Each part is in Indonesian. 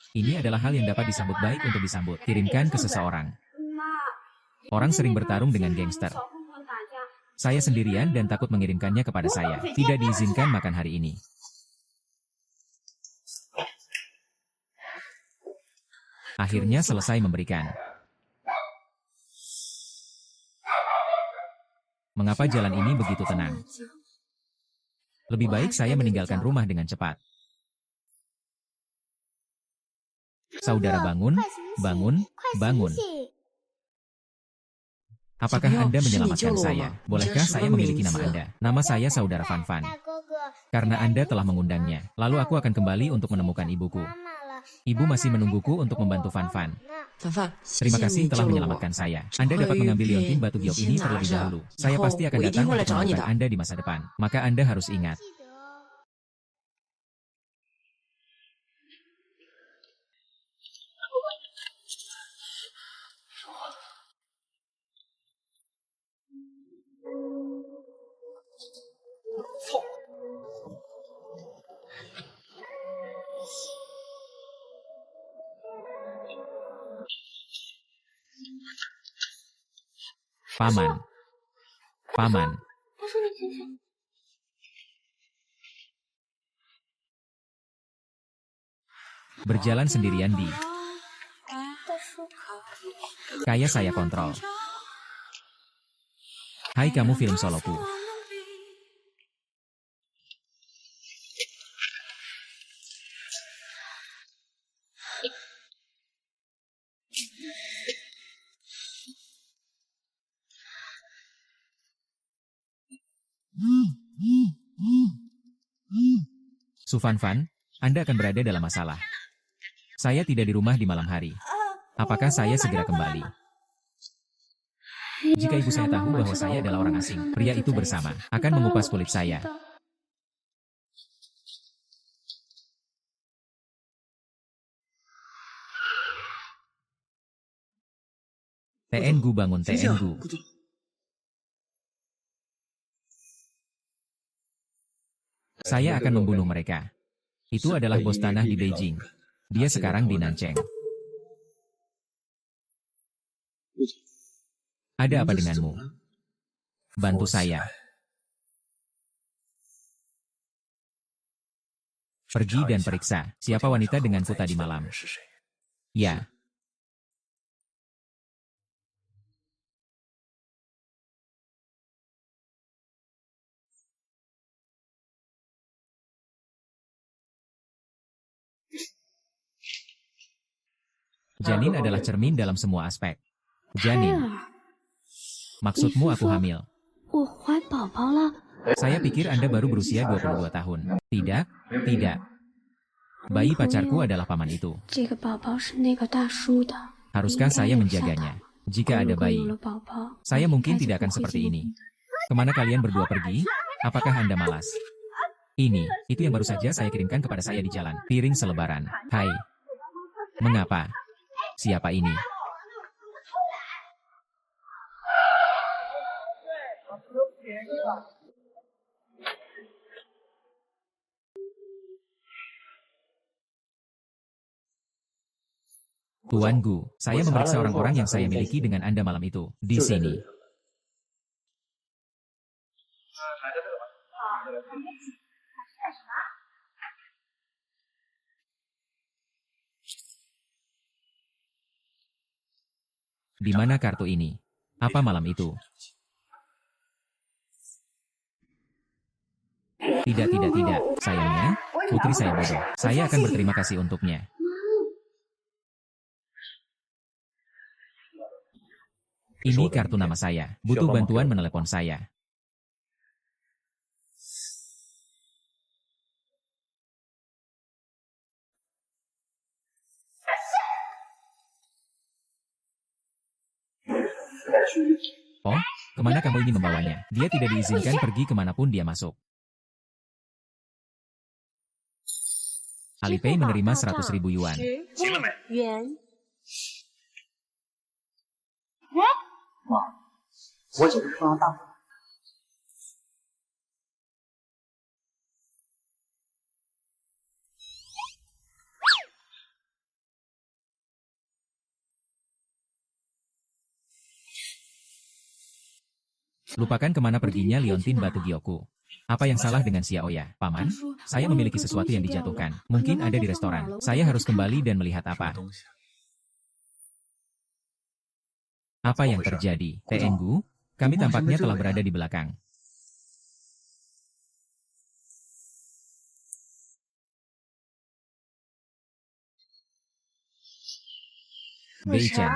Ini adalah hal yang dapat disambut baik untuk disambut. Kirimkan ke seseorang. Orang sering bertarung dengan gangster. Saya sendirian dan takut mengirimkannya kepada saya. Tidak diizinkan makan hari ini. Akhirnya selesai memberikan. Mengapa jalan ini begitu tenang? Lebih baik saya meninggalkan rumah dengan cepat. Saudara bangun, bangun, bangun. Apakah Anda menyelamatkan saya? Bolehkah saya memiliki nama Anda? Nama saya Saudara Fan Fan. Karena Anda telah mengundangnya, lalu aku akan kembali untuk menemukan ibuku. Ibu masih menungguku untuk membantu Fan Fan. Terima kasih telah menyelamatkan saya. Anda dapat mengambil liontin batu giok ini terlebih dahulu. Saya pasti akan datang untuk menemukan Anda di masa depan. Maka Anda harus ingat. Paman. Paman. Berjalan sendirian di kayak saya kontrol. Hai kamu film soloku. Sufan-fan, Anda akan berada dalam masalah. Saya tidak di rumah di malam hari. Apakah saya segera kembali? Jika ibu saya tahu bahwa saya adalah orang asing, pria itu bersama akan mengupas kulit saya. TNGU bangun TNGU. Saya akan membunuh mereka. Itu adalah bos tanah di Beijing. Dia sekarang di Nancheng. Ada apa denganmu? Bantu saya. Pergi dan periksa, siapa wanita denganku tadi malam. Ya. Janin adalah cermin dalam semua aspek. Janin. Maksudmu aku hamil? Saya pikir Anda baru berusia 22 tahun. Tidak, tidak. Bayi pacarku adalah paman itu. Haruskah saya menjaganya? Jika ada bayi, saya mungkin tidak akan seperti ini. Kemana kalian berdua pergi? Apakah Anda malas? Itu yang baru saja saya kirimkan kepada saya di jalan. Piring selebaran. Hai. Mengapa? Siapa ini? Tuan Gu, saya memeriksa orang-orang yang saya miliki dengan Anda malam itu, di sini. Di mana kartu ini? Apa malam itu? Tidak, tidak, tidak. Sayangnya, putri saya bodoh. Saya akan berterima kasih untuknya. Ini kartu nama saya. Butuh bantuan menelepon saya. Oh, kemana kamu ingin membawanya? Dia tidak diizinkan pergi kemanapun dia masuk. Alipay menerima 100.000 yuan. Lupakan kemana perginya liontin batu giokku. Apa yang salah dengan Xiaoya, Paman? Saya memiliki sesuatu yang dijatuhkan. Mungkin ada di restoran. Saya harus kembali dan melihat apa. Apa yang terjadi? Tenggu, kami tampaknya telah berada di belakang. Beichen,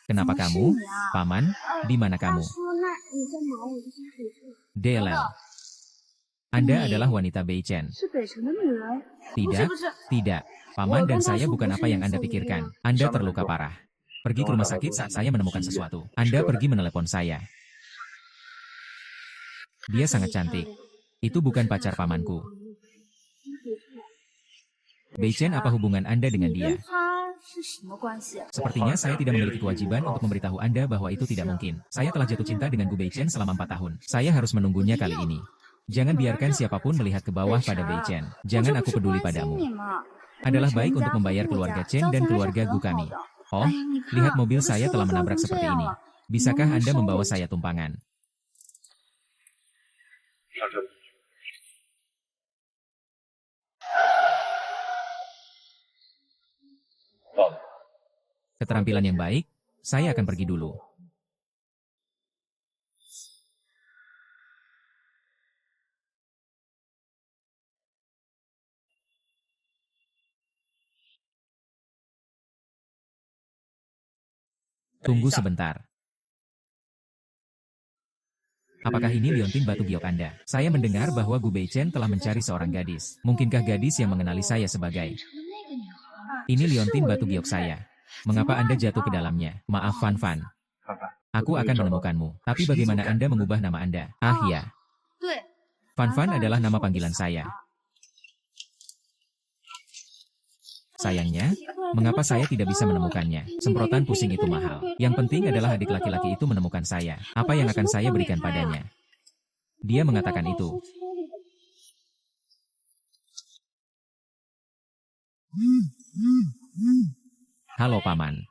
kenapa kamu? Paman, di mana kamu? Delel, Anda adalah wanita Beichen. Tidak, tidak. Paman dan saya bukan apa yang Anda pikirkan. Anda terluka parah. Pergi ke rumah sakit saat saya menemukan sesuatu. Anda pergi menelepon saya. Dia sangat cantik. Itu bukan pacar pamanku. Beichen, apa hubungan Anda dengan dia? Sepertinya saya tidak memiliki kewajiban untuk memberitahu Anda bahwa itu tidak mungkin. Saya telah jatuh cinta dengan Gu Beichen selama 4 tahun. Saya harus menunggunya kali ini. Jangan biarkan siapapun melihat ke bawah pada Beichen. Jangan aku peduli padamu. Adalah baik untuk membayar keluarga Chen dan keluarga Gu kami. Oh, lihat mobil saya telah menabrak seperti ini. Bisakah Anda membawa saya tumpangan? Keterampilan yang baik, saya akan pergi dulu. Tunggu sebentar. Apakah ini liontin batu giok Anda? Saya mendengar bahwa Gu Beichen telah mencari seorang gadis. Mungkinkah gadis yang mengenali saya sebagai... Ini liontin batu giok saya. Mengapa Anda jatuh ke dalamnya? Maaf Fan Fan. Aku akan menemukanmu. Tapi bagaimana Anda mengubah nama Anda? Ah ya. Fan Fan adalah nama panggilan saya. Sayangnya, mengapa saya tidak bisa menemukannya? Semprotan pusing itu mahal. Yang penting adalah adik laki-laki itu menemukan saya. Apa yang akan saya berikan padanya? Dia mengatakan itu. Halo Paman.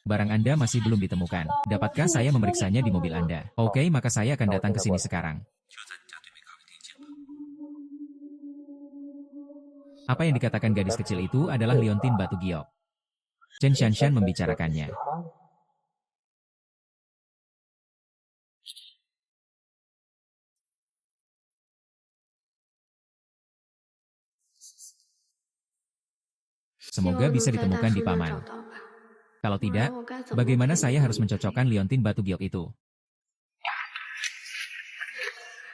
Barang Anda masih belum ditemukan. Dapatkah saya memeriksanya di mobil Anda? Oke, maka saya akan datang ke sini sekarang. Apa yang dikatakan gadis kecil itu adalah liontin batu giok. Chen Xianshan membicarakannya. Semoga bisa ditemukan di Paman. Kalau tidak, bagaimana saya harus mencocokkan liontin batu giok itu?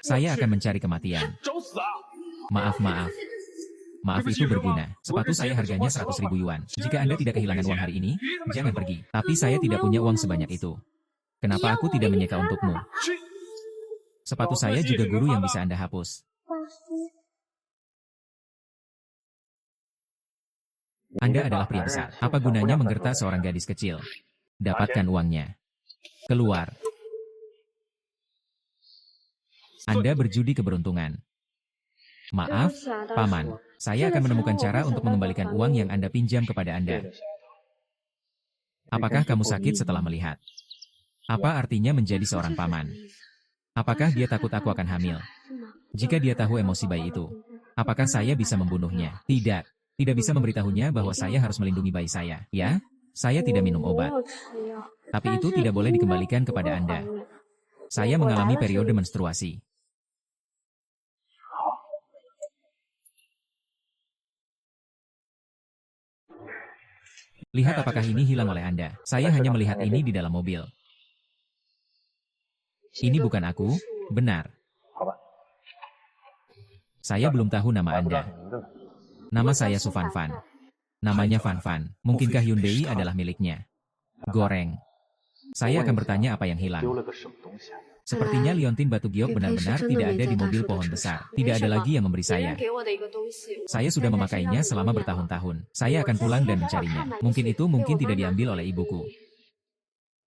Saya akan mencari kematian. Maaf. Maaf itu berguna. Sepatu saya harganya 100.000 yuan. Jika Anda tidak kehilangan uang hari ini, jangan pergi. Tapi saya tidak punya uang sebanyak itu. Kenapa aku tidak menyeka untukmu? Sepatu saya juga guru yang bisa Anda hapus. Anda adalah pria besar. Apa gunanya menggertak seorang gadis kecil? Dapatkan uangnya. Keluar. Anda berjudi keberuntungan. Maaf, Paman. Saya akan menemukan cara untuk mengembalikan uang yang Anda pinjam kepada Anda. Apakah kamu sakit setelah melihat? Apa artinya menjadi seorang paman? Apakah dia takut aku akan hamil? Jika dia tahu emosi bayi itu, apakah saya bisa membunuhnya? Tidak. Tidak bisa memberitahunya bahwa saya harus melindungi bayi saya. Ya, saya tidak minum obat. Tapi itu tidak boleh dikembalikan kepada Anda. Saya mengalami periode menstruasi. Lihat apakah ini hilang oleh Anda. Saya hanya melihat ini di dalam mobil. Ini bukan aku, benar. Saya belum tahu nama Anda. Nama saya Su Fan Fan. Namanya Fan Fan. Mungkinkah Hyundai adalah miliknya? Goreng. Saya akan bertanya apa yang hilang. Sepertinya liontin batu giok benar-benar tidak ada di mobil pohon besar. Tidak ada lagi yang memberi saya. Saya sudah memakainya selama bertahun-tahun. Saya akan pulang dan mencarinya. Mungkin tidak diambil oleh ibuku.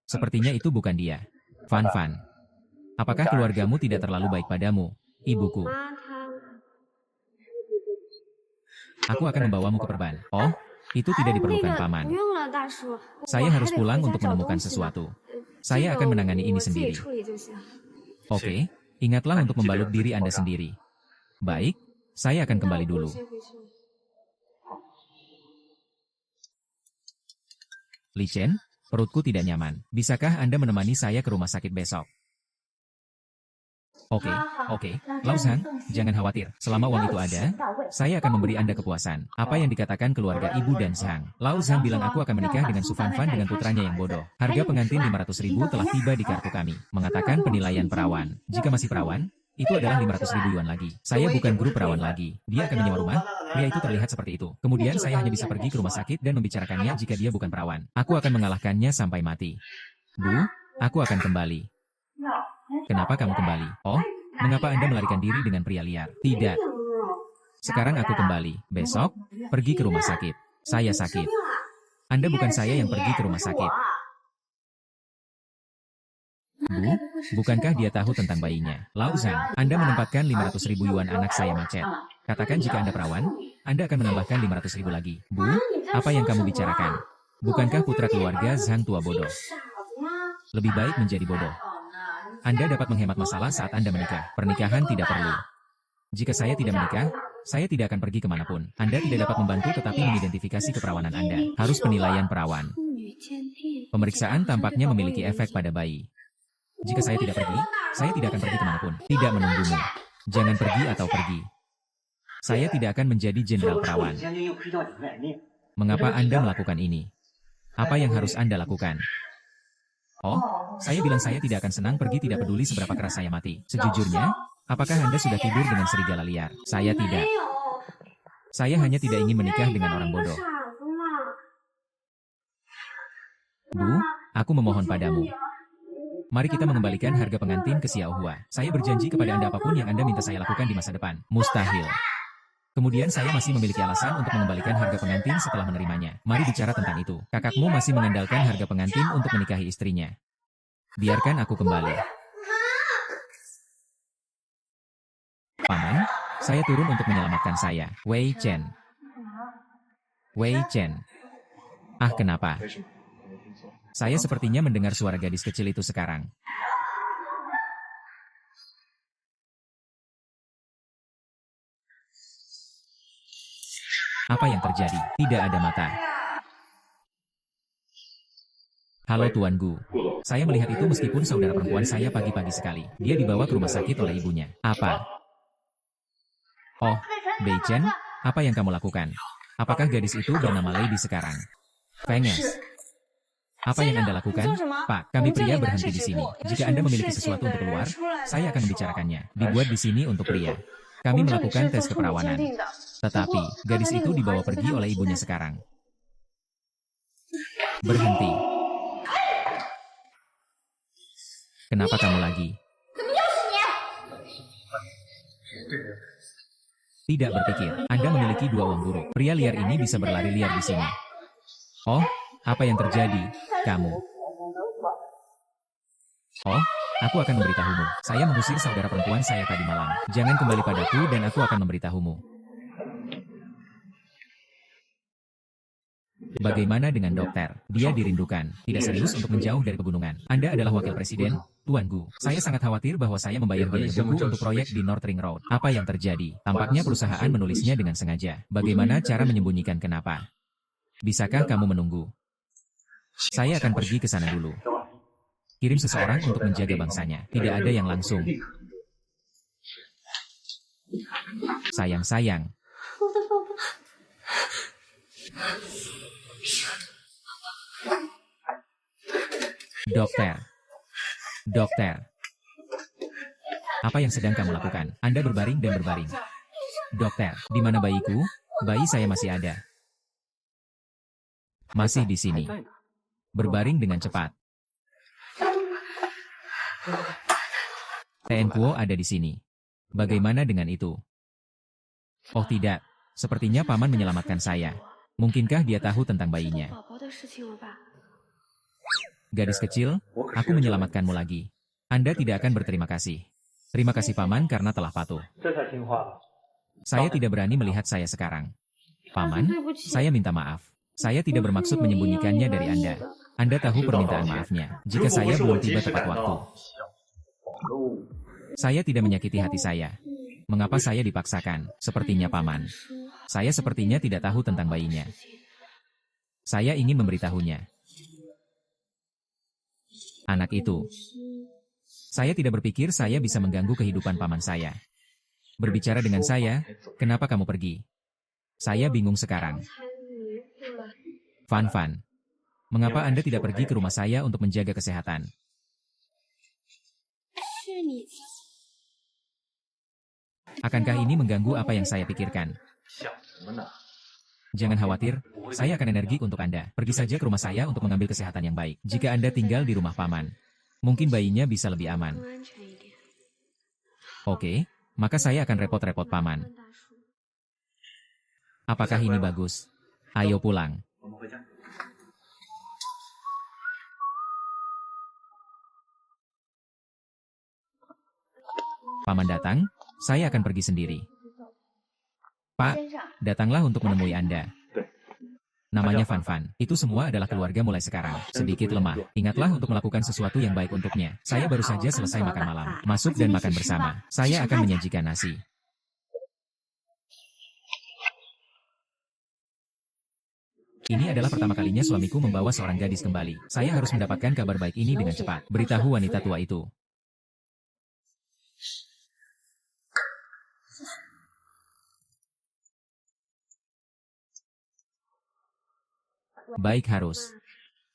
Sepertinya itu bukan dia. Fan Fan. Apakah keluargamu tidak terlalu baik padamu, ibuku? Aku akan membawamu ke perban. Oh, itu tidak diperlukan Paman. Saya harus pulang untuk menemukan sesuatu. Saya akan menangani ini sendiri. Oke, ingatlah untuk membalut diri Anda sendiri. Baik, saya akan kembali dulu. Li Chen, perutku tidak nyaman. Bisakah Anda menemani saya ke rumah sakit besok? Oke, Lao Zhang, jangan khawatir. Selama uang itu ada, saya akan memberi Anda kepuasan. Apa yang dikatakan keluarga ibu dan Zhang? Lao Zhang bilang aku akan menikah dengan Su Fanfan dengan putranya yang bodoh. Harga pengantin 500.000 telah tiba di kartu kami. Mengatakan penilaian perawan. Jika masih perawan, itu adalah 500.000 yuan lagi. Saya bukan guru perawan lagi. Dia akan menyewa rumah. Pria itu terlihat seperti itu. Kemudian saya hanya bisa pergi ke rumah sakit dan membicarakannya jika dia bukan perawan. Aku akan mengalahkannya sampai mati. Bu, aku akan kembali. Kenapa kamu kembali? Oh, mengapa Anda melarikan diri dengan pria liar? Tidak. Sekarang aku kembali. Besok, pergi ke rumah sakit. Saya sakit. Anda bukan saya yang pergi ke rumah sakit. Bu, bukankah dia tahu tentang bayinya? Lao Zhang, Anda menempatkan 500.000 yuan anak saya macet. Katakan jika Anda perawan, Anda akan menambahkan 500.000 lagi. Bu, apa yang kamu bicarakan? Bukankah putra keluarga Zhang tua bodoh? Lebih baik menjadi bodoh. Anda dapat menghemat masalah saat Anda menikah. Pernikahan tidak perlu. Jika saya tidak menikah, saya tidak akan pergi kemanapun. Anda tidak dapat membantu tetapi mengidentifikasi keperawanan Anda. Harus penilaian perawan. Pemeriksaan tampaknya memiliki efek pada bayi. Jika saya tidak pergi, saya tidak akan pergi kemanapun. Tidak menunggumu. Jangan pergi atau pergi. Saya tidak akan menjadi jenderal perawan. Mengapa Anda melakukan ini? Apa yang harus Anda lakukan? Oh, saya bilang saya tidak akan senang pergi tidak peduli seberapa keras saya mati. Sejujurnya, apakah Anda sudah tidur dengan serigala liar? Saya tidak. Saya hanya tidak ingin menikah dengan orang bodoh. Bu, aku memohon padamu. Mari kita mengembalikan harga pengantin ke Xiao Hua. Saya berjanji kepada Anda apapun yang Anda minta saya lakukan di masa depan. Mustahil. Kemudian saya masih memiliki alasan untuk mengembalikan harga pengantin setelah menerimanya. Mari bicara tentang itu. Kakakmu masih mengandalkan harga pengantin untuk menikahi istrinya. Biarkan aku kembali. Paman, saya turun untuk menyelamatkan saya. Wei Chen. Wei Chen. Ah, kenapa? Saya sepertinya mendengar suara gadis kecil itu sekarang. Apa yang terjadi? Tidak ada mata. Halo Tuan Gu. Saya melihat itu meskipun saudara perempuan saya pagi-pagi sekali. Dia dibawa ke rumah sakit oleh ibunya. Apa? Oh, Bei Chen, apa yang kamu lakukan? Apakah gadis itu bernama Lady sekarang? Fenges. Apa yang Anda lakukan? Pak, kami pria berhenti di sini. Jika Anda memiliki sesuatu untuk keluar, saya akan membicarakannya. Dibuat di sini untuk pria. Kami melakukan tes keperawanan. Tetapi, gadis itu dibawa pergi oleh ibunya sekarang. Berhenti. Kenapa kamu lagi? Tidak berpikir. Anda memiliki dua uang buruk. Pria liar ini bisa berlari liar di sini. Oh, apa yang terjadi? Kamu. Oh, aku akan memberitahumu. Saya mengusir saudara perempuan saya tadi malam. Jangan kembali padaku dan aku akan memberitahumu. Bagaimana dengan dokter? Dia dirindukan. Tidak serius untuk menjauh dari pegunungan. Anda adalah wakil presiden, Tuan Gu. Saya sangat khawatir bahwa saya membayar biaya buku untuk proyek di North Ring Road. Apa yang terjadi? Tampaknya perusahaan menulisnya dengan sengaja. Bagaimana cara menyembunyikan kenapa? Bisakah kamu menunggu? Saya akan pergi ke sana dulu. Kirim seseorang untuk menjaga bangsanya. Tidak ada yang langsung. Sayang-sayang. Dokter. Dokter. Apa yang sedang kamu lakukan? Anda berbaring dan berbaring. Dokter, di mana bayiku? Bayi saya masih ada. Masih di sini. Berbaring dengan cepat. Tien Kuo ada di sini. Bagaimana dengan itu? Oh tidak, sepertinya paman menyelamatkan saya. Mungkinkah dia tahu tentang bayinya? Gadis kecil, aku menyelamatkanmu lagi. Anda tidak akan berterima kasih. Terima kasih paman karena telah patuh. Saya tidak berani melihat saya sekarang. Paman, saya minta maaf. Saya tidak bermaksud menyembunyikannya dari Anda. Anda tahu permintaan maafnya. Jika saya belum tiba tepat waktu. Saya tidak menyakiti hati saya. Mengapa saya dipaksakan? Sepertinya paman. Saya sepertinya tidak tahu tentang bayinya. Saya ingin memberitahunya. Anak itu. Saya tidak berpikir saya bisa mengganggu kehidupan paman saya. Berbicara dengan saya, kenapa kamu pergi? Saya bingung sekarang. Fan Fan. Mengapa Anda tidak pergi ke rumah saya untuk menjaga kesehatan? Akankah ini mengganggu apa yang saya pikirkan? Jangan khawatir, saya akan energi untuk Anda. Pergi saja ke rumah saya untuk mengambil kesehatan yang baik. Jika Anda tinggal di rumah paman, mungkin bayinya bisa lebih aman. Oke, maka saya akan repot-repot paman. Apakah ini bagus? Ayo pulang. Paman datang, saya akan pergi sendiri. Pak, datanglah untuk menemui Anda. Namanya Fan Fan. Itu semua adalah keluarga mulai sekarang. Sedikit lemah. Ingatlah untuk melakukan sesuatu yang baik untuknya. Saya baru saja selesai makan malam. Masuk dan makan bersama. Saya akan menyajikan nasi. Ini adalah pertama kalinya suamiku membawa seorang gadis kembali. Saya harus mendapatkan kabar baik ini dengan cepat. Beritahu wanita tua itu. Baik harus.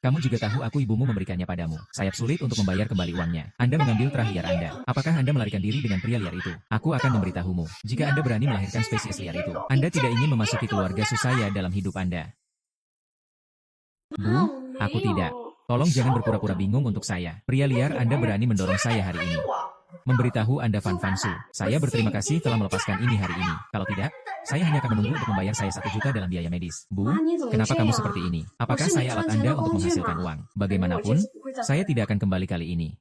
Kamu juga tahu aku ibumu memberikannya padamu. Sayap sulit untuk membayar kembali uangnya. Anda mengambil terah liar Anda. Apakah Anda melarikan diri dengan pria liar itu? Aku akan memberitahumu. Jika Anda berani melahirkan spesies liar itu, Anda tidak ingin memasuki keluarga susaya dalam hidup Anda. Bu, aku tidak. Tolong jangan berpura-pura bingung untuk saya. Pria liar Anda berani mendorong saya hari ini. Memberitahu Anda Fan Fan Su. Saya berterima kasih telah melepaskan ini hari ini. Kalau tidak, saya hanya akan menunggu untuk membayar saya 1 juta dalam biaya medis. Bu, kenapa kamu seperti ini? Apakah saya alat Anda untuk menghasilkan uang? Bagaimanapun, saya tidak akan kembali kali ini.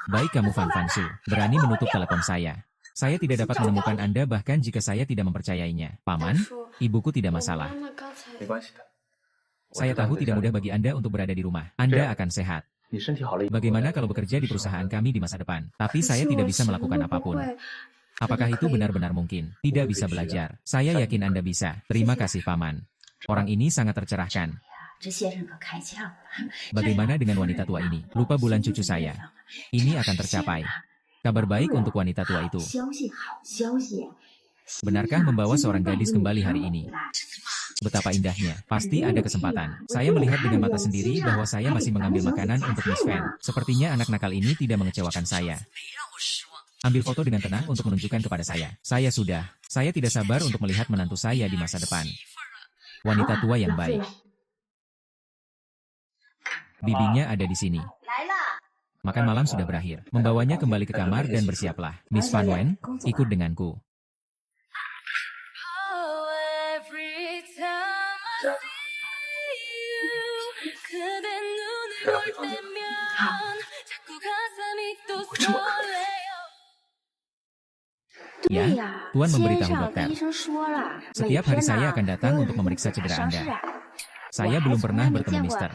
Baik kamu Fan Fan Su, berani menutup telepon saya. Saya tidak dapat menemukan Anda bahkan jika saya tidak mempercayainya. Paman, ibuku tidak masalah. Saya tahu tidak mudah bagi Anda untuk berada di rumah. Anda akan sehat. Bagaimana kalau bekerja di perusahaan kami di masa depan? Tapi saya tidak bisa melakukan apapun. Apakah itu benar-benar mungkin? Tidak bisa belajar. Saya yakin Anda bisa. Terima kasih Paman. Orang ini sangat tercerahkan. Bagaimana dengan wanita tua ini? Lupa bulan cucu saya. Ini akan tercapai. Kabar baik untuk wanita tua itu. Benarkah membawa seorang gadis kembali hari ini? Betapa indahnya. Pasti ada kesempatan. Saya melihat dengan mata sendiri bahwa saya masih mengambil makanan untuk Miss Fan. Sepertinya anak nakal ini tidak mengecewakan saya. Ambil foto dengan tenang untuk menunjukkan kepada saya. Saya tidak sabar untuk melihat menantu saya di masa depan. Wanita tua yang baik. Bibinya ada di sini. Makan malam sudah berakhir. Membawanya kembali ke kamar dan bersiaplah. Miss Fan Wen, ikut denganku. Ya, Tuan memberitahu dokter. Setiap hari saya akan datang untuk memeriksa cedera Anda. Saya belum pernah bertemu Mister.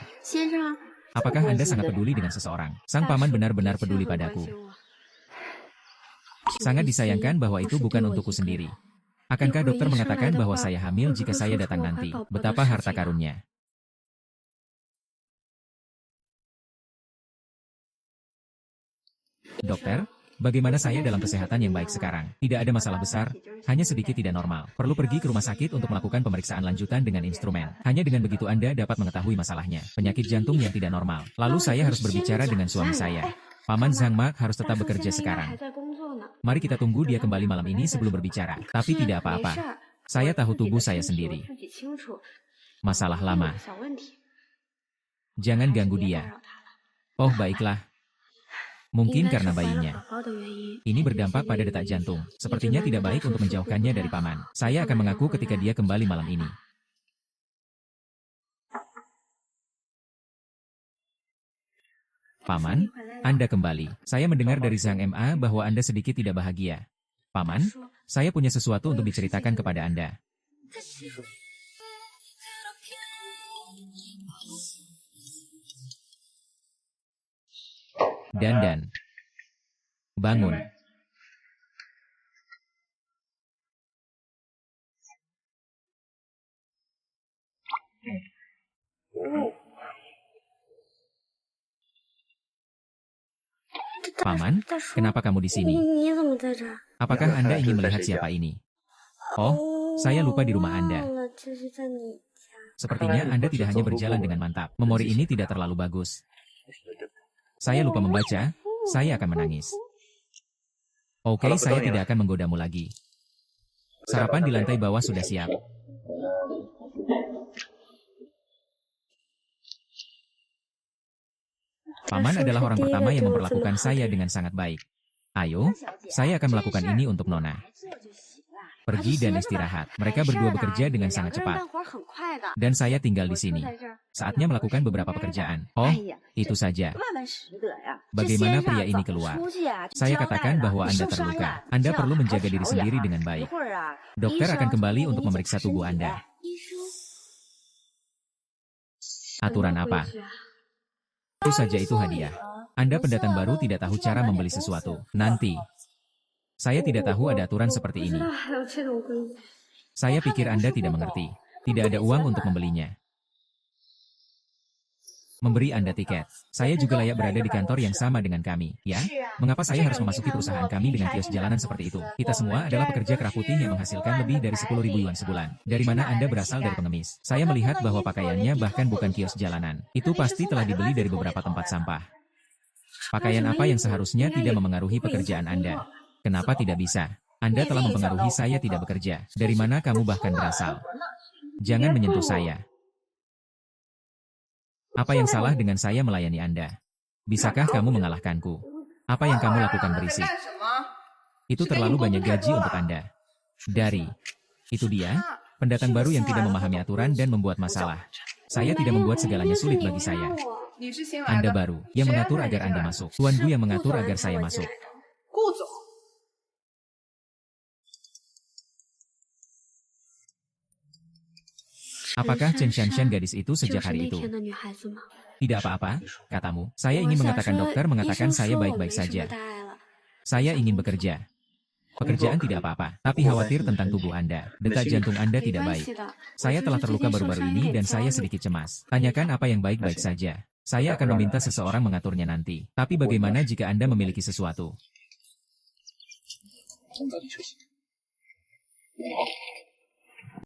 Apakah Anda sangat peduli dengan seseorang? Sang paman benar-benar peduli padaku. Sangat disayangkan bahwa itu bukan untukku sendiri. Akankah dokter mengatakan bahwa saya hamil jika saya datang nanti? Betapa harta karunnya. Dokter, bagaimana saya dalam kesehatan yang baik sekarang? Tidak ada masalah besar, hanya sedikit tidak normal. Perlu pergi ke rumah sakit untuk melakukan pemeriksaan lanjutan dengan instrumen. Hanya dengan begitu Anda dapat mengetahui masalahnya. Penyakit jantung yang tidak normal. Lalu saya harus berbicara dengan suami saya. Paman Zhang Mak harus tetap bekerja sekarang. Mari kita tunggu dia kembali malam ini sebelum berbicara. Tapi tidak apa-apa. Saya tahu tubuh saya sendiri. Masalah lama. Jangan ganggu dia. Oh baiklah. Mungkin karena bayinya. Ini berdampak pada detak jantung. Sepertinya tidak baik untuk menjauhkannya dari paman. Saya akan mengaku ketika dia kembali malam ini. Paman, Anda kembali. Saya mendengar dari Zhang Ma bahwa Anda sedikit tidak bahagia. Paman, saya punya sesuatu untuk diceritakan kepada Anda. Dan. Bangun. Paman, kenapa kamu di sini? Apakah Anda ingin melihat siapa ini? Oh, saya lupa di rumah Anda. Sepertinya Anda tidak hanya berjalan dengan mantap. Memori ini tidak terlalu bagus. Saya lupa membaca, saya akan menangis. Oke, saya tidak akan menggodamu lagi. Sarapan di lantai bawah sudah siap. Paman adalah orang pertama yang memperlakukan saya dengan sangat baik. Ayo, saya akan melakukan ini untuk Nona. Pergi dan istirahat. Mereka berdua bekerja dengan sangat cepat. Dan saya tinggal di sini. Saatnya melakukan beberapa pekerjaan. Oh, itu saja. Bagaimana pria ini keluar? Saya katakan bahwa Anda terluka. Anda perlu menjaga diri sendiri dengan baik. Dokter akan kembali untuk memeriksa tubuh Anda. Aturan apa? Tentu saja itu hadiah. Anda pendatang baru tidak tahu cara membeli sesuatu. Nanti. Saya tidak tahu ada aturan seperti ini. Saya pikir Anda tidak mengerti. Tidak ada uang untuk membelinya. Memberi Anda tiket. Saya juga layak berada di kantor yang sama dengan kami, ya? Mengapa saya harus memasuki perusahaan kami dengan kios jalanan seperti itu? Kita semua adalah pekerja kerah putih yang menghasilkan lebih dari 10.000 yuan sebulan. Dari mana Anda berasal? Dari pengemis? Saya melihat bahwa pakaiannya bahkan bukan kios jalanan. Itu pasti telah dibeli dari beberapa tempat sampah. Pakaian apa yang seharusnya tidak memengaruhi pekerjaan Anda? Kenapa tidak bisa? Anda telah mempengaruhi saya tidak bekerja. Dari mana kamu bahkan berasal? Jangan menyentuh saya. Apa yang salah dengan saya melayani Anda? Bisakah kamu mengalahkanku? Apa yang kamu lakukan berisik? Itu terlalu banyak gaji untuk Anda. Itu dia, pendatang baru yang tidak memahami aturan dan membuat masalah. Saya tidak membuat segalanya sulit bagi saya. Anda baru, yang mengatur agar Anda masuk. Tuanku yang mengatur agar saya masuk. Apakah Chen Shanshan gadis itu sejak hari itu? Tidak apa-apa, katamu. Saya ingin mengatakan dokter mengatakan saya baik-baik saja. Saya ingin bekerja. Pekerjaan tidak apa-apa, tapi khawatir tentang tubuh Anda. Detak jantung Anda tidak baik. Saya telah terluka baru-baru ini dan saya sedikit cemas. Tanyakan apa yang baik-baik saja. Saya akan meminta seseorang mengaturnya nanti. Tapi bagaimana jika Anda memiliki sesuatu?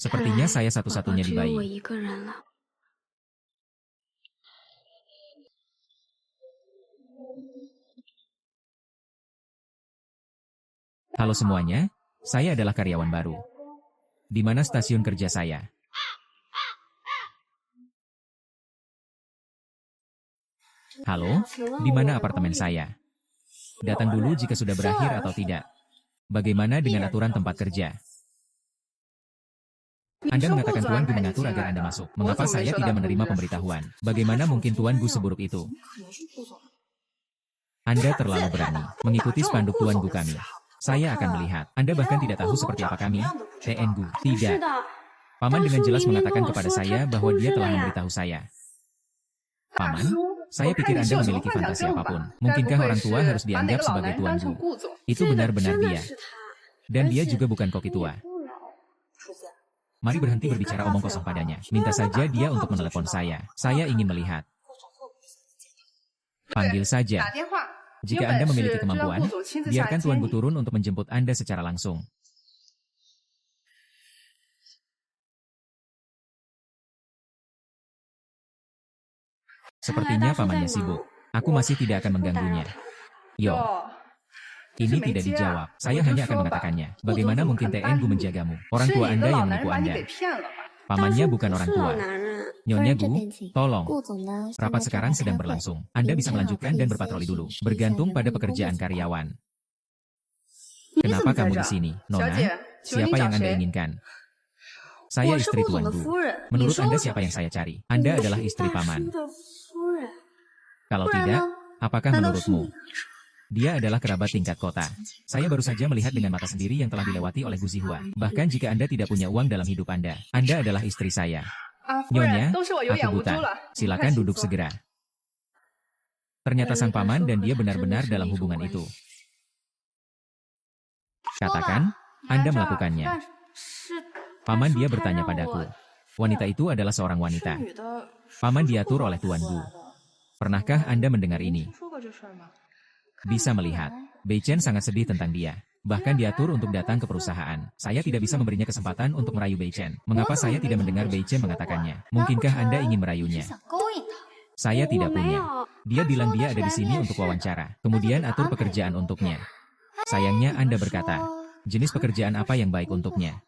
Sepertinya saya satu-satunya di bayi. Halo semuanya, saya adalah karyawan baru. Di mana stasiun kerja saya? Halo, di mana apartemen saya? Datang dulu jika sudah berakhir atau tidak. Bagaimana dengan aturan tempat kerja? Anda mengatakan Tuan Gu mengatur agar Anda masuk. Mengapa saya tidak menerima pemberitahuan? Bagaimana mungkin Tuan Gu seburuk itu? Anda terlalu berani mengikuti spanduk Tuan Gu kami. Saya akan melihat. Anda bahkan tidak tahu seperti apa kami. TN Gu, tidak. Paman dengan jelas mengatakan kepada saya bahwa dia telah memberitahu saya. Paman, saya pikir Anda memiliki fantasi apapun. Mungkinkah orang tua harus dianggap sebagai Tuan Gu? Itu benar-benar dia. Dan dia juga bukan koki tua. Mari berhenti berbicara omong kosong padanya. Minta saja dia untuk menelepon saya. Saya ingin melihat. Panggil saja. Jika Anda memiliki kemampuan, biarkan Tuan Gu turun untuk menjemput Anda secara langsung. Sepertinya pamannya sibuk. Aku masih tidak akan mengganggunya. Yo. Ini tidak dijawab. Saya hanya akan mengatakannya. Bagaimana mungkin TN Gu menjagamu? Orang tua Anda yang menipu Anda. Pamannya bukan orang tua. Nyonya Gu, tolong. Rapat sekarang sedang berlangsung. Anda bisa melanjutkan dan berpatroli dulu. Bergantung pada pekerjaan karyawan. Kenapa kamu di sini, Nona? Siapa yang Anda inginkan? Saya istri Tuan Gu. Menurut Anda siapa yang saya cari? Anda adalah istri paman. Kalau tidak, apakah menurutmu? Dia adalah kerabat tingkat kota. Saya baru saja melihat dengan mata sendiri yang telah dilewati oleh Gu Zihua. Bahkan jika Anda tidak punya uang dalam hidup Anda adalah istri saya. Nyonya, aku buta. Silakan duduk segera. Ternyata sang paman dan dia benar-benar dalam hubungan itu. Katakan, Anda melakukannya. Paman dia bertanya padaku. Wanita itu adalah seorang wanita. Paman diatur oleh Tuan Gu. Pernahkah Anda mendengar ini? Bisa melihat. Bei Chen sangat sedih tentang dia. Bahkan diatur untuk datang ke perusahaan. Saya tidak bisa memberinya kesempatan untuk merayu Bei Chen. Mengapa saya tidak mendengar Bei Chen mengatakannya? Mungkinkah Anda ingin merayunya? Saya tidak punya. Dia bilang dia ada di sini untuk wawancara. Kemudian atur pekerjaan untuknya. Sayangnya Anda berkata, jenis pekerjaan apa yang baik untuknya?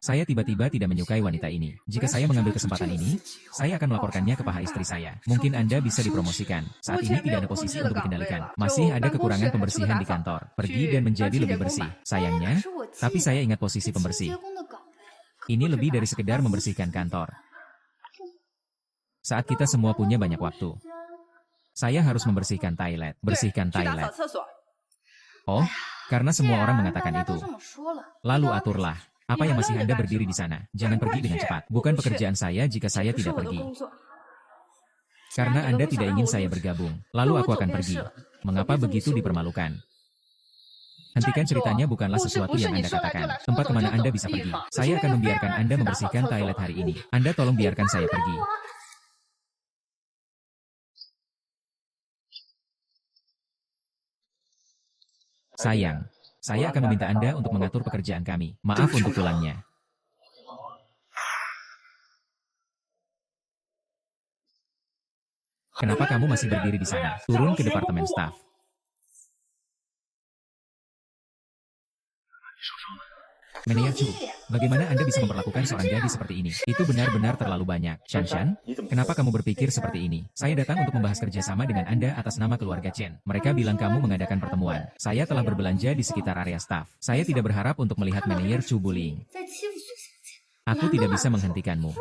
Saya tiba-tiba tidak menyukai wanita ini. Jika saya mengambil kesempatan ini, saya akan melaporkannya ke paha istri saya. Mungkin Anda bisa dipromosikan. Saat ini tidak ada posisi untuk dikendalikan. Masih ada kekurangan pembersihan di kantor. Pergi dan menjadi lebih bersih. Sayangnya, tapi saya ingat posisi pembersih. Ini lebih dari sekedar membersihkan kantor. Saat kita semua punya banyak waktu, saya harus membersihkan toilet. Bersihkan toilet. Oh, karena semua orang mengatakan itu. Lalu aturlah. Apa yang masih Anda berdiri di sana? Jangan pergi dengan cepat. Bukan pekerjaan saya jika saya tidak pergi. Karena Anda tidak ingin saya bergabung. Lalu aku akan pergi. Mengapa begitu dipermalukan? Hentikan ceritanya bukanlah sesuatu yang Anda katakan. Tempat kemana Anda bisa pergi. Saya akan membiarkan Anda membersihkan toilet hari ini. Anda tolong biarkan saya pergi. Sayang, saya akan meminta Anda untuk mengatur pekerjaan kami. Maaf untuk tulangnya. Kenapa kamu masih berdiri di sana? Turun ke departemen staf. Manajer Chu, bagaimana Anda bisa memperlakukan seorang gadis seperti ini? Itu benar-benar terlalu banyak. Shanshan, kenapa kamu berpikir seperti ini? Saya datang untuk membahas kerjasama dengan Anda atas nama keluarga Chen. Mereka bilang kamu mengadakan pertemuan. Saya telah berbelanja di sekitar area staf. Saya tidak berharap untuk melihat manajer Chu bullying. Aku tidak bisa menghentikanmu.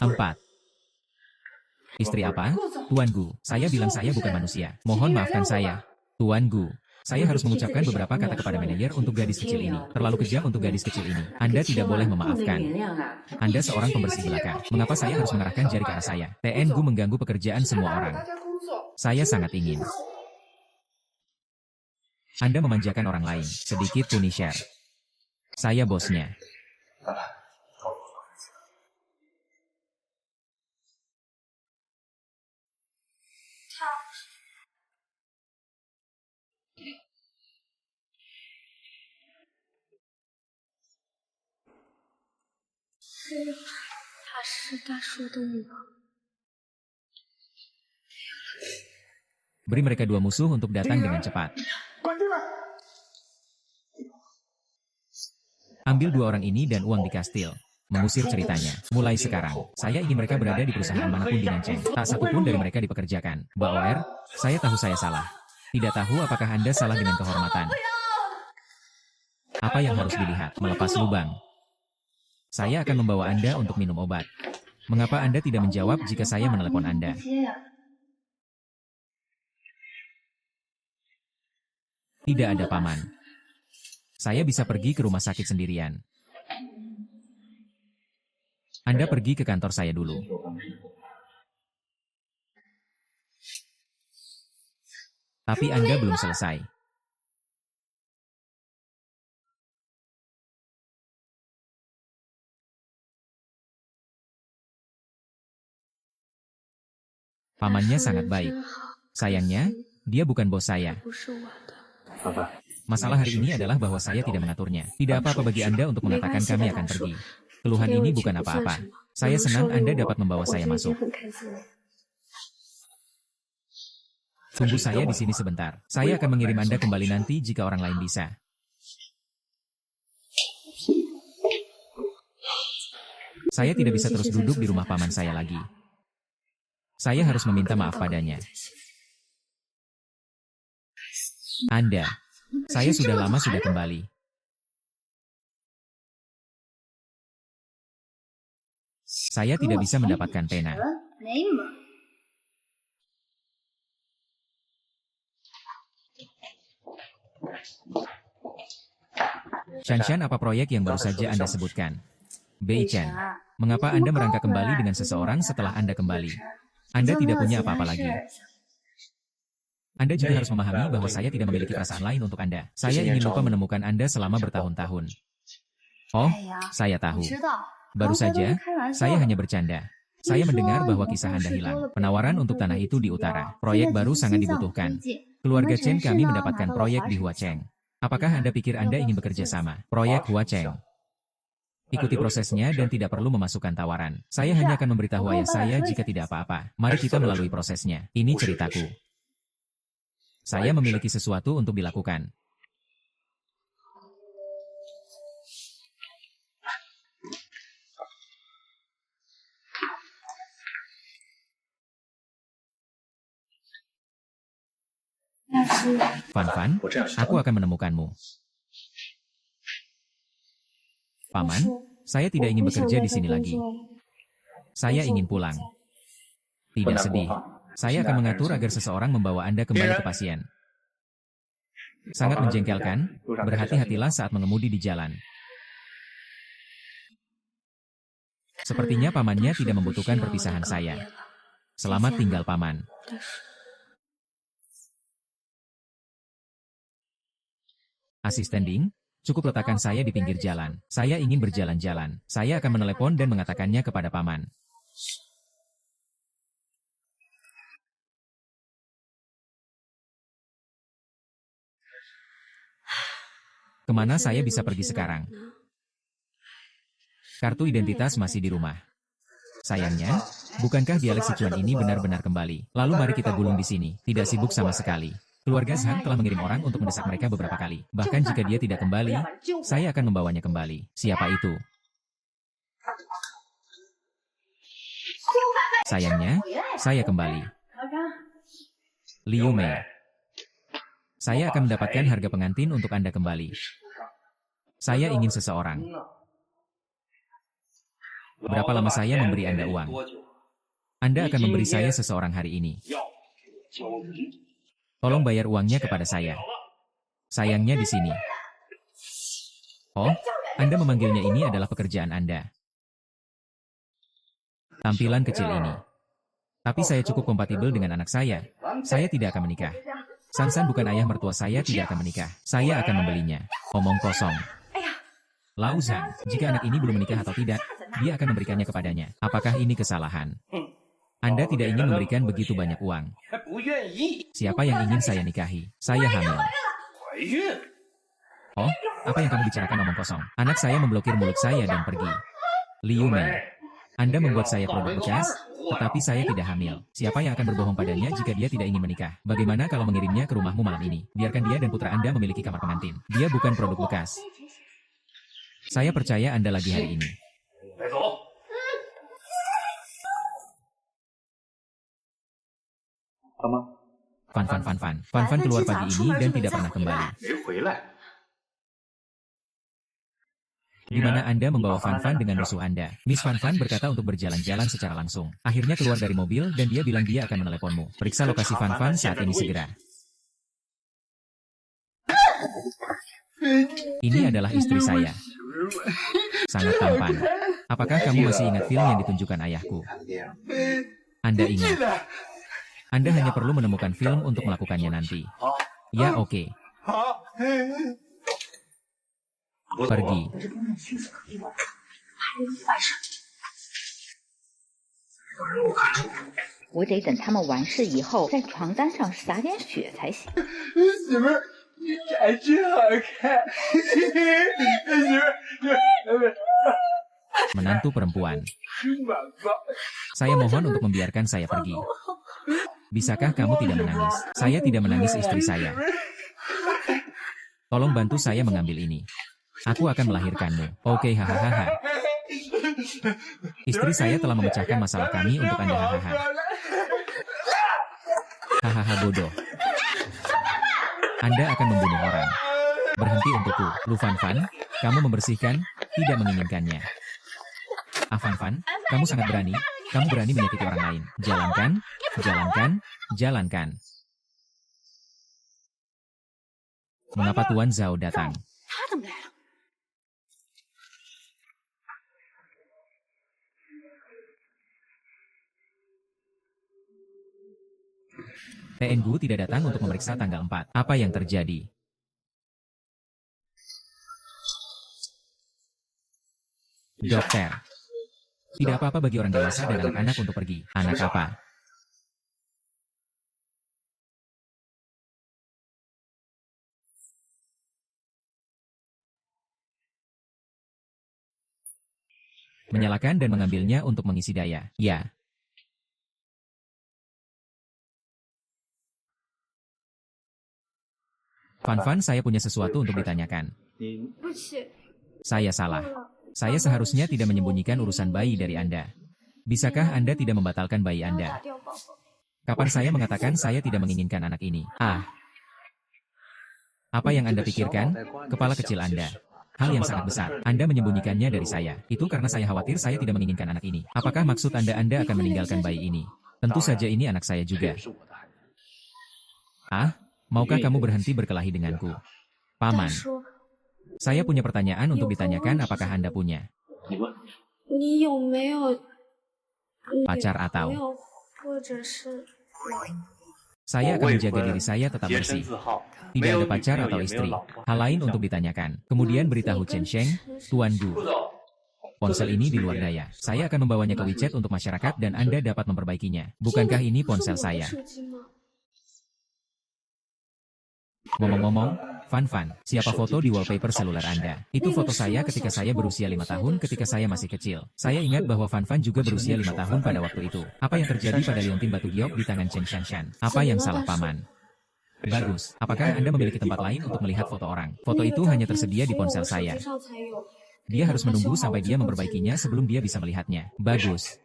4. Istri apa? Tuan Gu, saya bilang saya bukan manusia. Mohon maafkan saya. Tuan Gu, saya harus mengucapkan beberapa kata kepada manajer untuk gadis kecil ini. Terlalu kejam untuk gadis kecil ini. Anda tidak boleh memaafkan. Anda seorang pembersih belakang. Mengapa saya harus mengarahkan jari ke arah saya? TN Gu mengganggu pekerjaan semua orang. Saya sangat ingin. Anda memanjakan orang lain. Sedikit punisher. Saya bosnya. Beri mereka dua musuh untuk datang dengan cepat. Ambil dua orang ini dan uang di kastil. Mengusir ceritanya. Mulai sekarang, saya ingin mereka berada di perusahaan manapun di Nancheng. Tak satupun dari mereka dipekerjakan. Baoer, saya tahu saya salah. Tidak tahu apakah Anda salah dengan kehormatan. Apa yang harus dilihat? Melepas lubang. Saya akan membawa Anda untuk minum obat. Mengapa Anda tidak menjawab jika saya menelepon Anda? Tidak ada paman. Saya bisa pergi ke rumah sakit sendirian. Anda pergi ke kantor saya dulu. Tapi Anda belum selesai. Pamannya sangat baik. Sayangnya, dia bukan bos saya. Masalah hari ini adalah bahwa saya tidak mengaturnya. Tidak apa-apa bagi Anda untuk mengatakan kami akan pergi. Keluhan ini bukan apa-apa. Saya senang Anda dapat membawa saya masuk. Tunggu saya di sini sebentar. Saya akan mengirim Anda kembali nanti jika orang lain bisa. Saya tidak bisa terus duduk di rumah paman saya lagi. Saya harus meminta maaf padanya. Anda, saya sudah lama sudah kembali. Saya tidak bisa mendapatkan pena. Shanshan, apa proyek yang baru saja Anda sebutkan? Bei Chen, mengapa Anda merangkak kembali dengan seseorang setelah Anda kembali? Anda tidak punya apa-apa lagi. Anda juga harus memahami bahwa saya tidak memiliki perasaan lain untuk Anda. Saya ingin lupa menemukan Anda selama bertahun-tahun. Oh, saya tahu. Baru saja, saya hanya bercanda. Saya mendengar bahwa kisah Anda hilang. Penawaran untuk tanah itu di utara. Proyek baru sangat dibutuhkan. Keluarga Chen kami mendapatkan proyek di Huacheng. Apakah Anda pikir Anda ingin bekerja sama? Proyek Huacheng. Ikuti prosesnya dan tidak perlu memasukkan tawaran. Saya hanya akan memberitahu ayah saya jika tidak apa-apa. Mari kita melalui prosesnya. Ini ceritaku. Saya memiliki sesuatu untuk dilakukan. Fan, aku akan menemukanmu. Paman, saya tidak ingin bekerja di sini lagi. Saya ingin pulang. Tidak sedih. Saya akan mengatur agar seseorang membawa Anda kembali ke pasien. Sangat menjengkelkan, berhati-hatilah saat mengemudi di jalan. Sepertinya pamannya tidak membutuhkan perpisahan saya. Selamat tinggal, Paman. Asisten Ding, cukup letakkan saya di pinggir jalan. Saya ingin berjalan-jalan. Saya akan menelepon dan mengatakannya kepada Paman. Kemana saya bisa pergi sekarang? Kartu identitas masih di rumah. Sayangnya, bukankah dialek Sichuan ini benar-benar kembali? Lalu mari kita gulung di sini. Tidak sibuk sama sekali. Keluarga Zhang telah mengirim orang untuk mendesak mereka beberapa kali. Bahkan jika dia tidak kembali, saya akan membawanya kembali. Siapa itu? Sayangnya, saya kembali. Liu Mei. Saya akan mendapatkan harga pengantin untuk Anda kembali. Saya ingin seseorang. Berapa lama saya memberi Anda uang? Anda akan memberi saya seseorang hari ini. Tolong bayar uangnya kepada saya. Sayangnya di sini. Oh, Anda memanggilnya ini adalah pekerjaan Anda. Tampilan kecil ini. Tapi saya cukup kompatibel dengan anak saya. Saya tidak akan menikah. Sansan bukan ayah mertua saya tidak akan menikah. Saya akan membelinya. Omong kosong. Lao Zhang, jika anak ini belum menikah atau tidak, dia akan memberikannya kepadanya. Apakah ini kesalahan? Anda tidak ingin memberikan begitu banyak uang. Siapa yang ingin saya nikahi? Saya hamil. Oh, apa yang kamu bicarakan omong kosong? Anak saya memblokir mulut saya dan pergi. Liu Mei, Anda membuat saya produk bekas, tetapi saya tidak hamil. Siapa yang akan berbohong padanya jika dia tidak ingin menikah? Bagaimana kalau mengirimnya ke rumahmu malam ini? Biarkan dia dan putra Anda memiliki kamar pengantin. Dia bukan produk bekas. Saya percaya Anda lagi hari ini. Fan keluar pagi ini dan tidak pernah kembali. Di mana Anda membawa Fan dengan musuh Anda? Miss Fan berkata untuk berjalan-jalan secara langsung. Akhirnya keluar dari mobil dan dia bilang dia akan meneleponmu. Periksa lokasi Fan saat ini segera. Ini adalah istri saya. Sangat tampan. Apakah kamu masih ingat film yang ditunjukkan ayahku? Anda ingat. Anda hanya perlu menemukan film untuk melakukannya nanti. Ya, oke. Pergi. Menantu perempuan. Saya mohon untuk membiarkan saya pergi. Bisakah kamu tidak menangis? Saya tidak menangis istri saya. Tolong bantu saya mengambil ini. Aku akan melahirkanmu. Oke, hahaha. Istri saya telah memecahkan masalah kami untuk Anda, hahaha. Hahaha bodoh. Anda akan membunuh orang. Berhenti untukku. Lu Fan, kamu membersihkan, tidak menginginkannya. Fan, kamu sangat berani. Kamu berani menyakiti orang lain. Jalankan, jalankan, jalankan. Mengapa Tuan Zhao datang? TNGU tidak datang untuk memeriksa tanggal 4. Apa yang terjadi? Dokter. Tidak apa-apa bagi orang dewasa dan anak-anak untuk pergi. Anak apa? Menyalakan dan mengambilnya untuk mengisi daya. Ya. Fan, saya punya sesuatu untuk ditanyakan. Saya salah. Saya seharusnya tidak menyembunyikan urusan bayi dari Anda. Bisakah Anda tidak membatalkan bayi Anda? Kapan saya mengatakan saya tidak menginginkan anak ini? Apa yang Anda pikirkan? Kepala kecil Anda. Hal yang sangat besar. Anda menyembunyikannya dari saya. Itu karena saya khawatir saya tidak menginginkan anak ini. Apakah maksud Anda akan meninggalkan bayi ini? Tentu saja ini anak saya juga. Maukah kamu berhenti berkelahi denganku? Paman. Saya punya pertanyaan untuk ditanyakan, apakah Anda punya pacar atau... Saya akan menjaga diri saya tetap bersih. Tidak ada pacar atau istri. Hal lain untuk ditanyakan. Kemudian beritahu Chen Sheng, Tuan Gu. Ponsel ini di luar daya. Saya akan membawanya ke WeChat untuk masyarakat dan Anda dapat memperbaikinya. Bukankah ini ponsel saya? Ngomong-ngomong, Fan, siapa foto di wallpaper seluler Anda? Itu foto saya ketika saya berusia 5 tahun ketika saya masih kecil. Saya ingat bahwa Fan juga berusia 5 tahun pada waktu itu. Apa yang terjadi pada Liontin Batu Giok di tangan Chen Shanshan? Apa yang salah, Paman? Bagus. Apakah Anda memiliki tempat lain untuk melihat foto orang? Foto itu hanya tersedia di ponsel saya. Dia harus menunggu sampai dia memperbaikinya sebelum dia bisa melihatnya. Bagus.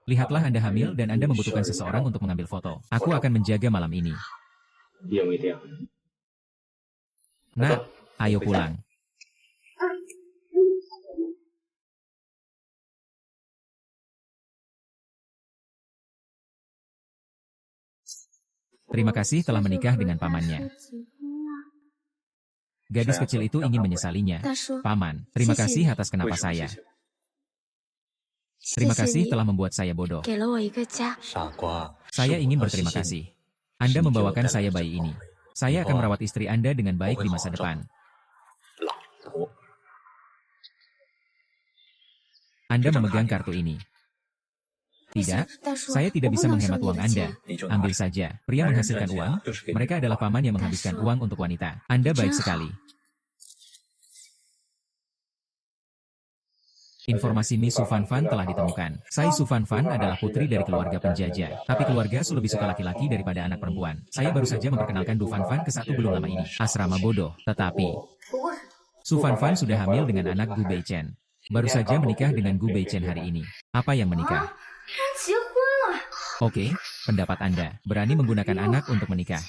Lihatlah Anda hamil dan Anda membutuhkan seseorang untuk mengambil foto. Aku akan menjaga malam ini. Nak, ayo pulang. Terima kasih telah menikah dengan pamannya. Gadis kecil itu ingin menyesalinya. Paman, terima kasih atas kenapa saya. Terima kasih telah membuat saya bodoh. Saya ingin berterima kasih. Anda membawakan saya bayi ini. Saya akan merawat istri Anda dengan baik di masa depan. Anda memegang kartu ini. Tidak, saya tidak bisa menghemat uang Anda. Ambil saja. Pria menghasilkan uang, mereka adalah paman yang menghabiskan uang untuk wanita. Anda baik sekali. Informasi Miss Su Fan telah ditemukan. Sai Su Fan adalah putri dari keluarga penjajah. Tapi keluarga Su lebih suka laki-laki daripada anak perempuan. Saya baru saja memperkenalkan Du Fan ke satu belum lama ini. Asrama bodoh. Tetapi, Su Fan sudah hamil dengan anak Gu Beichen. Baru saja menikah dengan Gu Beichen hari ini. Apa yang menikah? Oke, pendapat Anda. Berani menggunakan anak untuk menikah.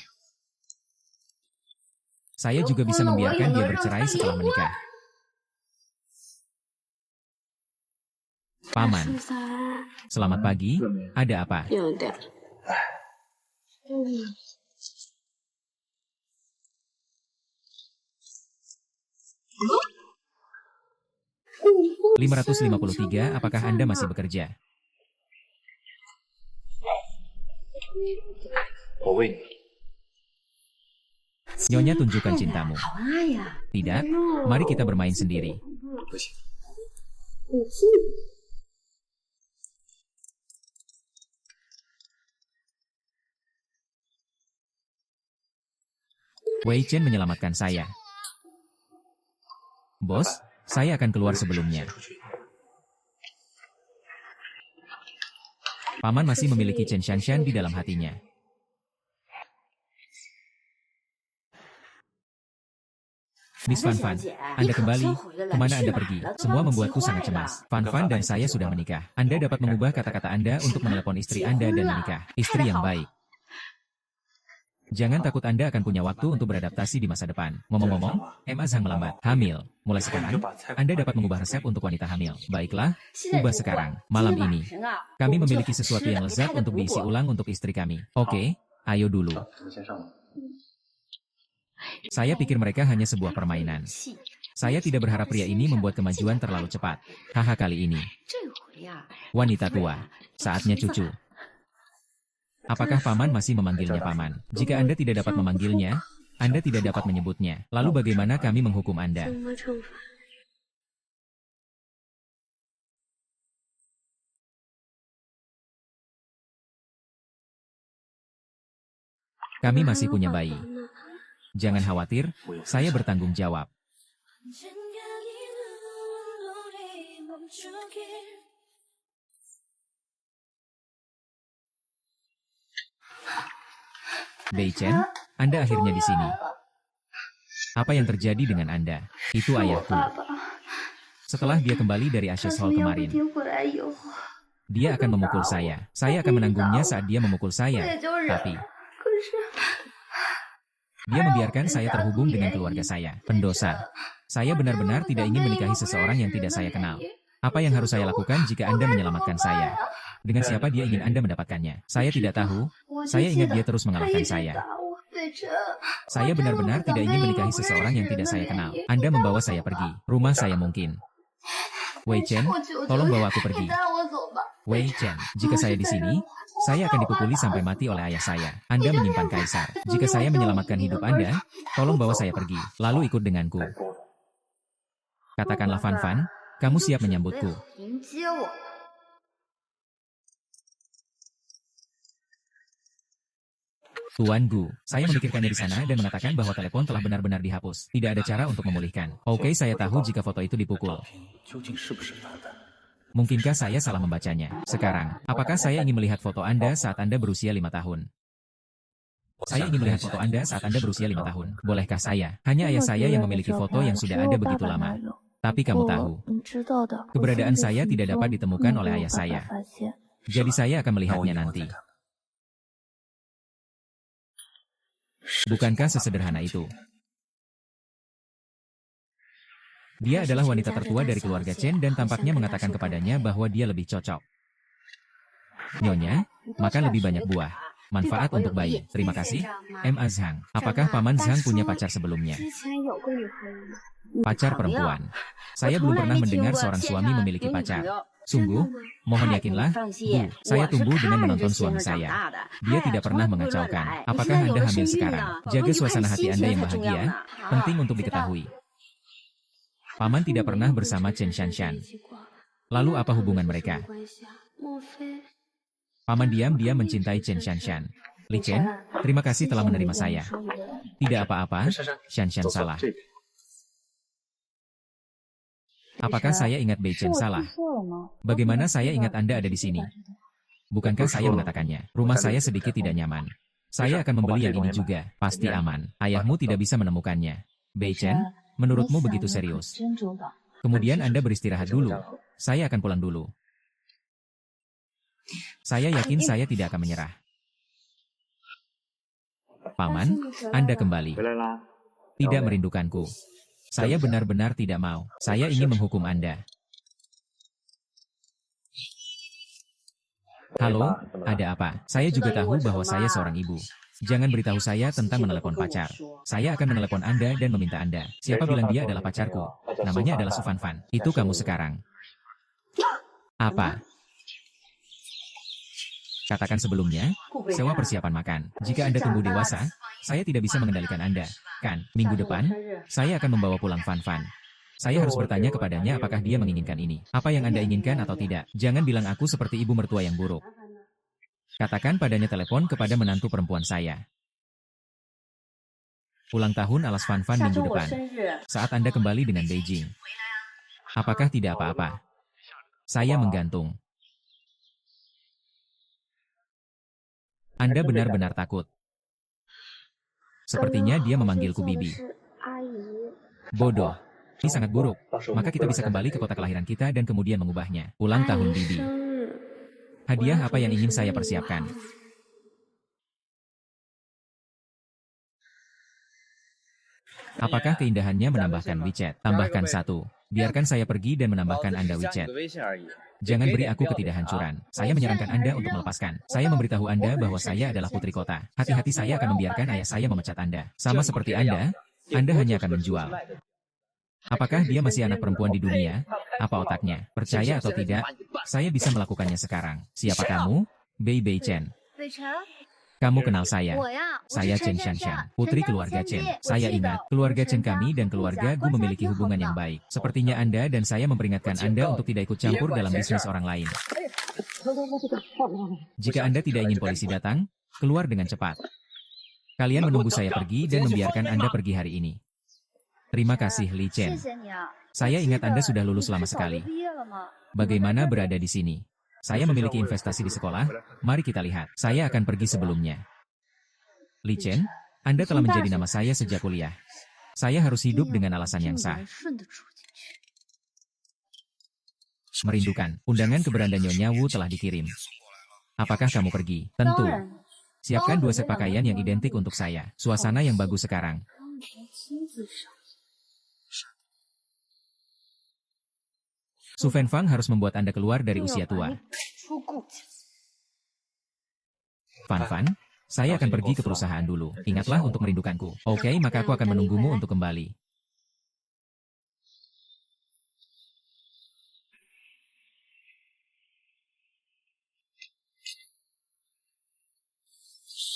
Saya juga bisa membiarkan dia bercerai setelah menikah. Paman, selamat pagi. Ada apa? $553, apakah Anda masih bekerja? Nyonya, tunjukkan cintamu. Tidak, mari kita bermain sendiri. Wei Chen menyelamatkan saya. Bos, saya akan keluar sebelumnya. Paman masih memiliki Chen Shanshan di dalam hatinya. Miss Fan, Anda kembali. Kemana Anda pergi? Semua membuatku sangat cemas. Fan dan saya sudah menikah. Anda dapat mengubah kata-kata Anda untuk menelepon istri Anda dan menikah. Istri yang baik. Jangan takut, Anda akan punya waktu untuk beradaptasi di masa depan. Ngomong-ngomong, Emma Zhang melambat. Hamil. Mulai sekarang, Anda dapat mengubah resep untuk wanita hamil. Baiklah, ubah sekarang. Malam ini, kami memiliki sesuatu yang lezat untuk diisi ulang untuk istri kami. Oke, ayo dulu. Saya pikir mereka hanya sebuah permainan. Saya tidak berharap pria ini membuat kemajuan terlalu cepat. Haha, kali ini. Wanita tua, saatnya cucu. Apakah Paman masih memanggilnya Paman? Jika Anda tidak dapat memanggilnya, Anda tidak dapat menyebutnya. Lalu bagaimana kami menghukum Anda? Kami masih punya bayi. Jangan khawatir, saya bertanggung jawab. Bei Chen, Anda akhirnya di sini. Apa yang terjadi dengan Anda? Itu ayahku. Setelah dia kembali dari Ashes Hall kemarin, dia akan memukul saya. Saya akan menanggungnya saat dia memukul saya. Tapi dia membiarkan saya terhubung dengan keluarga saya. Pendosa. Saya benar-benar tidak ingin menikahi seseorang yang tidak saya kenal. Apa yang harus saya lakukan jika Anda menyelamatkan saya? Dengan siapa dia ingin Anda mendapatkannya? Saya tidak tahu. Saya ingat dia terus mengalahkan saya. Saya benar-benar tidak ingin menikahi seseorang yang tidak saya kenal. Anda membawa saya pergi. Rumah saya mungkin. Wei Chen, tolong bawa aku pergi. Wei Chen, jika saya di sini, saya akan dipukuli sampai mati oleh ayah saya. Anda menyimpan kaisar. Jika saya menyelamatkan hidup Anda, tolong bawa saya pergi. Lalu ikut denganku. Katakanlah Fan Fan, kamu siap menyambutku. Tuan Gu, saya memikirkannya di sana dan mengatakan bahwa telepon telah benar-benar dihapus. Tidak ada cara untuk memulihkan. Oke, saya tahu jika foto itu dipukul. Mungkinkah saya salah membacanya? Sekarang, apakah saya ingin melihat foto Anda saat Anda berusia 5 tahun? Saya ingin melihat foto Anda saat Anda berusia 5 tahun. Bolehkah saya? Hanya ayah saya yang memiliki foto yang sudah ada begitu lama. Tapi kamu tahu, keberadaan saya tidak dapat ditemukan oleh ayah saya. Jadi saya akan melihatnya nanti. Bukankah sesederhana itu? Dia adalah wanita tertua dari keluarga Chen dan tampaknya mengatakan kepadanya bahwa dia lebih cocok. Nyonya, makan lebih banyak buah. Manfaat untuk bayi. Terima kasih. M.A. Zhang. Apakah Paman Zhang punya pacar sebelumnya? Pacar perempuan. Saya belum pernah mendengar seorang suami memiliki pacar. Sungguh, mohon yakinlah, Bu, saya tumbuh dengan menonton suami saya. Dia tidak pernah mengacaukan. Apakah Anda hamil sekarang? Jaga suasana hati Anda yang bahagia. Penting untuk diketahui. Paman tidak pernah bersama Chen Shanshan. Lalu apa hubungan mereka? Paman diam-diam mencintai Chen Shanshan. Li Chen, terima kasih telah menerima saya. Tidak apa-apa, Shanshan salah. Apakah saya ingat Bei Chen salah? Bagaimana saya ingat Anda ada di sini? Bukankah saya mengatakannya? Rumah saya sedikit tidak nyaman. Saya akan membeli yang ini juga. Pasti aman. Ayahmu tidak bisa menemukannya. Bei Chen, menurutmu begitu serius? Kemudian Anda beristirahat dulu. Saya akan pulang dulu. Saya yakin saya tidak akan menyerah. Paman, Anda kembali. Tidak merindukanku. Saya benar-benar tidak mau. Saya ingin menghukum Anda. Halo, ada apa? Saya juga tahu bahwa saya seorang ibu. Jangan beritahu saya tentang menelepon pacar. Saya akan menelepon Anda dan meminta Anda. Siapa bilang dia adalah pacarku? Namanya adalah Su Fan Fan. Itu kamu sekarang. Apa? Katakan sebelumnya, sewa persiapan makan. Jika Anda tumbuh dewasa, saya tidak bisa mengendalikan Anda. Kan, minggu depan, saya akan membawa pulang Fan Fan. Saya harus bertanya kepadanya apakah dia menginginkan ini. Apa yang Anda inginkan atau tidak. Jangan bilang aku seperti ibu mertua yang buruk. Katakan padanya telepon kepada menantu perempuan saya. Ulang tahun alas Fan Fan minggu depan. Saat Anda kembali dengan Beijing. Apakah tidak apa-apa? Saya menggantung. Anda benar-benar takut. Sepertinya dia memanggilku Bibi. Bodoh. Ini sangat buruk. Maka kita bisa kembali ke kota kelahiran kita dan kemudian mengubahnya. Ulang tahun Bibi. Hadiah apa yang ingin saya persiapkan? Apakah keindahannya menambahkan WeChat? Tambahkan 1. Biarkan saya pergi dan menambahkan Anda WeChat. Jangan beri aku ketidakhancuran. Saya menyarankan Anda untuk melepaskan. Saya memberitahu Anda bahwa saya adalah putri kota. Hati-hati saya akan membiarkan ayah saya memecat Anda. Sama seperti Anda hanya akan menjual. Apakah dia masih anak perempuan di dunia? Apa otaknya? Percaya atau tidak, saya bisa melakukannya sekarang. Siapa kamu? Bei Chen. Kamu kenal saya. Saya Chen Shanshan, putri keluarga Chen. Saya ingat, keluarga Chen kami dan keluarga Gu memiliki hubungan yang baik. Sepertinya Anda dan saya memperingatkan Anda untuk tidak ikut campur dalam bisnis orang lain. Jika Anda tidak ingin polisi datang, keluar dengan cepat. Kalian menunggu saya pergi dan membiarkan Anda pergi hari ini. Terima kasih, Li Chen. Saya ingat Anda sudah lulus lama sekali. Bagaimana berada di sini? Saya memiliki investasi di sekolah, mari kita lihat. Saya akan pergi sebelumnya. Li Chen, Anda telah menjadi nama saya sejak kuliah. Saya harus hidup dengan alasan yang sah. Merindukan, undangan keberadaan Nyonya Wu telah dikirim. Apakah kamu pergi? Tentu. Siapkan 2 set pakaian yang identik untuk saya. Suasana yang bagus sekarang. Su Fenfang harus membuat Anda keluar dari usia tua. Fan, saya akan pergi ke perusahaan dulu. Ingatlah untuk merindukanku. Oke, maka aku akan menunggumu untuk kembali.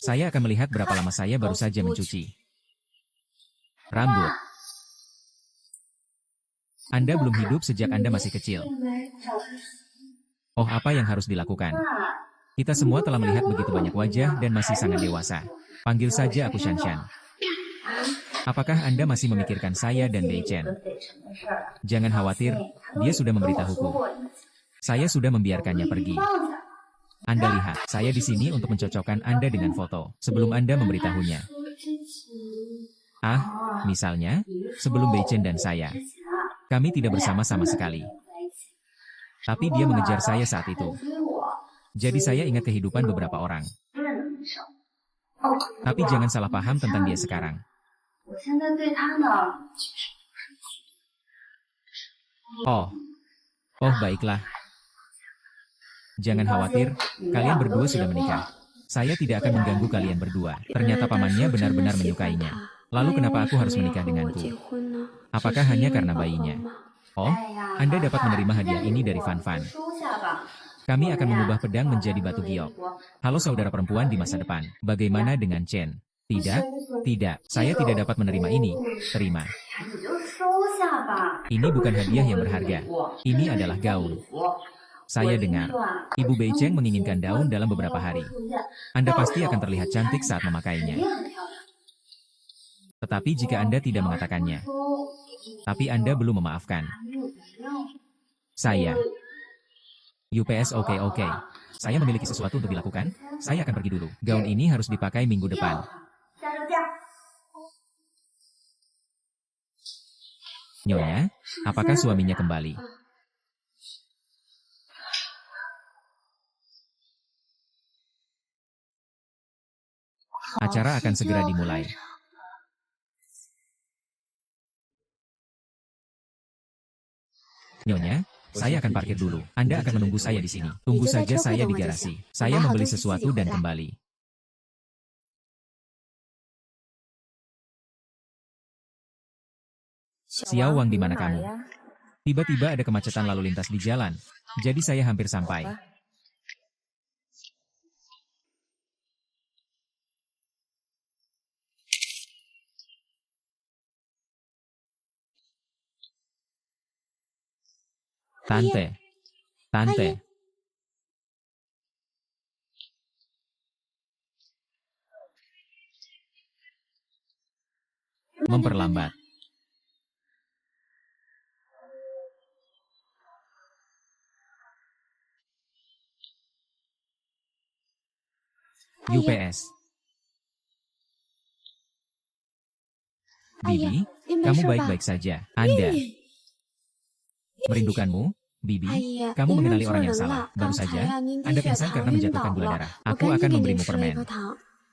Saya akan melihat berapa lama saya baru saja mencuci rambut. Anda belum hidup sejak Anda masih kecil. Oh, apa yang harus dilakukan? Kita semua telah melihat begitu banyak wajah dan masih sangat dewasa. Panggil saja aku Shanshan. Apakah Anda masih memikirkan saya dan Bei Chen? Jangan khawatir, dia sudah memberitahuku. Saya sudah membiarkannya pergi. Anda lihat, saya di sini untuk mencocokkan Anda dengan foto, sebelum Anda memberitahunya. Misalnya, sebelum Bei Chen dan saya. Kami tidak bersama sama sekali. Tapi dia mengejar saya saat itu. Jadi saya ingat kehidupan beberapa orang. Tapi jangan salah paham tentang dia sekarang. Oh, baiklah. Jangan khawatir, kalian berdua sudah menikah. Saya tidak akan mengganggu kalian berdua. Ternyata pamannya benar-benar menyukainya. Lalu kenapa aku harus menikah denganku? Apakah hanya karena bayinya? Oh, Anda dapat menerima hadiah ini dari Fan. Kami akan mengubah pedang menjadi batu giok. Halo saudara perempuan di masa depan. Bagaimana dengan Chen? Tidak. Saya tidak dapat menerima ini. Terima. Ini bukan hadiah yang berharga. Ini adalah gaun. Saya dengar, Ibu Bei Chen menginginkan daun dalam beberapa hari. Anda pasti akan terlihat cantik saat memakainya. Tetapi jika Anda tidak mengatakannya, tapi Anda belum memaafkan saya. UPS oke. Saya memiliki sesuatu untuk dilakukan. Saya akan pergi dulu. Gaun ini harus dipakai minggu depan. Nyonya, apakah suaminya kembali? Acara akan segera dimulai. Nyonya, saya akan parkir dulu. Anda akan menunggu saya di sini. Tunggu saja saya di garasi. Saya membeli sesuatu dan kembali. Xiao Wang, di mana kamu? Tiba-tiba ada kemacetan lalu lintas di jalan. Jadi saya hampir sampai. Tante. Memperlambat. UPS. Bibi, kamu baik-baik saja. Anda. Merindukanmu, Bibi. Kamu mengenali orang yang salah. Baru saja, Anda pingsan karena menjatuhkan gula darah. Aku akan memberimu permen.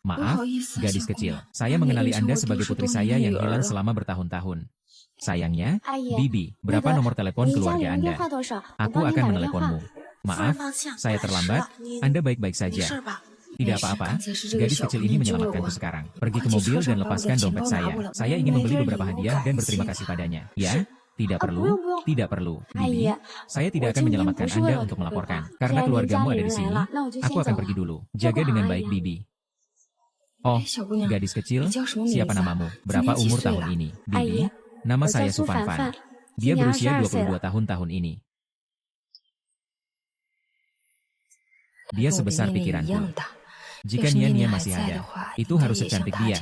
Maaf, gadis kecil. Saya mengenali Anda sebagai putri saya yang hilang selama bertahun-tahun. Sayangnya, Bibi, berapa nomor telepon keluarga Anda? Aku akan meneleponmu. Maaf, saya terlambat. Anda baik-baik saja. Tidak apa-apa, gadis kecil ini menyelamatkanku sekarang. Pergi ke mobil dan lepaskan dompet saya. Saya ingin membeli beberapa hadiah dan berterima kasih padanya. Ya? Tidak perlu, tidak perlu. Bibi, saya tidak akan menyelamatkan Anda untuk melaporkan. Karena keluargamu ada di sini, aku akan pergi dulu. Jaga dengan baik, Bibi. Oh, gadis kecil, siapa namamu? Berapa umur tahun ini? Bibi, nama saya Sufanfan. Dia berusia 22 tahun ini. Dia sebesar pikiranku. Jika Nia masih ada, itu harus secantik dia.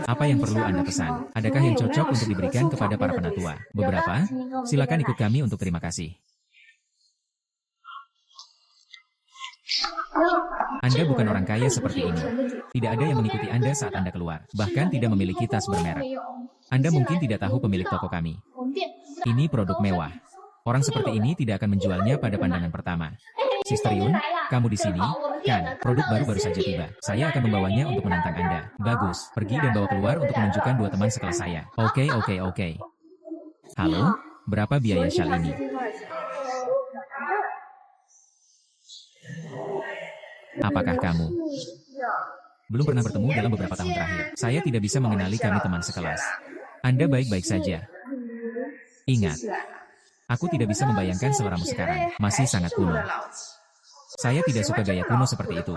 Apa yang perlu Anda pesan? Adakah yang cocok untuk diberikan kepada para penatua? Beberapa? Silakan ikut kami untuk terima kasih. Anda bukan orang kaya seperti ini. Tidak ada yang mengikuti Anda saat Anda keluar. Bahkan tidak memiliki tas bermerek. Anda mungkin tidak tahu pemilik toko kami. Ini produk mewah. Orang seperti ini tidak akan menjualnya pada pandangan pertama. Sister Yun, kamu di sini, kan? Produk baru saja tiba. Saya akan membawanya untuk menantang Anda. Bagus, pergi dan bawa keluar untuk menunjukkan 2 teman sekelas saya. Oke. Halo, berapa biaya syal ini? Apakah kamu belum pernah bertemu dalam beberapa tahun terakhir? Saya tidak bisa mengenali kami teman sekelas. Anda baik-baik saja. Ingat, aku tidak bisa membayangkan seleramu sekarang. Masih sangat kuno. Saya tidak suka gaya kuno seperti itu.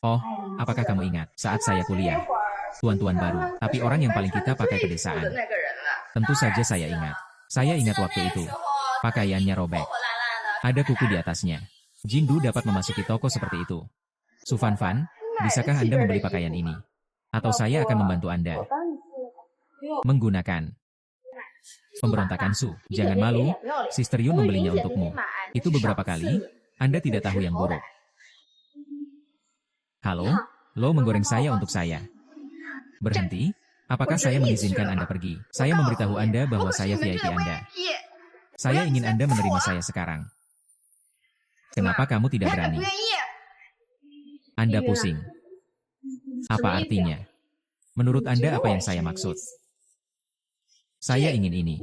Oh, apakah kamu ingat saat saya kuliah? Tuan-tuan baru, tapi orang yang paling kita pakai pedesaan. Tentu saja saya ingat. Saya ingat waktu itu. Pakaiannya robek. Ada kuku di atasnya. Jindu dapat memasuki toko seperti itu. Sufanfan, bisakah Anda membeli pakaian ini? Atau saya akan membantu Anda menggunakan pemberontakan Su. Jangan malu, Sister Yun membelinya untukmu. Itu beberapa kali. Anda tidak tahu yang buruk. Halo, lo menggoreng saya untuk saya. Berhenti? Apakah saya mengizinkan Anda pergi? Saya memberitahu Anda bahwa saya VIP Anda. Saya ingin Anda menerima saya sekarang. Kenapa kamu tidak berani? Anda pusing. Apa artinya? Menurut Anda apa yang saya maksud? Saya ingin ini.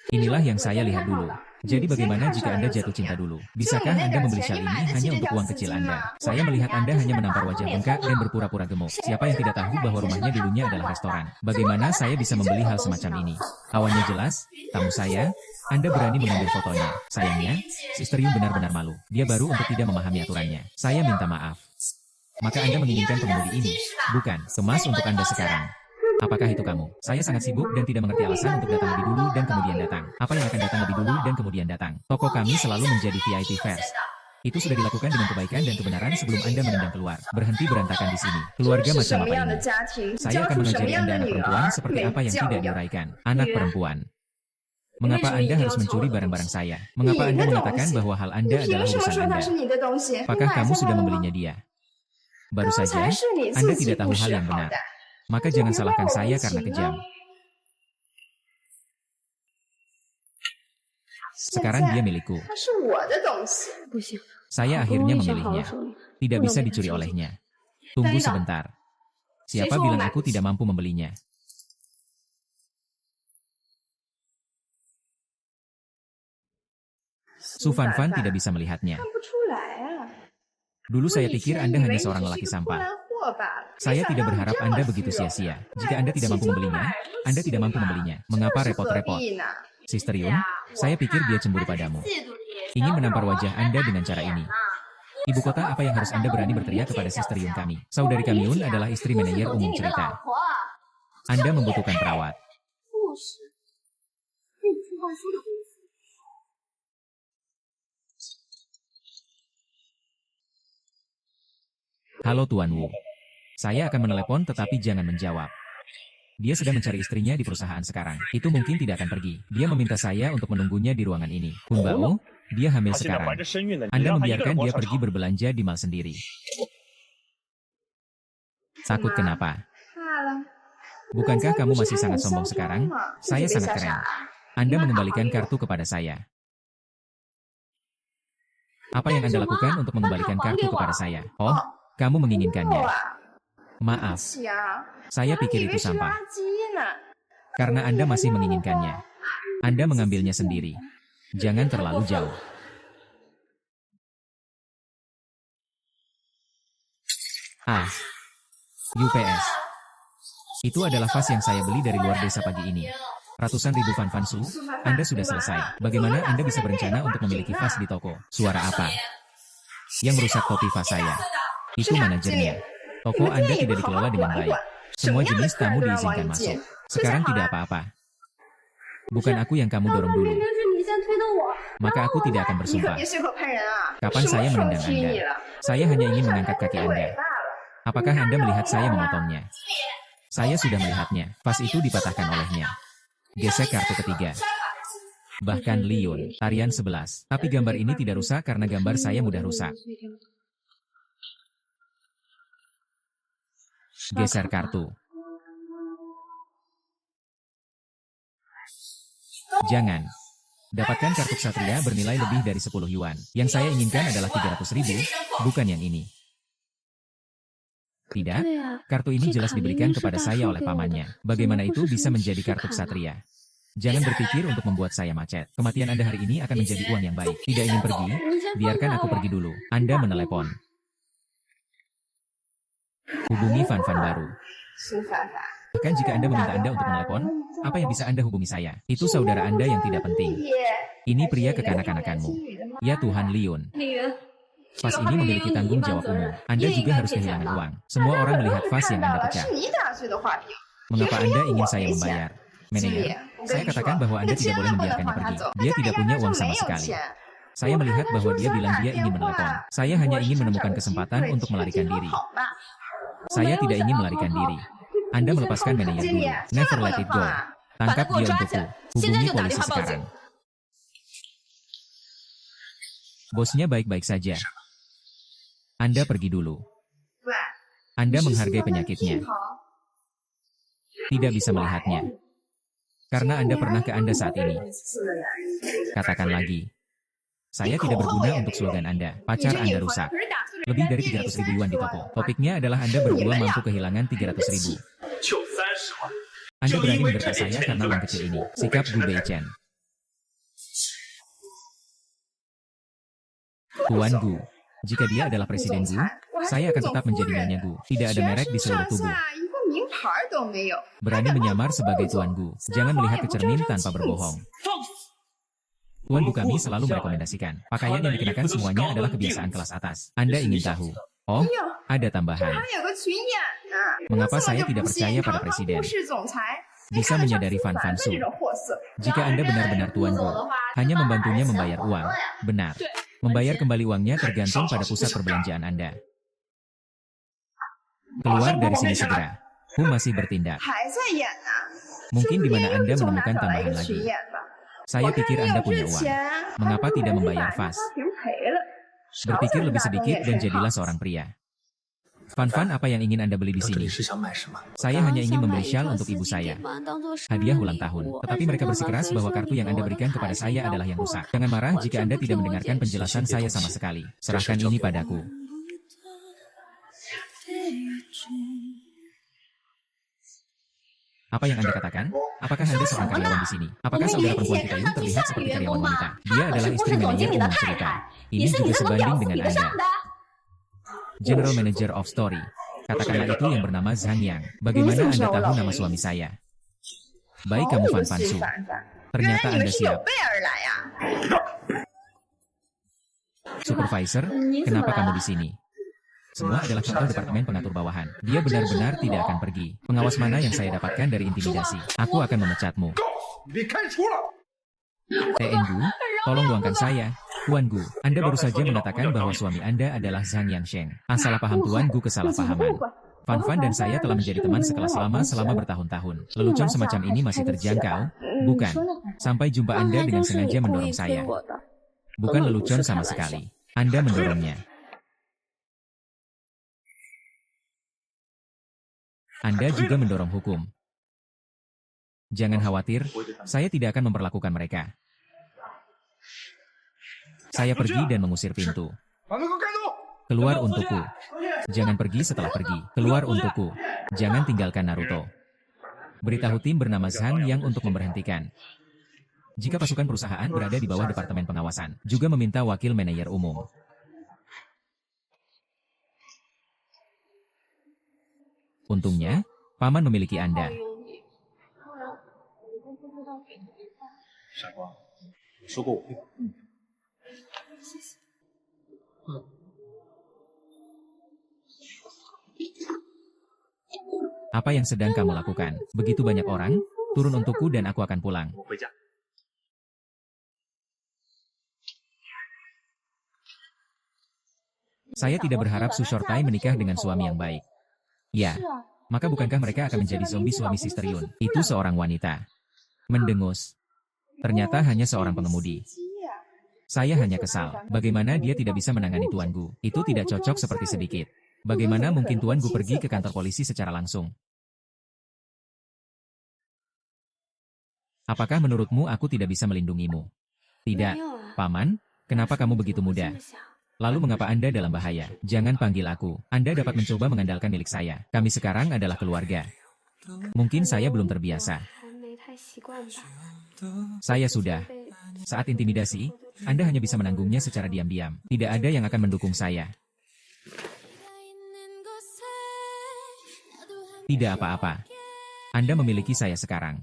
Inilah yang saya lihat dulu. Jadi bagaimana jika Anda jatuh cinta dulu? Bisakah Anda membeli syal ini hanya untuk uang kecil Anda? Saya melihat Anda hanya menampar wajah bengkak dan berpura-pura gemuk. Siapa yang tidak tahu bahwa rumahnya dulunya adalah restoran? Bagaimana saya bisa membeli hal semacam ini? Awannya jelas, tamu saya. Anda berani mengambil fotonya. Sayangnya, Sister Yun benar-benar malu. Dia baru untuk tidak memahami aturannya. Saya minta maaf. Maka Anda menginginkan pengemudi ini? Bukan, kemas untuk Anda sekarang. Apakah itu kamu? Saya sangat sibuk dan tidak mengerti alasan untuk datang lebih dulu dan kemudian datang. Apa yang akan datang lebih dulu dan kemudian datang? Toko kami selalu menjadi VIP first. Itu sudah dilakukan dengan kebaikan dan kebenaran sebelum Anda menendang keluar. Berhenti berantakan di sini. Keluarga macam apa ini? Saya akan mengajari Anda anak perempuan seperti apa yang tidak diuraikan. Anak perempuan. Mengapa Anda harus mencuri barang-barang saya? Mengapa Anda mengatakan bahwa hal Anda adalah urusan Anda? Apakah kamu sudah membelinya dia? Baru saja, Anda tidak tahu hal yang benar. Maka jangan salahkan saya karena kejam. Sekarang dia milikku. Saya akhirnya memilihnya. Tidak bisa dicuri olehnya. Tunggu sebentar. Siapa bilang aku tidak mampu membelinya? Sufanfan tidak bisa melihatnya. Dulu saya pikir Anda hanya seorang lelaki sampah. Saya tidak berharap Anda begitu sia-sia. Jika Anda tidak mampu membelinya, Anda tidak mampu membelinya. Mengapa repot-repot? Sister Yun, saya pikir dia cemburu padamu. Ingin menampar wajah Anda dengan cara ini. Ibu kota, apa yang harus Anda berani berteriak kepada Sister Yun kami? Saudari kami Yun adalah istri manajer umum cerita. Anda membutuhkan perawat. Halo Tuan Wu. Saya akan menelepon tetapi jangan menjawab. Dia sedang mencari istrinya di perusahaan sekarang. Itu mungkin tidak akan pergi. Dia meminta saya untuk menunggunya di ruangan ini. Kun Bao, dia hamil sekarang. Anda membiarkan dia pergi berbelanja di mall sendiri. Takut kenapa? Bukankah kamu masih sangat sombong sekarang? Saya sangat keren. Anda mengembalikan kartu kepada saya. Apa yang Anda lakukan untuk mengembalikan kartu kepada saya? Oh, kamu menginginkannya. Maaf, saya pikir itu sampah. Karena Anda masih menginginkannya. Anda mengambilnya sendiri. Jangan terlalu jauh. Ah, UPS. Itu adalah vas yang saya beli dari luar desa pagi ini. Ratusan ribu Fan Su, Anda sudah selesai. Bagaimana Anda bisa berencana untuk memiliki vas di toko? Suara apa? Yang merusak topi vas saya. Itu manajernya. Toko Anda tidak dikelola dengan baik. Semua jenis tamu diizinkan masuk. Sekarang tidak apa-apa. Bukan aku yang kamu dorong dulu. Maka aku tidak akan bersumpah. Kapan saya menendang Anda? Saya hanya ingin mengangkat kaki Anda. Apakah Anda melihat saya memotongnya? Saya sudah melihatnya. Vas itu dipatahkan olehnya. Gesek kartu ketiga. Bahkan Liun, tarian 11. Tapi gambar ini tidak rusak karena gambar saya mudah rusak. Geser kartu. Jangan. Dapatkan kartu ksatria bernilai lebih dari 10 yuan. Yang saya inginkan adalah 300.000, bukan yang ini. Tidak, kartu ini jelas diberikan kepada saya oleh pamannya. Bagaimana itu bisa menjadi kartu ksatria? Jangan berpikir untuk membuat saya macet. Kematian Anda hari ini akan menjadi uang yang baik. Tidak ingin pergi? Biarkan aku pergi dulu. Anda menelepon. Hubungi Fan baru. Bahkan jika Anda meminta Anda untuk menelepon, apa yang bisa Anda hubungi saya? Itu saudara Anda yang tidak penting. Ini pria kekanak-kanakanmu. Ya Tuhan Liun. Vas ini memiliki tanggung jawab umum. Anda juga harus kehilangan uang. Semua orang melihat vas yang Anda pecah. Mengapa Anda ingin saya membayar? Manajer, saya katakan bahwa Anda tidak boleh membiarkannya pergi. Dia tidak punya uang sama sekali. Saya melihat bahwa dia bilang dia ingin menelepon. Saya hanya ingin menemukan kesempatan untuk melarikan diri. Saya tidak ingin melarikan diri. Anda melepaskan manajer dulu. Never let it go. Tangkap dia untukku. Hubungi polisi sekarang. Bosnya baik-baik saja. Anda pergi dulu. Anda menghargai penyakitnya. Tidak bisa melihatnya. Karena Anda pernah ke Anda saat ini. Katakan lagi. Saya tidak berguna untuk slogan Anda. Pacar Anda rusak. Lebih dari 300.000 yuan di toko. Topiknya adalah Anda berdua mampu kehilangan 300.000. Anda berani menderita saya karena uang kecil ini. Sikap Gu Beichen. Tuan Gu. Jika dia adalah Presiden Gu, saya akan tetap menjadi Nyonya Gu. Tidak ada merek di seluruh tubuh. Berani menyamar sebagai Tuan Gu. Jangan melihat ke cermin tanpa berbohong. Tuan Gu kami selalu merekomendasikan. Pakaian yang dikenakan semuanya adalah kebiasaan kelas atas. Anda ingin tahu? Oh, ada tambahan. Mengapa saya tidak percaya pada Presiden? Bisa menyadari Fan Su. Jika Anda benar-benar Tuan Gu, hanya membantunya membayar uang. Benar. Membayar kembali uangnya tergantung pada pusat perbelanjaan Anda. Keluar dari sini segera. Hu masih bertindak. Mungkin di mana Anda menemukan tambahan lagi. Saya pikir Anda punya uang. Mengapa tidak membayar vas? Berpikir lebih sedikit dan jadilah seorang pria. Fan, apa yang ingin Anda beli di sini? Saya hanya ingin membeli syal untuk ibu saya. Hadiah ulang tahun. Tetapi mereka bersikeras bahwa kartu yang Anda berikan kepada saya adalah yang rusak. Jangan marah jika Anda tidak mendengarkan penjelasan saya sama sekali. Serahkan ini padaku. Apa yang Anda katakan? Apakah Anda seorang karyawan di sini? Apakah saudara perempuan kita ini terlihat seperti karyawan wanita? Dia adalah istri manajer umum cerita. Ini juga sebanding dengan Anda. General Manager of Story. Katakanlah itu yang bernama Zhang Yang. Bagaimana Anda tahu nama suami saya? Baik kamu Fan Su. Ternyata Anda siap. Supervisor, kenapa kamu di sini? Semua adalah contoh departemen pengatur bawahan. Dia benar-benar tidak akan pergi. Pengawas mana yang saya dapatkan dari intimidasi? Aku akan memecatmu. TN Gu, tolong luangkan saya. Tuan Gu, Anda baru saja mengatakan bahwa suami Anda adalah Zhang Yangsheng. Salah paham Tuan Gu, kesalahpahaman. Fan dan saya telah menjadi teman sekelas lama selama bertahun-tahun. Lelucon semacam ini masih terjangkau? Bukan. Sampai jumpa Anda dengan sengaja mendorong saya. Bukan lelucon sama sekali. Anda mendorongnya. Anda juga mendorong hukum. Jangan khawatir, saya tidak akan memperlakukan mereka. Saya pergi dan mengusir pintu. Keluar untukku. Jangan pergi setelah pergi. Keluar untukku. Jangan tinggalkan Naruto. Beritahu tim bernama Zhang Yang untuk memberhentikan. Jika pasukan perusahaan berada di bawah Departemen Pengawasan, juga meminta wakil manajer umum. Untungnya, Paman memiliki Anda. Apa yang sedang kamu lakukan? Begitu banyak orang, turun untukku dan aku akan pulang. Saya tidak berharap Su Shortai menikah dengan suami yang baik. Ya, maka bukankah mereka akan menjadi zombie suami Sister Yun? Itu seorang wanita. Mendengus. Ternyata hanya seorang pengemudi. Saya hanya kesal. Bagaimana dia tidak bisa menangani tuanku? Itu tidak cocok seperti sedikit. Bagaimana mungkin tuanku pergi ke kantor polisi secara langsung? Apakah menurutmu aku tidak bisa melindungimu? Tidak, Paman. Kenapa kamu begitu muda? Lalu mengapa Anda dalam bahaya? Jangan panggil aku. Anda dapat mencoba mengandalkan milik saya. Kami sekarang adalah keluarga. Mungkin saya belum terbiasa. Saya sudah. Saat intimidasi, Anda hanya bisa menanggungnya secara diam-diam. Tidak ada yang akan mendukung saya. Tidak apa-apa. Anda memiliki saya sekarang.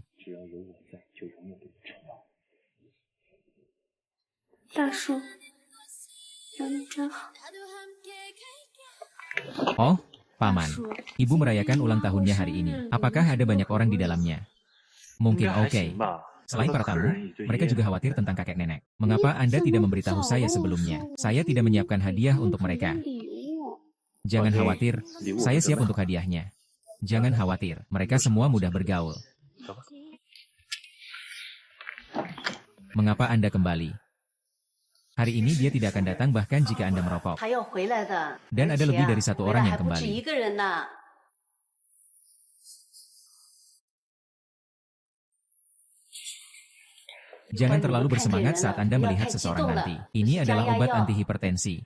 Oh, Paman. Ibu merayakan ulang tahunnya hari ini. Apakah ada banyak orang di dalamnya? Mungkin oke. Selain para tamu, mereka juga khawatir tentang kakek nenek. Mengapa Anda tidak memberitahu saya sebelumnya? Saya tidak menyiapkan hadiah untuk mereka. Jangan khawatir, saya siap untuk hadiahnya. Jangan khawatir, mereka semua mudah bergaul. Mengapa Anda kembali? Hari ini dia tidak akan datang bahkan jika Anda merokok. Dan ada lebih dari satu orang yang kembali. Jangan terlalu bersemangat saat Anda melihat seseorang nanti. Ini adalah obat anti hipertensi.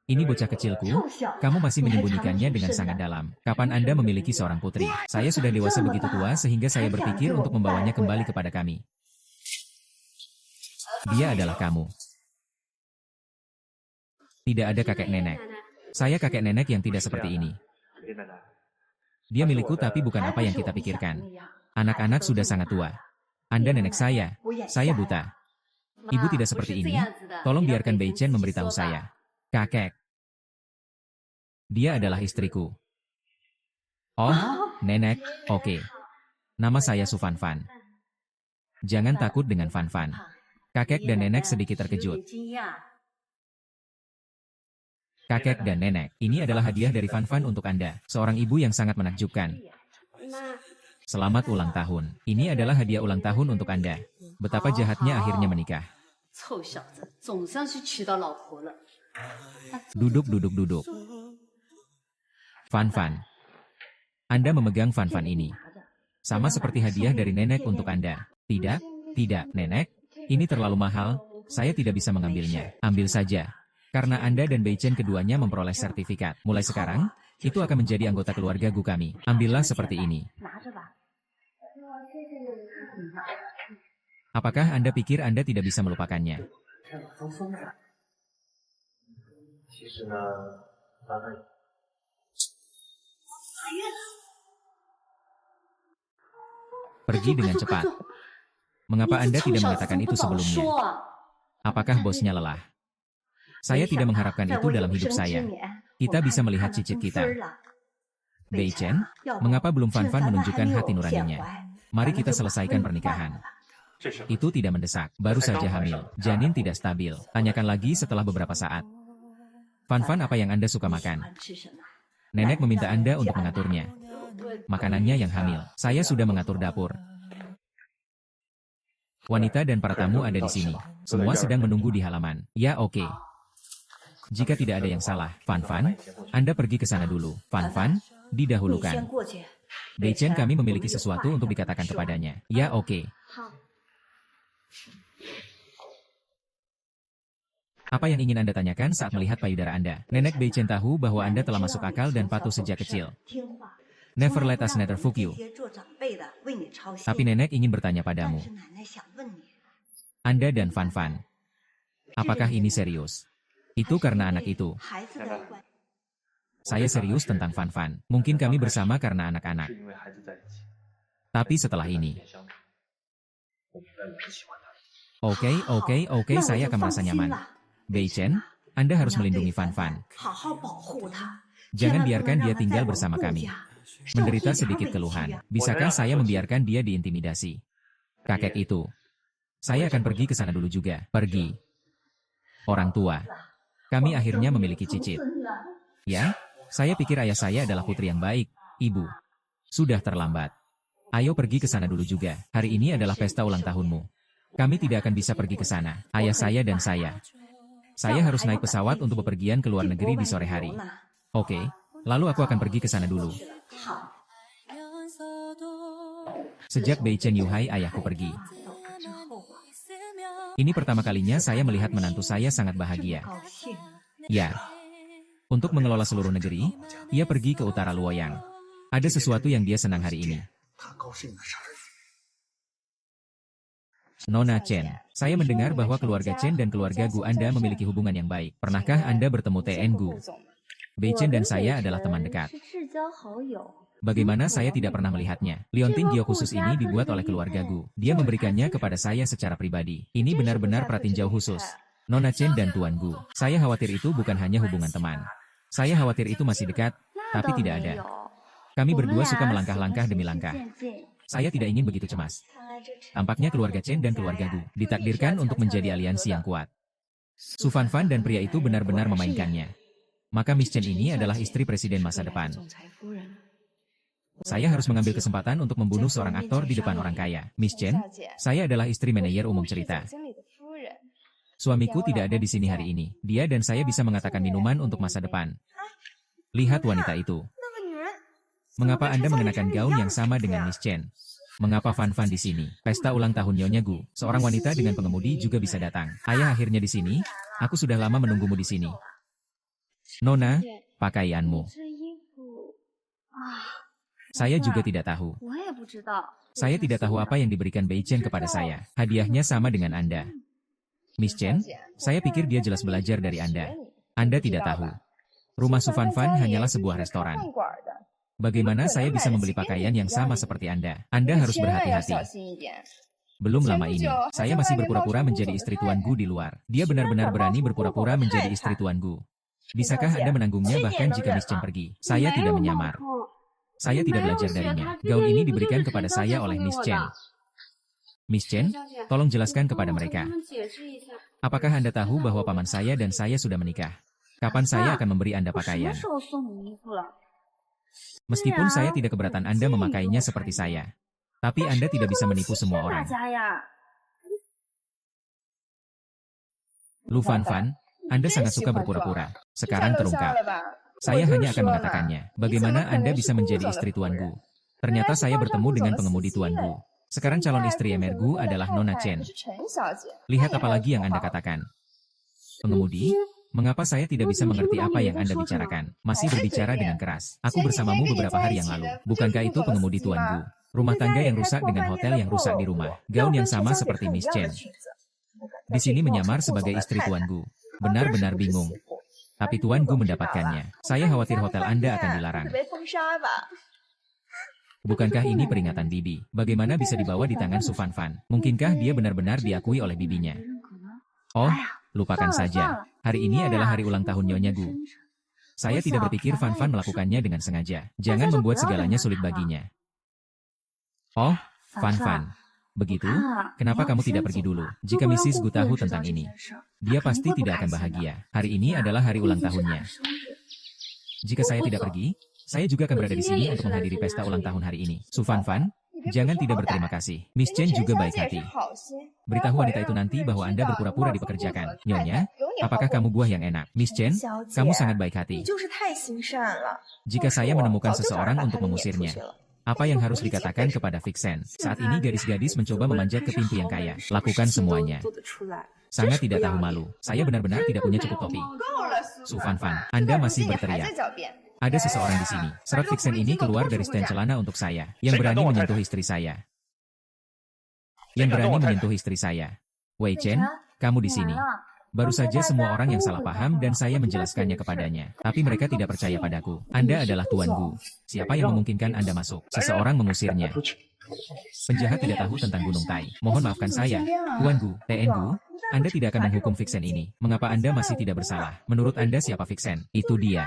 Ini bocah kecilku, kamu masih menyembunyikannya dengan sangat dalam. Kapan Anda memiliki seorang putri? Saya sudah dewasa begitu tua sehingga saya berpikir untuk membawanya kembali kepada kami. Dia adalah kamu. Tidak ada kakek nenek. Saya kakek nenek yang tidak seperti ini. Dia milikku tapi bukan apa yang kita pikirkan. Anak-anak sudah sangat tua. Anda nenek saya buta. Ibu tidak seperti ini, tolong biarkan Bei Chen memberitahu saya. Kakek. Dia adalah istriku. Oh, nenek, oke. Nama saya Su Fanfan. Jangan takut dengan Fanfan. Kakek dan nenek sedikit terkejut. Kakek dan nenek, ini adalah hadiah dari Fanfan untuk Anda, seorang ibu yang sangat menakjubkan. Selamat ulang tahun. Ini adalah hadiah ulang tahun untuk Anda. Betapa jahatnya akhirnya menikah. Duduk. Fanfan. Anda memegang Fanfan ini. Sama seperti hadiah dari nenek untuk Anda. Tidak, nenek. Ini terlalu mahal, saya tidak bisa mengambilnya. Ambil saja. Karena Anda dan Bei Chen keduanya memperoleh sertifikat. Mulai sekarang, itu akan menjadi anggota keluarga Gu kami. Ambillah seperti ini. Apakah Anda pikir Anda tidak bisa melupakannya? Pergi dengan cepat. Mengapa Anda tidak mengatakan itu sebelumnya? Apakah bosnya lelah? Saya tidak mengharapkan itu dalam hidup saya. Kita bisa melihat cicit kita. Bei Chen, mengapa belum Fanfan menunjukkan hati nuraninya? Mari kita selesaikan pernikahan. Itu tidak mendesak, baru saja hamil. Janin tidak stabil. Tanyakan lagi setelah beberapa saat. Fanfan, apa yang Anda suka makan? Nenek meminta Anda untuk mengaturnya. Makanannya yang hamil. Saya sudah mengatur dapur. Wanita dan para tamu ada di sini. Semua sedang menunggu di halaman. Ya, oke. Jika tidak ada yang salah, Fanfan, Anda pergi ke sana dulu. Fanfan, didahulukan. Bei Chen, kami memiliki sesuatu untuk dikatakan kepadanya. Ya, oke. Apa yang ingin Anda tanyakan saat melihat payudara Anda? Nenek Bei Chen tahu bahwa Anda telah masuk akal dan patuh sejak kecil. Never let us never fuck you. Tapi nenek ingin bertanya padamu. Anda dan Fanfan. Apakah ini serius? Itu karena anak itu. Saya serius tentang Fan Fan. Mungkin kami bersama karena anak-anak. Tapi setelah ini. Oke, saya akan merasa nyaman. Bei Chen, Anda harus melindungi Fan Fan. Jangan biarkan dia tinggal bersama kami. Menderita sedikit keluhan. Bisakah saya membiarkan dia diintimidasi? Kakek itu. Saya akan pergi ke sana dulu juga. Pergi. Orang tua. Kami akhirnya memiliki cicit. Ya, saya pikir ayah saya adalah putri yang baik. Ibu. Sudah terlambat. Ayo pergi ke sana dulu juga. Hari ini adalah pesta ulang tahunmu. Kami tidak akan bisa pergi ke sana. Ayah saya dan saya. Saya harus naik pesawat untuk bepergian ke luar negeri di sore hari. Oke, lalu aku akan pergi ke sana dulu. Sejak Bei Chen Yuhai ayahku pergi. Ini pertama kalinya saya melihat menantu saya sangat bahagia. Ya. Untuk mengelola seluruh negeri, ia pergi ke utara Luoyang. Ada sesuatu yang dia senang hari ini. Nona Chen, saya mendengar bahwa keluarga Chen dan keluarga Gu Anda memiliki hubungan yang baik. Pernahkah Anda bertemu TN Gu? Bei Chen dan saya adalah teman dekat. Bagaimana saya tidak pernah melihatnya? Liontin Gio khusus ini dibuat oleh keluarga Gu. Dia memberikannya kepada saya secara pribadi. Ini benar-benar pratinjau khusus. Nona Chen dan Tuan Gu. Saya khawatir itu bukan hanya hubungan teman. Saya khawatir itu masih dekat, tapi tidak ada. Kami berdua suka melangkah-langkah demi langkah. Saya tidak ingin begitu cemas. Tampaknya keluarga Chen dan keluarga Gu ditakdirkan untuk menjadi aliansi yang kuat. Su Fan Fan dan pria itu benar-benar memainkannya. Maka Miss Chen ini adalah istri presiden masa depan. Saya harus mengambil kesempatan untuk membunuh seorang aktor di depan orang kaya. Miss Chen, saya adalah istri manajer umum cerita. Suamiku tidak ada di sini hari ini. Dia dan saya bisa mengatakan minuman untuk masa depan. Lihat wanita itu. Mengapa Anda mengenakan gaun yang sama dengan Miss Chen? Mengapa Fan Fan di sini? Pesta ulang tahun Nyonya Gu. Seorang wanita dengan pengemudi juga bisa datang. Ayah akhirnya di sini. Aku sudah lama menunggumu di sini. Nona, pakaianmu. Saya juga tidak tahu. Saya tidak tahu apa yang diberikan Bei Chen kepada saya. Hadiahnya sama dengan Anda. Miss Chen, saya pikir dia jelas belajar dari Anda. Anda tidak tahu. Rumah Su Fan Fan hanyalah sebuah restoran. Bagaimana saya bisa membeli pakaian yang sama seperti Anda? Anda harus berhati-hati. Belum lama ini, saya masih berpura-pura menjadi istri Tuan Gu di luar. Dia benar-benar berani berpura-pura menjadi istri Tuan Gu. Bisakah Anda menanggungnya bahkan jika Miss Chen pergi? Saya tidak menyamar. Saya tidak belajar darinya. Gaun ini diberikan kepada saya oleh Miss Chen. Miss Chen, tolong jelaskan kepada mereka. Apakah Anda tahu bahwa paman saya dan saya sudah menikah? Kapan saya akan memberi Anda pakaian? Meskipun saya tidak keberatan Anda memakainya seperti saya. Tapi Anda tidak bisa menipu semua orang. Lu Fan Fan, Anda sangat suka berpura-pura. Sekarang terungkap. Saya hanya akan mengatakannya. Bagaimana Anda bisa menjadi istri Tuan Gu? Ternyata saya bertemu dengan pengemudi Tuan Gu. Sekarang calon istri Emer Gu adalah Nona Chen. Lihat apa lagi yang Anda katakan. Pengemudi? Mengapa saya tidak bisa mengerti apa yang Anda bicarakan? Masih berbicara dengan keras. Aku bersamamu beberapa hari yang lalu. Bukankah itu pengemudi Tuan Gu? Rumah tangga yang rusak dengan hotel yang rusak di rumah. Gaun yang sama seperti Miss Chen. Di sini menyamar sebagai istri Tuan Gu. Benar-benar bingung. Tapi Tuan Gu mendapatkannya. Saya khawatir hotel Anda akan dilarang. Bukankah ini peringatan bibi? Bagaimana bisa dibawa di tangan Su Fan Fan? Mungkinkah dia benar-benar diakui oleh bibinya? Oh, lupakan saja. Hari ini adalah hari ulang tahun Nyonya Gu. Saya tidak berpikir Fan Fan melakukannya dengan sengaja. Jangan membuat segalanya sulit baginya. Oh, Fan Fan. Begitu? Kenapa kamu tidak pergi dulu? Jika Mrs. Gu tahu tentang ini, dia pasti tidak akan bahagia. Hari ini adalah hari ulang tahunnya. Jika saya tidak pergi, saya juga akan berada di sini untuk menghadiri pesta ulang tahun hari ini. Su Fan Fan, jangan tidak berterima kasih. Miss Chen juga baik hati. Beritahu wanita itu nanti bahwa Anda berpura-pura dipekerjakan. Nyonya, apakah kamu buah yang enak? Miss Chen, kamu sangat baik hati. Jika saya menemukan seseorang untuk mengusirnya, apa yang harus dikatakan kepada Vixen? Saat ini gadis-gadis mencoba memanjat ke pintu yang kaya. Lakukan semuanya. Sangat tidak tahu malu. Saya benar-benar tidak punya cukup topi. Su Fan Fan, Anda masih berteriak. Ada seseorang di sini. Serat Vixen ini keluar dari stand celana untuk saya. Yang berani menyentuh istri saya. Yang berani menyentuh istri saya. Wei Chen, kamu di sini. Baru saja semua orang yang salah paham dan saya menjelaskannya kepadanya. Tapi mereka tidak percaya padaku. Anda adalah Tuan Gu. Siapa yang memungkinkan Anda masuk? Seseorang mengusirnya. Penjahat tidak tahu tentang Gunung Tai. Mohon maafkan saya. Tuan Gu, TN Gu, Anda tidak akan menghukum Vixen ini. Mengapa Anda masih tidak bersalah? Menurut Anda siapa Vixen? Itu dia.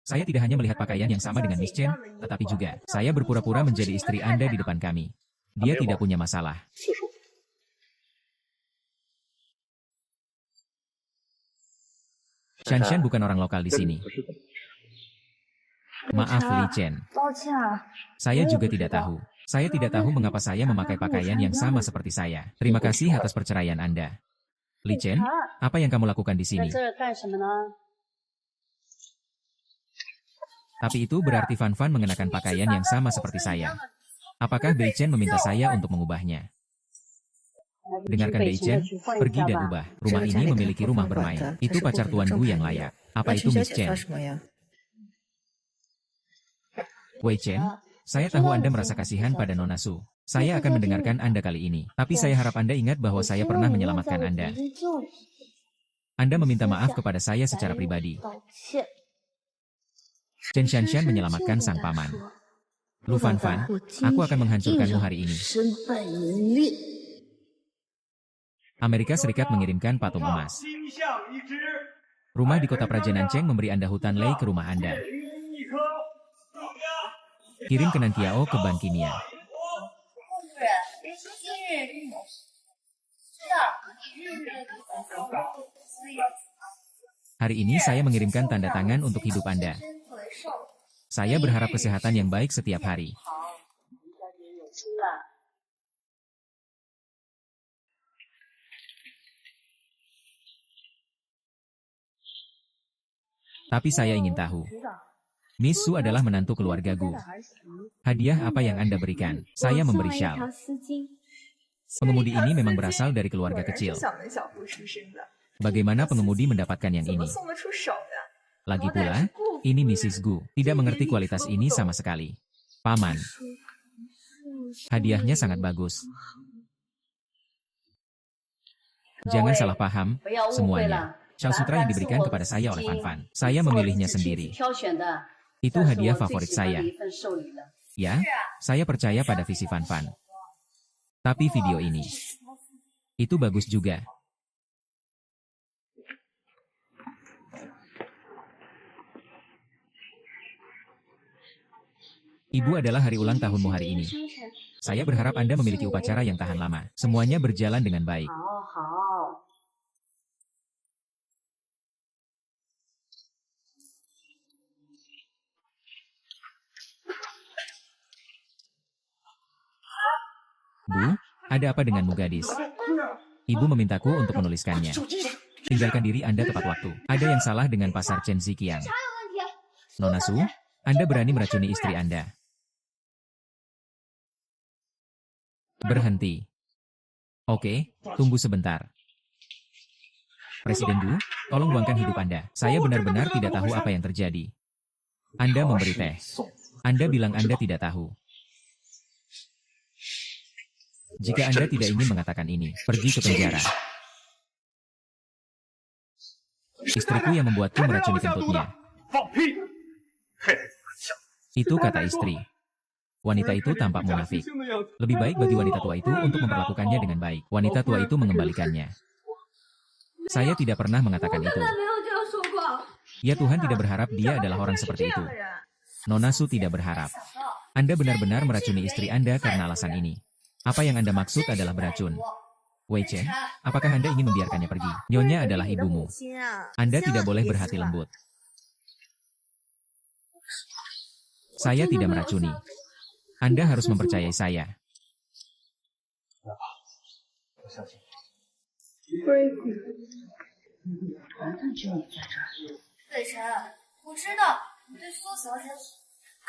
Saya tidak hanya melihat pakaian yang sama dengan Miss Chen, tetapi juga, saya berpura-pura menjadi istri Anda di depan kami. Dia tidak punya masalah. Shanshan bukan orang lokal di sini. Maaf Li Chen. Saya juga tidak tahu. Saya tidak tahu mengapa saya memakai pakaian yang sama seperti saya. Terima kasih atas perceraian Anda. Li Chen, apa yang kamu lakukan di sini? Tapi itu berarti Fan Fan mengenakan pakaian yang sama seperti saya. Apakah Bei Chen meminta saya untuk mengubahnya? Dengarkan Bei Chen, pergi dan ubah. Rumah ini memiliki rumah bermain. Itu pacar Tuan Gu yang layak. Apa itu Miss Chen? Wei Chen, saya tahu Anda merasa kasihan pada Nona Su. Saya akan mendengarkan Anda kali ini. Tapi saya harap Anda ingat bahwa saya pernah menyelamatkan Anda. Anda meminta maaf kepada saya secara pribadi. Chen Shanshan menyelamatkan sang paman. Lu Fan Fan, aku akan menghancurkanmu hari ini. Amerika Serikat mengirimkan patung emas. Rumah di kota Praja Nancheng memberi Anda hutan lei ke rumah Anda. Kirim ke Nantiao ke bank kimia. Hari ini saya mengirimkan tanda tangan untuk hidup Anda. Saya berharap kesehatan yang baik setiap hari. Tapi saya ingin tahu. Miss Su adalah menantu keluarga Gu. Hadiah apa yang Anda berikan? Saya memberi syal. Pengemudi ini memang berasal dari keluarga kecil. Bagaimana pengemudi mendapatkan yang ini? Lagi pula, ini Mrs. Gu. Tidak mengerti kualitas ini sama sekali. Paman. Hadiahnya sangat bagus. Jangan salah paham, semuanya. Shal Sutra yang diberikan kepada saya oleh Fan Fan. Saya memilihnya sendiri. Itu hadiah favorit saya. Ya, saya percaya pada visi Fan Fan. Tapi video ini, itu bagus juga. Ibu adalah hari ulang tahunmu hari ini. Saya berharap Anda memiliki upacara yang tahan lama. Semuanya berjalan dengan baik. Bu, ada apa denganmu gadis? Ibu memintaku untuk menuliskannya. Tinggalkan diri Anda tepat waktu. Ada yang salah dengan pasar Chen Ziqiang. Nona Su, Anda berani meracuni istri Anda. Berhenti. Oke, tunggu sebentar. Presiden Gu, tolong buangkan hidup Anda. Saya benar-benar tidak tahu apa yang terjadi. Anda memberi teh. Anda bilang Anda tidak tahu. Jika Anda tidak ingin mengatakan ini, pergi ke penjara. Istriku yang membuatku meracuni kentutnya. Itu kata istri. Wanita itu tampak munafik. Lebih baik bagi wanita tua itu untuk memperlakukannya dengan baik. Wanita tua itu mengembalikannya. Saya tidak pernah mengatakan itu. Ya Tuhan tidak berharap dia adalah orang seperti itu. Nona Su tidak berharap. Anda benar-benar meracuni istri Anda karena alasan ini. Apa yang Anda maksud adalah beracun. Wei Chen, apakah Anda ingin membiarkannya pergi? Nyonya adalah ibumu. Anda tidak boleh berhati lembut. Saya tidak meracuni. Anda harus mempercayai saya.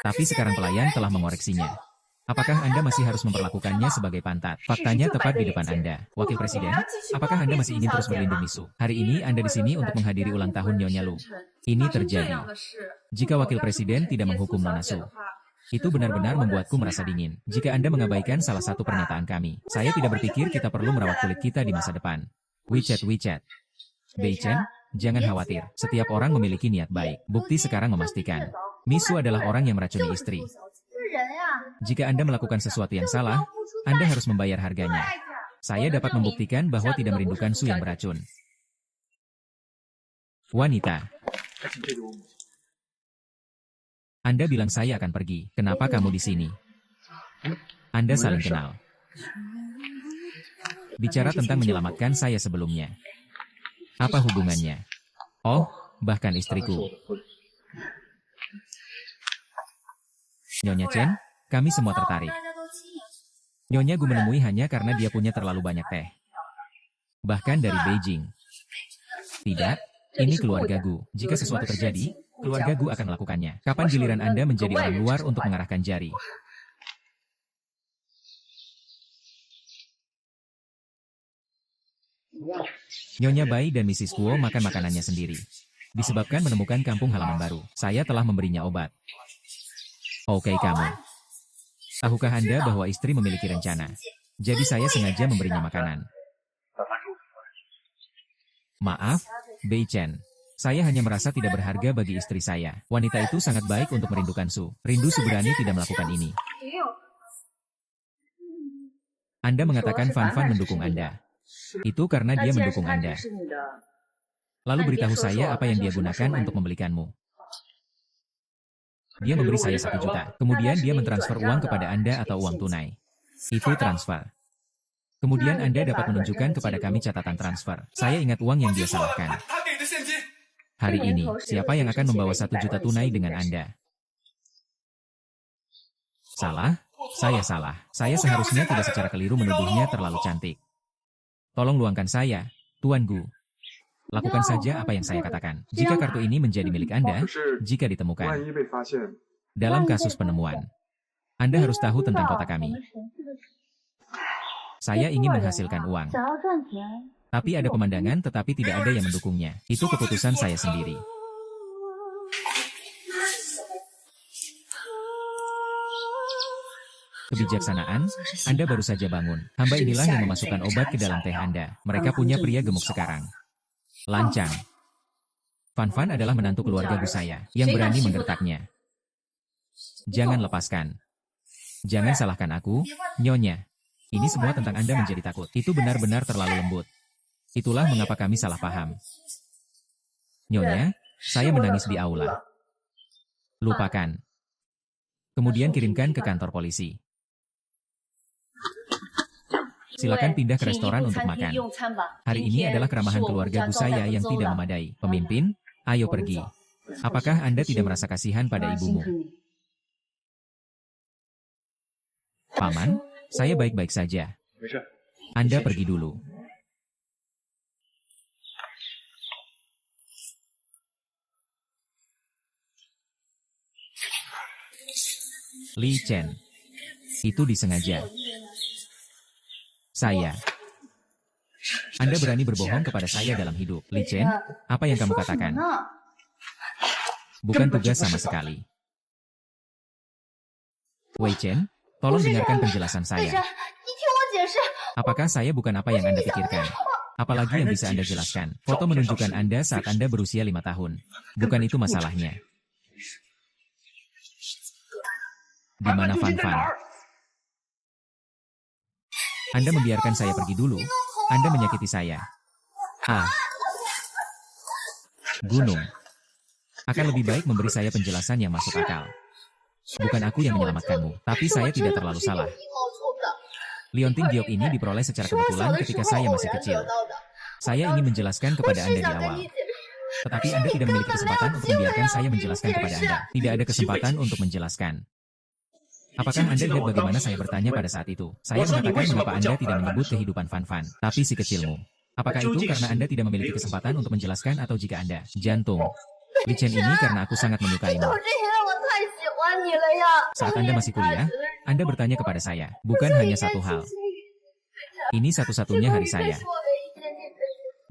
Tapi sekarang pelayan telah mengoreksinya. Apakah Anda masih harus memperlakukannya sebagai pantat? Faktanya tepat di depan Anda. Wakil Presiden, apakah Anda masih ingin terus berlindung Misu? Hari ini Anda di sini untuk menghadiri ulang tahun Nyonya Lu. Ini terjadi. Jika Wakil Presiden tidak menghukum Nona Su, itu benar-benar membuatku merasa dingin. Jika Anda mengabaikan salah satu pernyataan kami, saya tidak berpikir kita perlu merawat kulit kita di masa depan. WeChat. Bei Chen, jangan khawatir. Setiap orang memiliki niat baik. Bukti sekarang memastikan. Misu adalah orang yang meracuni istri. Jika Anda melakukan sesuatu yang salah, Anda harus membayar harganya. Saya dapat membuktikan bahwa tidak merindukan Su yang beracun. Wanita. Anda bilang saya akan pergi. Kenapa kamu di sini? Anda saling kenal. Bicara tentang menyelamatkan saya sebelumnya. Apa hubungannya? Oh, bahkan istriku. Nyonya Chen, kami semua tertarik. Nyonya Gu menemui hanya karena dia punya terlalu banyak teh. Bahkan dari Beijing. Tidak, ini keluarga Gu. Jika sesuatu terjadi, keluarga Gu akan melakukannya. Kapan giliran Anda menjadi orang luar untuk mengarahkan jari? Nyonya Bai dan Mrs. Kuo makan makanannya sendiri. Disebabkan menemukan kampung halaman baru, saya telah memberinya obat. Oke kamu. Tahukah Anda bahwa istri memiliki rencana? Jadi saya sengaja memberinya makanan. Maaf, Bei Chen. Saya hanya merasa tidak berharga bagi istri saya. Wanita itu sangat baik untuk merindukan Su. Rindu Su berani tidak melakukan ini. Anda mengatakan Fan Fan mendukung Anda. Itu karena dia mendukung Anda. Lalu beritahu saya apa yang dia gunakan untuk membelikanmu. Dia memberi saya 1 juta. Kemudian dia mentransfer uang kepada Anda atau uang tunai. Itu transfer. Kemudian Anda dapat menunjukkan kepada kami catatan transfer. Saya ingat uang yang dia salahkan. Hari ini, siapa yang akan membawa 1 juta tunai dengan Anda? Salah? Saya salah. Saya seharusnya tidak secara keliru menuduhnya terlalu cantik. Tolong luangkan saya, Tuan Gu. Lakukan saja apa yang saya katakan. Jika kartu ini menjadi milik Anda, jika ditemukan. Dalam kasus penemuan, Anda harus tahu tentang kota kami. Saya ingin menghasilkan uang. Tapi ada pemandangan tetapi tidak ada yang mendukungnya. Itu keputusan saya sendiri. Kebijaksanaan, Anda baru saja bangun. Hamba inilah yang memasukkan obat ke dalam teh Anda. Mereka punya pria gemuk sekarang. Lancang. Fan Fan adalah menantu keluarga Gu saya, yang berani menggertaknya. Jangan lepaskan. Jangan salahkan aku, Nyonya. Ini semua tentang Anda menjadi takut. Itu benar-benar terlalu lembut. Itulah mengapa kami salah paham. Nyonya, saya menangis di aula. Lupakan. Kemudian kirimkan ke kantor polisi. Silakan pindah ke restoran untuk makan. Hari ini adalah keramahan keluarga Gu saya yang tidak memadai. Pemimpin, ayo pergi. Apakah Anda tidak merasa kasihan pada ibumu? Paman, saya baik-baik saja. Anda pergi dulu. Li Chen. Itu disengaja. Saya. Anda berani berbohong kepada saya dalam hidup. Li Chen, apa yang kamu katakan? Bukan tugas sama sekali. Wei Chen, tolong dengarkan penjelasan saya. Apakah saya bukan apa yang Anda pikirkan? Apalagi yang bisa Anda jelaskan? Foto menunjukkan Anda saat Anda berusia 5 tahun. Bukan itu masalahnya. Di mana Fan Fan? Anda membiarkan saya pergi dulu. Anda menyakiti saya. Gunung. Akan lebih baik memberi saya penjelasan yang masuk akal. Bukan aku yang menyelamatkanmu, tapi saya tidak terlalu salah. Liontin Giok ini diperoleh secara kebetulan ketika saya masih kecil. Saya ingin menjelaskan kepada Anda di awal. Tetapi Anda tidak memiliki kesempatan untuk membiarkan saya menjelaskan kepada Anda. Tidak ada kesempatan untuk menjelaskan. Apakah Anda lihat bagaimana saya bertanya pada saat itu? Saya mengatakan mengapa Anda tidak menyebut kehidupan Fan Fan, tapi si kecilmu. Apakah itu karena Anda tidak memiliki kesempatan untuk menjelaskan atau jika Anda jantung? Li Chen ini karena aku sangat menyukaimu. Saat Anda masih kuliah, Anda bertanya kepada saya, bukan hanya satu hal. Ini satu-satunya hari saya.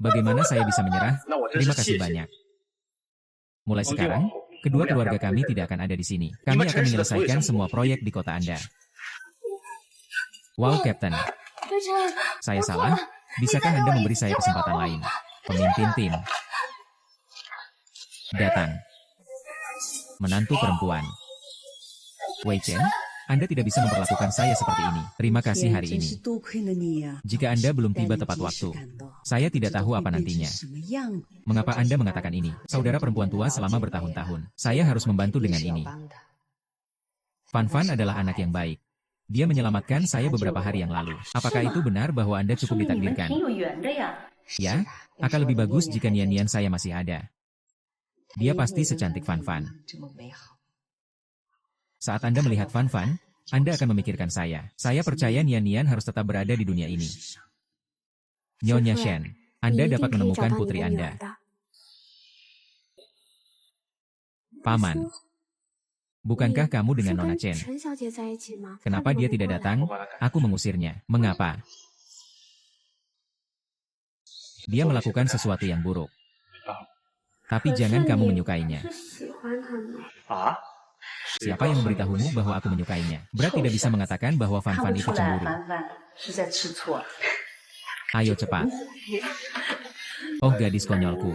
Bagaimana saya bisa menyerah? Terima kasih banyak. Mulai sekarang, kedua keluarga kami tidak akan ada di sini. Kami akan menyelesaikan semua proyek di kota Anda. Wow, Captain. Saya salah? Bisakah Anda memberi saya kesempatan lain? Pemimpin tim. Datang. Menantu perempuan. Wei Chen, Anda tidak bisa memperlakukan saya seperti ini. Terima kasih hari ini. Jika Anda belum tiba tepat waktu, saya tidak tahu apa nantinya. Mengapa Anda mengatakan ini? Saudara perempuan tua selama bertahun-tahun. Saya harus membantu dengan ini. Fan Fan adalah anak yang baik. Dia menyelamatkan saya beberapa hari yang lalu. Apakah itu benar bahwa Anda cukup ditakdirkan? Ya, akan lebih bagus jika Nian-Nian saya masih ada. Dia pasti secantik Fan Fan. Saat Anda melihat Fan Fan, Anda akan memikirkan saya. Saya percaya Nian-Nian harus tetap berada di dunia ini. Nyonya Shen, Anda dapat menemukan putri Anda. Paman, bukankah kamu dengan Nona Chen? Kenapa dia tidak datang? Aku mengusirnya. Mengapa? Dia melakukan sesuatu yang buruk. Tapi jangan kamu menyukainya. Siapa yang memberitahumu bahwa aku menyukainya? Berat tidak bisa mengatakan bahwa Fan Fan itu cemburu. Ayo cepat. Oh gadis konyolku.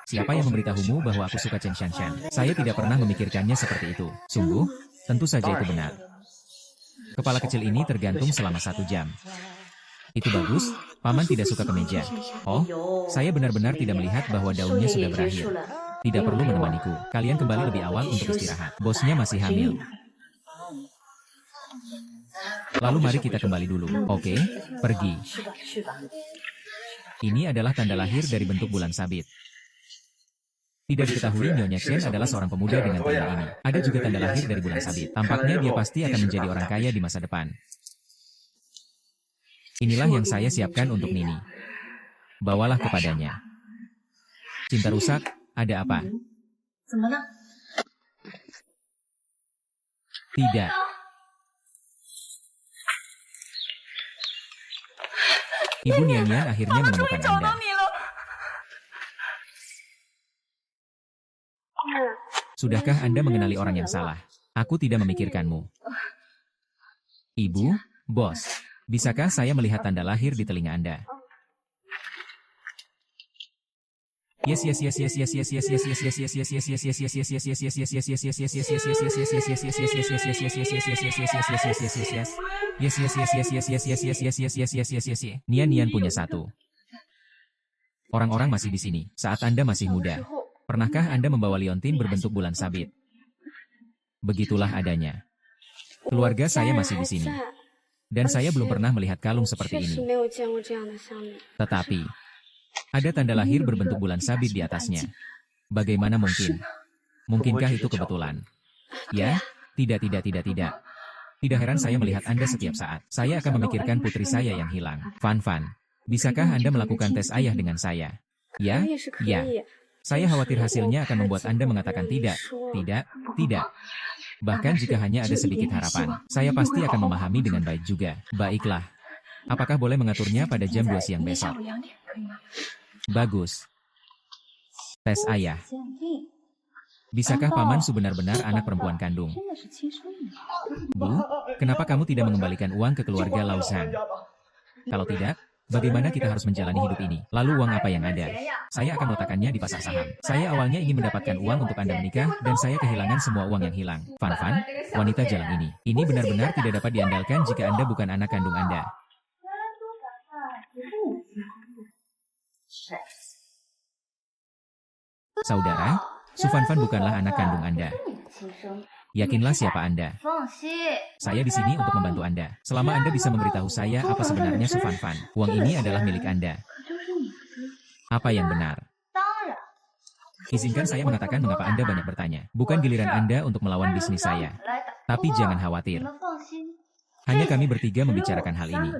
Siapa yang memberitahumu bahwa aku suka Chen Shanshan? Saya tidak pernah memikirkannya seperti itu. Sungguh? Tentu saja itu benar. Kepala kecil ini tergantung selama 1 jam. Itu bagus, Paman tidak suka kemeja. Oh, saya benar-benar tidak melihat bahwa daunnya sudah berakhir. Tidak perlu menemaniku, kalian kembali lebih awal untuk istirahat. Bosnya masih hamil. Lalu mari kita kembali dulu. Oke, pergi. Ini adalah tanda lahir dari bentuk bulan sabit. Tidak diketahui Nyonya Chen adalah seorang pemuda dengan telinga ini. Ada juga tanda lahir dari bulan sabit. Tampaknya dia pasti akan menjadi orang kaya di masa depan. Inilah yang saya siapkan untuk Nini. Bawalah kepadanya. Cinta rusak, ada apa? Tidak. Ibu Nian-Nian akhirnya menemukan Anda. Sudahkah Anda mengenali orang yang salah? Aku tidak memikirkanmu. Ibu, bos. Bisakah saya melihat tanda lahir di telinga Anda? Yes. Nian-Nian punya 1. Orang-orang masih di sini. Saat Anda masih muda. Pernahkah Anda membawa liontin berbentuk bulan sabit? Begitulah adanya. Keluarga saya masih di sini. Dan saya belum pernah melihat kalung seperti ini. Tetapi, ada tanda lahir berbentuk bulan sabit di atasnya. Bagaimana mungkin? Mungkinkah itu kebetulan? Ya, tidak. Tidak heran saya melihat Anda setiap saat. Saya akan memikirkan putri saya yang hilang. Fan Fan, bisakah Anda melakukan tes ayah dengan saya? Ya. Saya khawatir hasilnya akan membuat Anda mengatakan tidak. Bahkan jika hanya ada sedikit harapan, saya pasti akan memahami dengan baik juga. Baiklah. Apakah boleh mengaturnya pada jam 2 siang besok? Bagus. Tes ayah. Bisakah Paman Su benar-benar anak perempuan kandung? Bu, kenapa kamu tidak mengembalikan uang ke keluarga Lao Zhang? Kalau tidak, bagaimana kita harus menjalani hidup ini? Lalu uang apa yang ada? Saya akan meletakkannya di pasar saham. Saya awalnya ingin mendapatkan uang untuk Anda menikah, dan saya kehilangan semua uang yang hilang. Fan Fan, wanita jalan ini. Ini benar-benar tidak dapat diandalkan jika Anda bukan anak kandung Anda. Saudara, Su Fan Fan bukanlah anak kandung Anda. Yakinlah siapa Anda. Saya di sini untuk membantu Anda. Selama Anda bisa memberitahu saya apa sebenarnya Su Fan Fan, uang ini adalah milik Anda. Apa yang benar? Izinkan saya mengatakan mengapa Anda banyak bertanya. Bukan giliran Anda untuk melawan bisnis saya. Tapi jangan khawatir. Hanya kami bertiga membicarakan hal ini.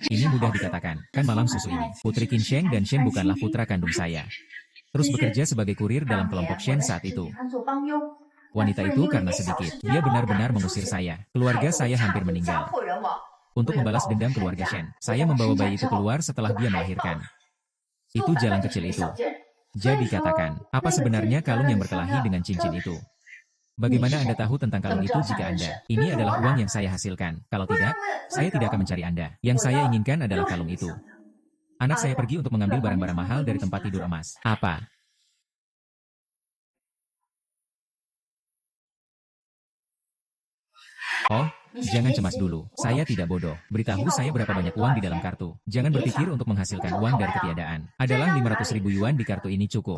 Ini mudah dikatakan, kan malam susu ini. Putri Qin Sheng dan Shen bukanlah putra kandung saya. Terus bekerja sebagai kurir dalam kelompok Shen saat itu. Wanita itu karena sedikit, dia benar-benar mengusir saya. Keluarga saya hampir meninggal. Untuk membalas dendam keluarga Shen, saya membawa bayi itu keluar setelah dia melahirkan. Itu jalan kecil itu. Jadi katakan, apa sebenarnya kalung yang berkelahi dengan cincin itu? Bagaimana Anda tahu tentang kalung itu jika Anda? Ini adalah uang yang saya hasilkan. Kalau tidak, saya tidak akan mencari Anda. Yang saya inginkan adalah kalung itu. Anak saya pergi untuk mengambil barang-barang mahal dari tempat tidur emas. Apa? Oh, jangan cemas dulu. Saya tidak bodoh. Beritahu saya berapa banyak uang di dalam kartu. Jangan berpikir untuk menghasilkan uang dari ketiadaan. Adalah 500.000 yuan di kartu ini cukup.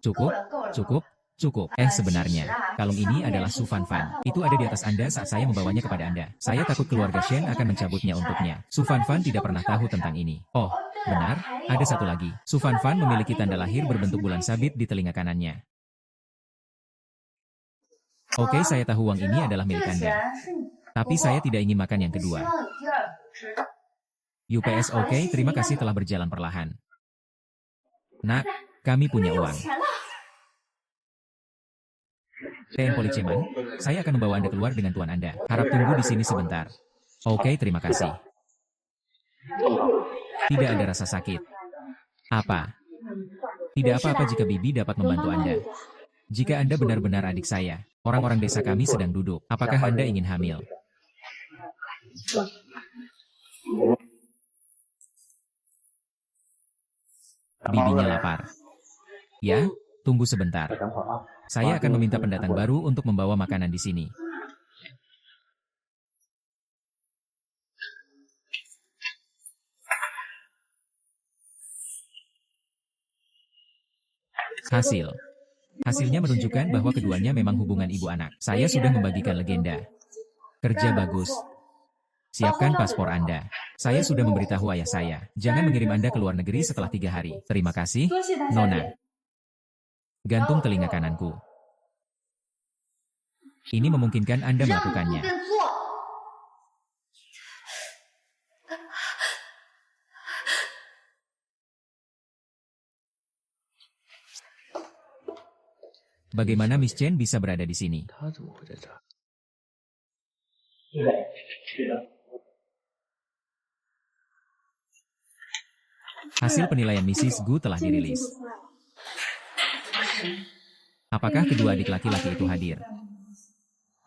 Cukup? Cukup? Cukup. Sebenarnya, kalung ini adalah Su Fanfan. Itu ada di atas Anda saat saya membawanya kepada Anda. Saya takut keluarga Shen akan mencabutnya untuknya. Su Fanfan tidak pernah tahu tentang ini. Oh, benar? Ada satu lagi. Su Fanfan memiliki tanda lahir berbentuk bulan sabit di telinga kanannya. Oke, saya tahu uang ini adalah milik Anda. Tapi saya tidak ingin makan yang kedua. UPS oke, terima kasih telah berjalan perlahan. Nak, kami punya uang. TN Policeman, saya akan membawa Anda keluar dengan tuan Anda. Harap tunggu di sini sebentar. Oke, terima kasih. Tidak ada rasa sakit. Apa? Tidak apa-apa jika Bibi dapat membantu Anda. Jika Anda benar-benar adik saya, orang-orang desa kami sedang duduk. Apakah Anda ingin hamil? Bibinya lapar. Ya, tunggu sebentar. Saya akan meminta pendatang baru untuk membawa makanan di sini. Hasilnya menunjukkan bahwa keduanya memang hubungan ibu anak. Saya sudah membagikan legenda. Kerja bagus. Siapkan paspor Anda. Saya sudah memberitahu ayah saya. Jangan mengirim Anda ke luar negeri setelah 3 hari. Terima kasih, Nona. Gantung telinga kananku. Ini memungkinkan Anda melakukannya. Bagaimana Miss Chen bisa berada di sini? Hasil penilaian Mrs. Gu telah dirilis. Apakah kedua adik laki-laki itu hadir?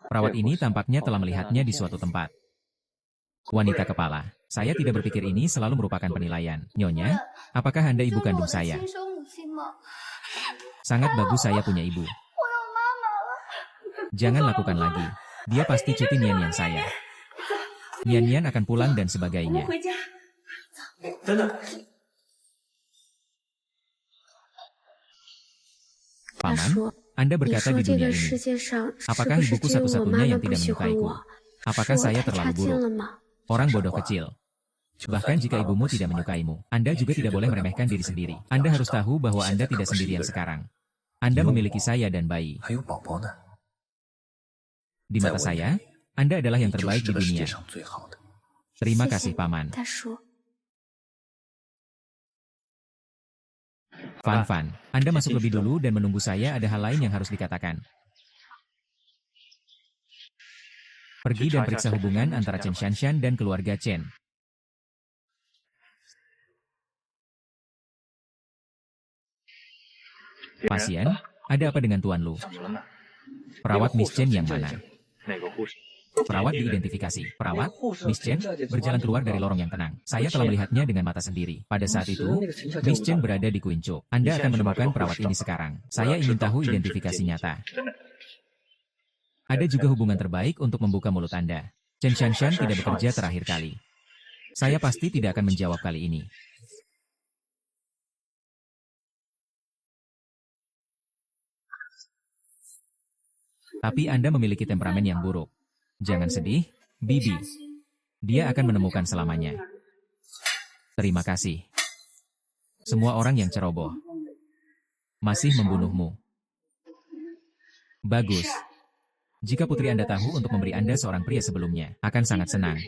Perawat ini tampaknya telah melihatnya di suatu tempat. Wanita kepala. Saya tidak berpikir ini selalu merupakan penilaian. Nyonya, apakah Anda ibu kandung saya? Sangat bagus saya punya ibu. Jangan lakukan lagi. Dia pasti cuti Nian-Nian saya. Nian-Nian akan pulang dan sebagainya. Paman, Anda berkata di dunia ini. Apakah ibuku satu-satunya yang tidak menyukaiku? Apakah saya terlalu buruk? Orang bodoh kecil. Bahkan jika ibumu tidak menyukaimu, Anda juga tidak boleh meremehkan diri sendiri. Anda harus tahu bahwa Anda tidak sendirian sekarang. Anda memiliki saya dan bayi. Di mata saya, Anda adalah yang terbaik di dunia. Terima kasih, Paman. Fan, Anda masuk lebih dulu dan menunggu saya, ada hal lain yang harus dikatakan. Pergi dan periksa hubungan antara Chen Shanshan dan keluarga Chen. Pasien, ada apa dengan Tuan Lu? Perawat Miss Chen yang mana? Perawat diidentifikasi. Perawat, Miss Chen, berjalan keluar dari lorong yang tenang. Saya telah melihatnya dengan mata sendiri. Pada saat itu, Miss Chen berada di Kuinco. Anda akan menemukan perawat ini sekarang. Saya ingin tahu identifikasi nyata. Ada juga hubungan terbaik untuk membuka mulut Anda. Chen Shanshan tidak bekerja terakhir kali. Saya pasti tidak akan menjawab kali ini. Tapi Anda memiliki temperamen yang buruk. Jangan sedih, Bibi. Dia akan menemukan selamanya. Terima kasih. Semua orang yang ceroboh masih membunuhmu. Bagus. Jika putri Anda tahu untuk memberi Anda seorang pria sebelumnya, akan sangat senang.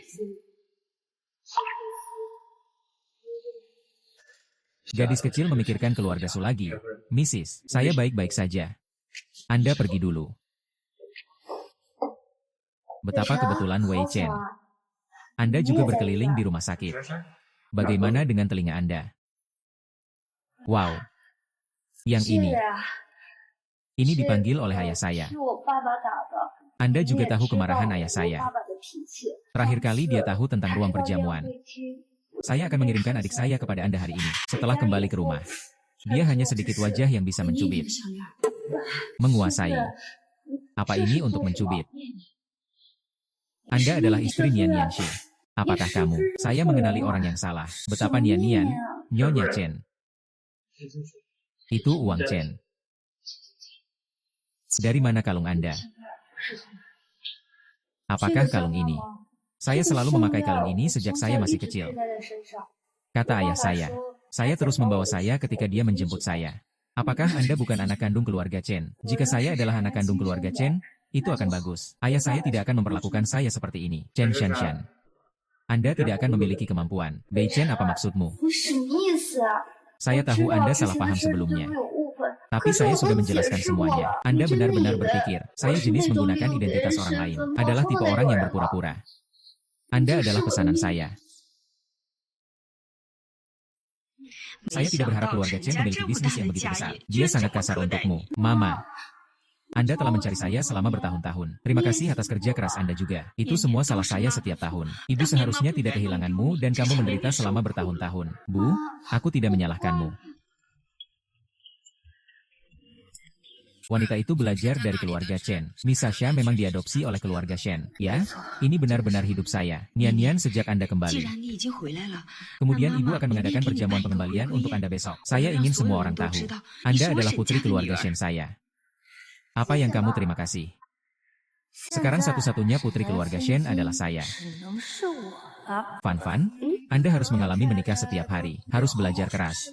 Gadis kecil memikirkan keluarga Sulagi. Mrs., saya baik-baik saja. Anda pergi dulu. Betapa kebetulan Wei Chen. Anda juga berkeliling di rumah sakit. Bagaimana dengan telinga Anda? Wow. Yang ini. Ini dipanggil oleh ayah saya. Anda juga tahu kemarahan ayah saya. Terakhir kali dia tahu tentang ruang perjamuan. Saya akan mengirimkan adik saya kepada Anda hari ini. Setelah kembali ke rumah, dia hanya sedikit wajah yang bisa mencubit. Menguasai. Apa ini untuk mencubit? Anda adalah istri Nian Nianxie. Apakah kamu? Saya mengenali orang yang salah. Betapa Nian Nian, Nyonya Chen. Itu uang Chen. Dari mana kalung Anda? Apakah kalung ini? Saya selalu memakai kalung ini sejak saya masih kecil. Kata ayah saya terus membawa saya ketika dia menjemput saya. Apakah Anda bukan anak kandung keluarga Chen? Jika saya adalah anak kandung keluarga Chen, itu akan bagus. Ayah saya tidak akan memperlakukan saya seperti ini. Chen Shanshan. Anda tidak akan memiliki kemampuan. Bei Chen, apa maksudmu? Saya tahu Anda salah paham sebelumnya. Tapi saya sudah menjelaskan semuanya. Anda benar-benar berpikir, saya jenis menggunakan identitas orang lain. Adalah tipe orang yang berpura-pura. Anda adalah pesanan saya. Saya tidak berharap keluarga Chen memiliki bisnis yang begitu besar. Dia sangat kasar untukmu, Mama. Anda telah mencari saya selama bertahun-tahun. Terima kasih atas kerja keras Anda juga. Itu semua salah saya setiap tahun. Ibu seharusnya tidak kehilanganmu dan kamu menderita selama bertahun-tahun. Bu, aku tidak menyalahkanmu. Wanita itu belajar dari keluarga Chen. Miss Sasha memang diadopsi oleh keluarga Shen. Ya, ini benar-benar hidup saya. Nian sejak Anda kembali. Kemudian ibu akan mengadakan perjamuan pengembalian untuk Anda besok. Saya ingin semua orang tahu. Anda adalah putri keluarga Shen saya. Apa yang kamu terima kasih? Sekarang satu-satunya putri keluarga Shen adalah saya. Fan, Anda harus mengalami menikah setiap hari. Harus belajar keras.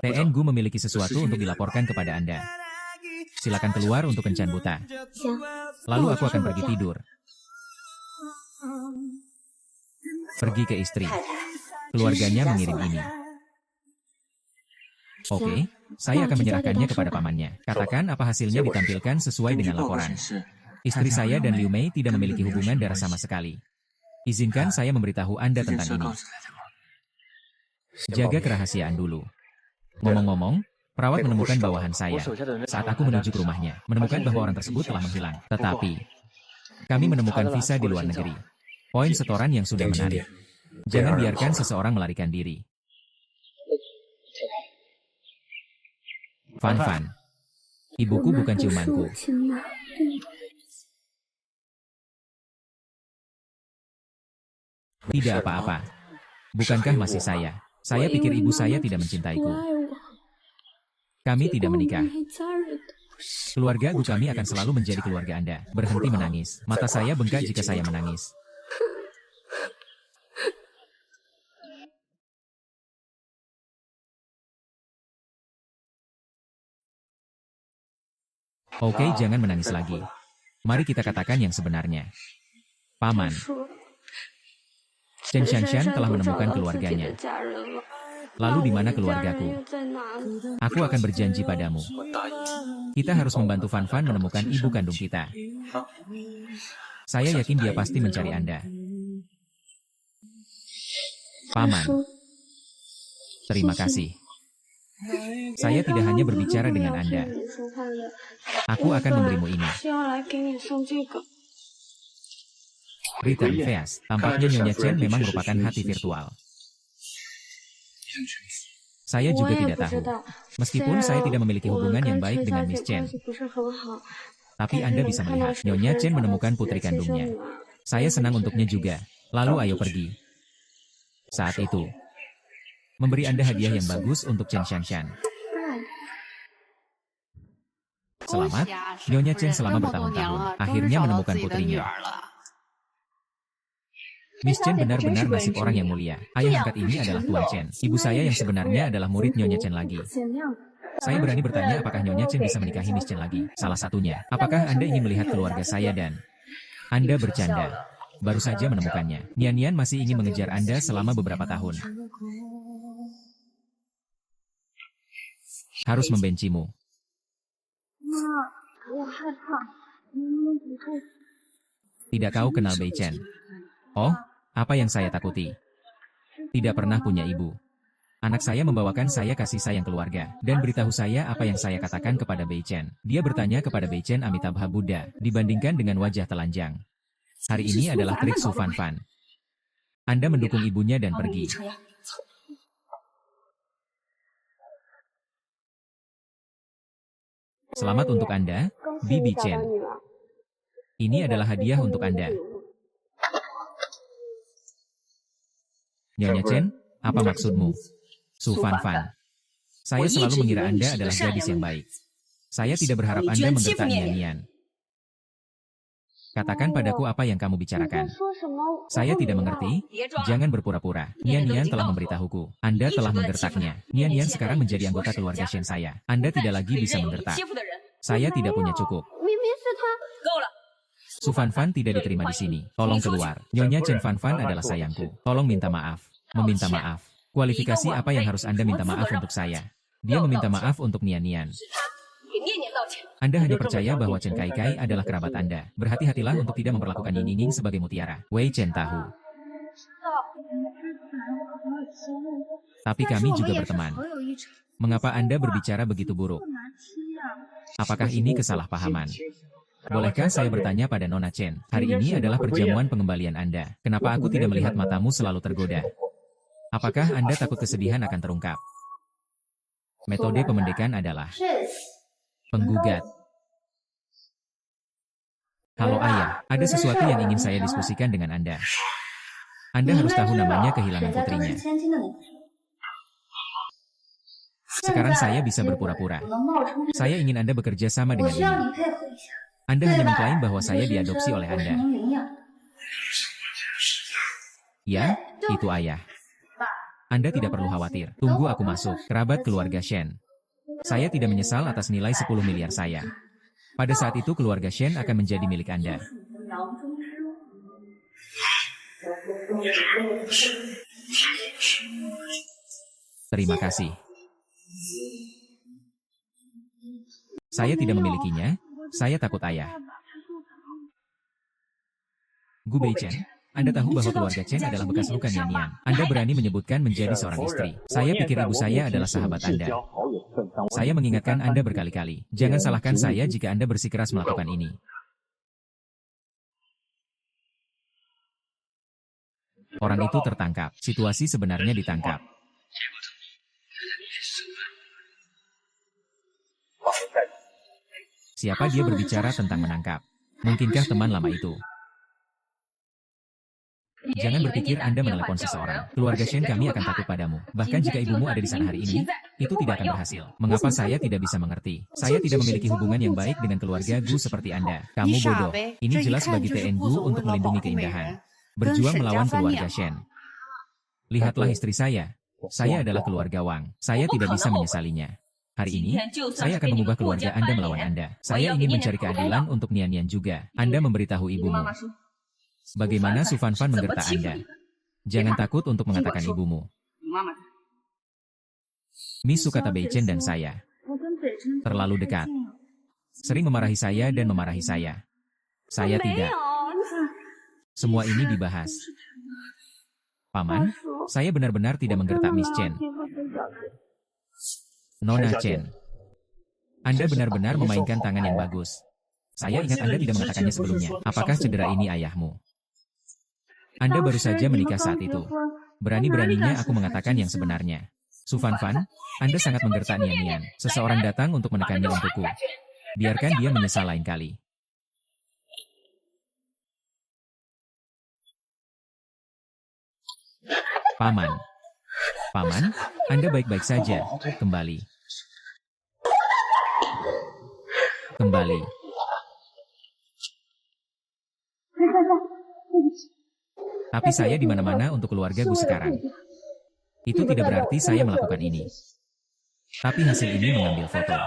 TN Gu memiliki sesuatu untuk dilaporkan kepada Anda. Silakan keluar untuk kencan buta. Lalu aku akan pergi tidur. Pergi ke istri. Keluarganya mengirim ini. Oke, saya akan menyerahkannya kepada pamannya. Katakan apa hasilnya ditampilkan sesuai dengan laporan. Istri saya dan Liu Mei tidak memiliki hubungan darah sama sekali. Izinkan saya memberitahu Anda tentang ini. Jaga kerahasiaan dulu. Ngomong-ngomong, perawat menemukan bawahan saya saat aku menuju ke rumahnya, menemukan bahwa orang tersebut telah menghilang. Tetapi, kami menemukan visa di luar negeri. Poin setoran yang sudah menarik. Jangan biarkan seseorang melarikan diri. Fan, ibuku bukan ciumanku. Tidak apa-apa. Bukankah masih saya? Saya pikir ibu saya tidak mencintaiku. Kami tidak menikah. Keluarga Gu kami akan selalu menjadi keluarga Anda. Berhenti menangis. Mata saya bengkak jika saya menangis. Oke, jangan menangis lagi. Mari kita katakan yang sebenarnya. Paman. Chen Shanshan telah menemukan keluarganya. Lalu di mana keluargaku? Aku akan berjanji padamu. Kita harus membantu Fan menemukan ibu kandung kita. Saya yakin dia pasti mencari Anda. Paman. Terima kasih. Saya tidak hanya berbicara dengan Anda. Aku akan memberimu ini. Return Face. Tampaknya Nyonya Chen memang merupakan hati virtual. Saya juga tidak tahu. Meskipun saya tidak memiliki hubungan yang baik dengan Miss Chen. Tapi Anda bisa melihat, Nyonya Chen menemukan putri kandungnya. Saya senang untuknya juga. Lalu ayo pergi. Saat itu, memberi Anda hadiah yang bagus untuk Chen Shanshan. Selamat, Nyonya Chen selama bertahun-tahun, akhirnya menemukan putrinya. Miss Chen benar-benar nasib orang yang mulia. Ayah angkat ini adalah Tuan Chen. Ibu saya yang sebenarnya adalah murid Nyonya Chen lagi. Saya berani bertanya apakah Nyonya Chen bisa menikahi Miss Chen lagi. Salah satunya, apakah Anda ingin melihat keluarga saya dan... Anda bercanda. Baru saja menemukannya. Nian masih ingin mengejar Anda selama beberapa tahun. Harus membencimu. Tidak kau kenal Bei Chen? Oh, apa yang saya takuti? Tidak pernah punya ibu. Anak saya membawakan saya kasih sayang keluarga, dan beritahu saya apa yang saya katakan kepada Bei Chen. Dia bertanya kepada Bei Chen Amitabha Buddha, dibandingkan dengan wajah telanjang. Hari ini adalah trik Su Fanfan. Anda mendukung ibunya dan pergi. Selamat untuk Anda, Bibi Chen. Ini adalah hadiah untuk Anda. Nyonya Chen, apa maksudmu? Su Fanfan. Saya selalu mengira Anda adalah gadis yang baik. Saya tidak berharap Anda menggertak Nian-Nian. Katakan padaku apa yang kamu bicarakan. Saya tidak mengerti, jangan berpura-pura. Nian-Nian telah memberitahuku. Anda telah menggertaknya. Nian-Nian sekarang menjadi anggota keluarga Shen saya. Anda tidak lagi bisa menggertak. Saya tidak punya cukup. Su Fanfan tidak diterima di sini. Tolong keluar. Nyonya Chen Fanfan adalah sayangku. Tolong minta maaf. Meminta maaf. Kualifikasi apa yang harus Anda minta maaf untuk saya? Dia meminta maaf untuk Nian-Nian. Anda hanya percaya bahwa Chen Kai-Kai adalah kerabat Anda. Berhati-hatilah untuk tidak memperlakukan Ying-Ying sebagai mutiara. Wei Chen tahu. Tapi kami juga berteman. Mengapa Anda berbicara begitu buruk? Apakah ini kesalahpahaman? Bolehkah saya bertanya pada Nona Chen? Hari ini adalah perjamuan pengembalian Anda. Kenapa aku tidak melihat matamu selalu tergoda? Apakah Anda takut kesedihan akan terungkap? Metode pemendekan adalah penggugat. Halo ayah, ada sesuatu yang ingin saya diskusikan dengan Anda. Anda harus tahu namanya kehilangan putrinya. Sekarang saya bisa berpura-pura. Saya ingin Anda bekerja sama dengan ini. Anda hanya mengklaim bahwa saya diadopsi oleh Anda. Ya, itu ayah. Anda tidak perlu khawatir. Tunggu aku masuk. Kerabat keluarga Shen. Saya tidak menyesal atas nilai 10 miliar saya. Pada saat itu keluarga Shen akan menjadi milik Anda. Terima kasih. Saya tidak memilikinya. Saya takut ayah. Gu Bei Chen, Anda tahu bahwa keluarga Chen adalah bekas luka Nian-Nian. Anda berani menyebutkan menjadi seorang istri. Saya pikir ibu saya adalah sahabat Anda. Saya mengingatkan Anda berkali-kali. Jangan salahkan saya jika Anda bersikeras melakukan ini. Orang itu tertangkap. Situasi sebenarnya ditangkap. Siapa dia berbicara tentang menangkap? Mungkinkah teman lama itu? Jangan berpikir Anda menelepon seseorang. Keluarga Shen kami akan takut padamu. Bahkan jika ibumu ada di sana hari ini, itu tidak akan berhasil. Mengapa saya tidak bisa mengerti? Saya tidak memiliki hubungan yang baik dengan keluarga Gu seperti Anda. Kamu bodoh. Ini jelas bagi TN Gu untuk melindungi keindahan. Berjuang melawan keluarga Shen. Lihatlah istri saya. Saya adalah keluarga Wang. Saya tidak bisa menyesalinya. Hari ini, saya akan mengubah keluarga Anda melawan Anda. Saya ingin mencari keadilan untuk Nian-Nian juga. Anda memberitahu ibumu. Bagaimana Su Fanfan menggertak Anda? Jangan takut untuk mengatakan ibumu. Misu kata Bei Chen dan saya. Terlalu dekat. Sering memarahi saya dan memarahi saya. Saya tidak. Semua ini dibahas. Paman, saya benar-benar tidak menggertak Miss Chen. Nona Chen. Anda benar-benar memainkan tangan yang bagus. Saya ingat Anda tidak mengatakannya sebelumnya. Apakah cedera ini ayahmu? Anda baru saja menikah saat itu. Berani-beraninya aku mengatakan yang sebenarnya. Su Fanfan, Anda sangat menggertak Nian-Nian. Seseorang datang untuk menekannya untukku. Biarkan dia menyesal lain kali. Paman. Paman, Anda baik-baik saja. Kembali. Kembali. Tapi saya di mana-mana untuk keluarga Gu sekarang. Itu tidak berarti saya melakukan ini. Tapi hasil ini mengambil foto.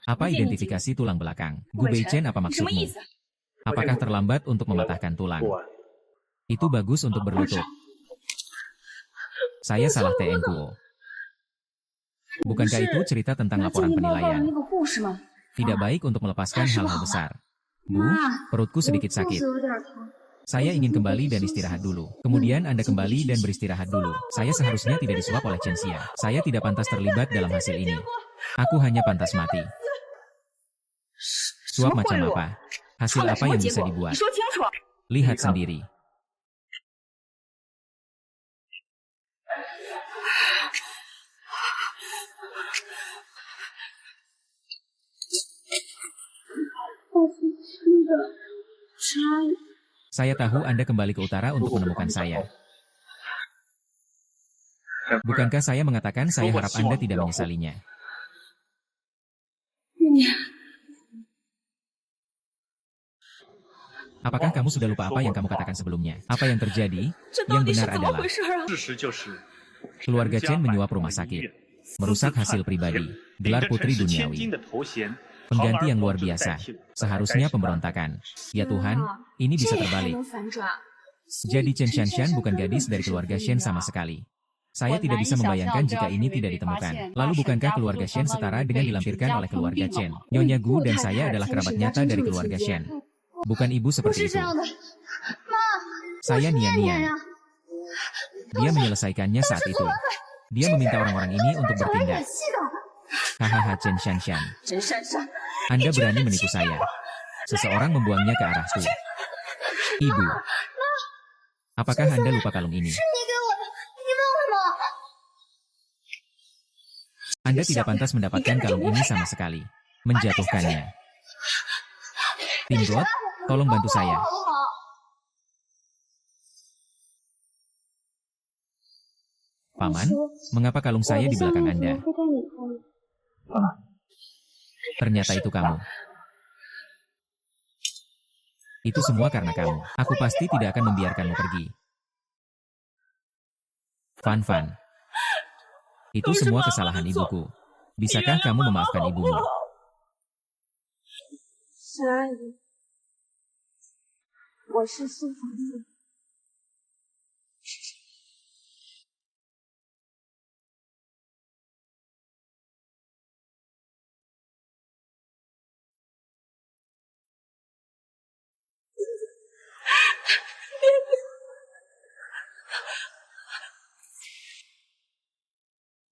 Apa identifikasi tulang belakang? Gu Bei Chen, apa maksudmu? Apakah terlambat untuk mematahkan tulang? Itu bagus untuk berlutut. Saya salah TN Guo. Bukankah itu cerita tentang laporan penilaian? Tidak baik untuk melepaskan hal-hal besar. Bu, perutku sedikit sakit. Saya ingin kembali dan istirahat dulu. Kemudian Anda kembali dan beristirahat dulu. Saya seharusnya tidak disuap oleh Chen Xia. Saya tidak pantas terlibat dalam hasil ini. Aku hanya pantas mati. Suap macam apa? Hasil apa yang bisa dibuat? Lihat sendiri. Saya tahu Anda kembali ke utara untuk menemukan saya. Bukankah saya mengatakan saya harap Anda tidak menyesalinya? Apakah kamu sudah lupa apa yang kamu katakan sebelumnya? Apa yang terjadi? Yang benar adalah keluarga Chen menyuap rumah sakit, merusak hasil pribadi, gelar putri duniawi, pengganti yang luar biasa, seharusnya pemberontakan. Ya Tuhan, ini bisa terbalik. Jadi Chen Shanshan bukan gadis dari keluarga Shen sama sekali. Saya tidak bisa membayangkan jika ini tidak ditemukan. Lalu bukankah keluarga Shen setara dengan dilampirkan oleh keluarga Chen? Nyonya Gu dan saya adalah kerabat nyata dari keluarga Shen. Bukan ibu seperti itu. Saya Nian. Dia menyelesaikannya saat itu. Dia meminta orang-orang ini untuk bertindak. Hahaha Chen Shanshan. Anda berani menipu saya. Seseorang membuangnya ke arahku. Ibu. Apakah Anda lupa kalung ini? Anda tidak pantas mendapatkan kalung ini sama sekali. Menjatuhkannya. Tingot, tolong bantu saya. Paman, mengapa kalung saya di belakang Anda? Ternyata itu kamu. Itu semua karena kamu. Aku pasti tidak akan membiarkanmu pergi. Fan. Itu semua kesalahan ibuku. Bisakah kamu memaafkan ibumu?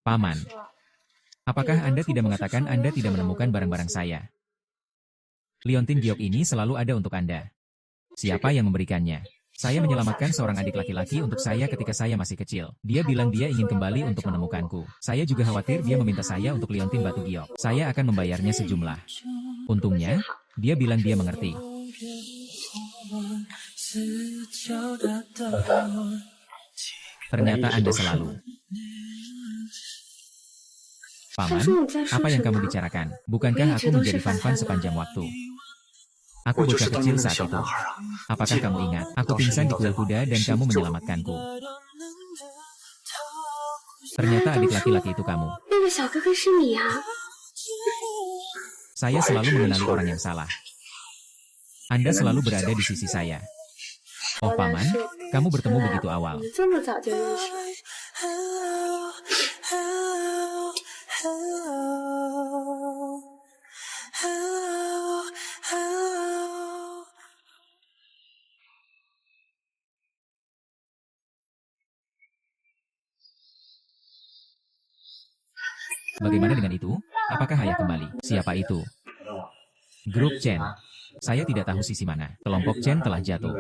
Paman, apakah Anda tidak mengatakan Anda tidak menemukan barang-barang saya? Liontin giok ini selalu ada untuk Anda. Siapa yang memberikannya? Saya menyelamatkan seorang adik laki-laki untuk saya ketika saya masih kecil. Dia bilang dia ingin kembali untuk menemukanku. Saya juga khawatir dia meminta saya untuk liontin batu giok. Saya akan membayarnya sejumlah. Untungnya, dia bilang dia mengerti. Ternyata Anda selalu. Paman, apa yang kamu bicarakan? Bukankah aku menjadi Fan sepanjang waktu? Aku bocah kecil saat itu. Apakah kamu ingat? Aku pingsan di kuil kuda dan kamu menyelamatkanku. Ternyata adik laki-laki itu kamu. Saya selalu mengenali orang yang salah. Anda selalu berada di sisi saya. Oh Paman, kamu bertemu begitu awal. Bagaimana dengan itu? Apakah ayah kembali? Siapa itu? Grup Chen. Saya tidak tahu sisi mana. Kelompok Chen telah jatuh.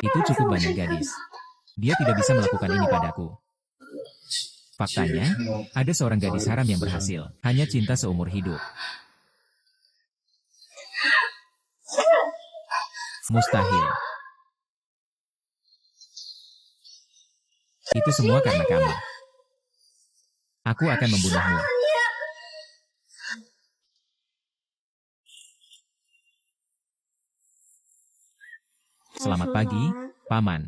Itu cukup banyak gadis. Dia tidak bisa melakukan ini padaku. Faktanya, ada seorang gadis haram yang berhasil. Hanya cinta seumur hidup. Mustahil. Itu semua karena kamu. Aku akan membunuhmu. Selamat pagi, Paman.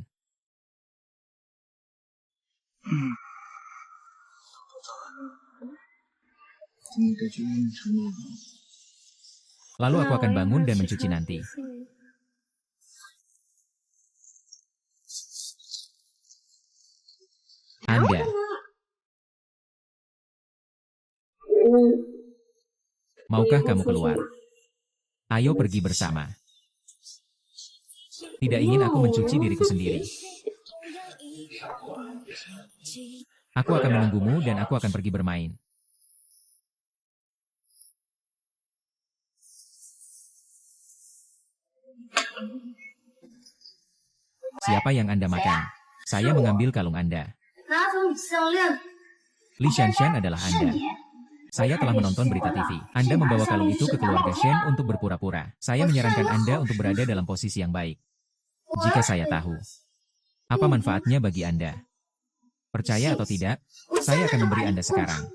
Lalu aku akan bangun dan mencuci nanti. Anda. Maukah kamu keluar? Ayo pergi bersama. Tidak ingin aku mencuci diriku sendiri. Aku akan menunggumu dan aku akan pergi bermain. Siapa yang Anda makan? Saya mengambil kalung Anda. Li Shanshan adalah Anda. Saya telah menonton berita TV. Anda membawa kalung itu ke keluarga Shen untuk berpura-pura. Saya menyarankan Anda untuk berada dalam posisi yang baik. Jika saya tahu, apa manfaatnya bagi Anda? Percaya atau tidak, saya akan memberi Anda sekarang.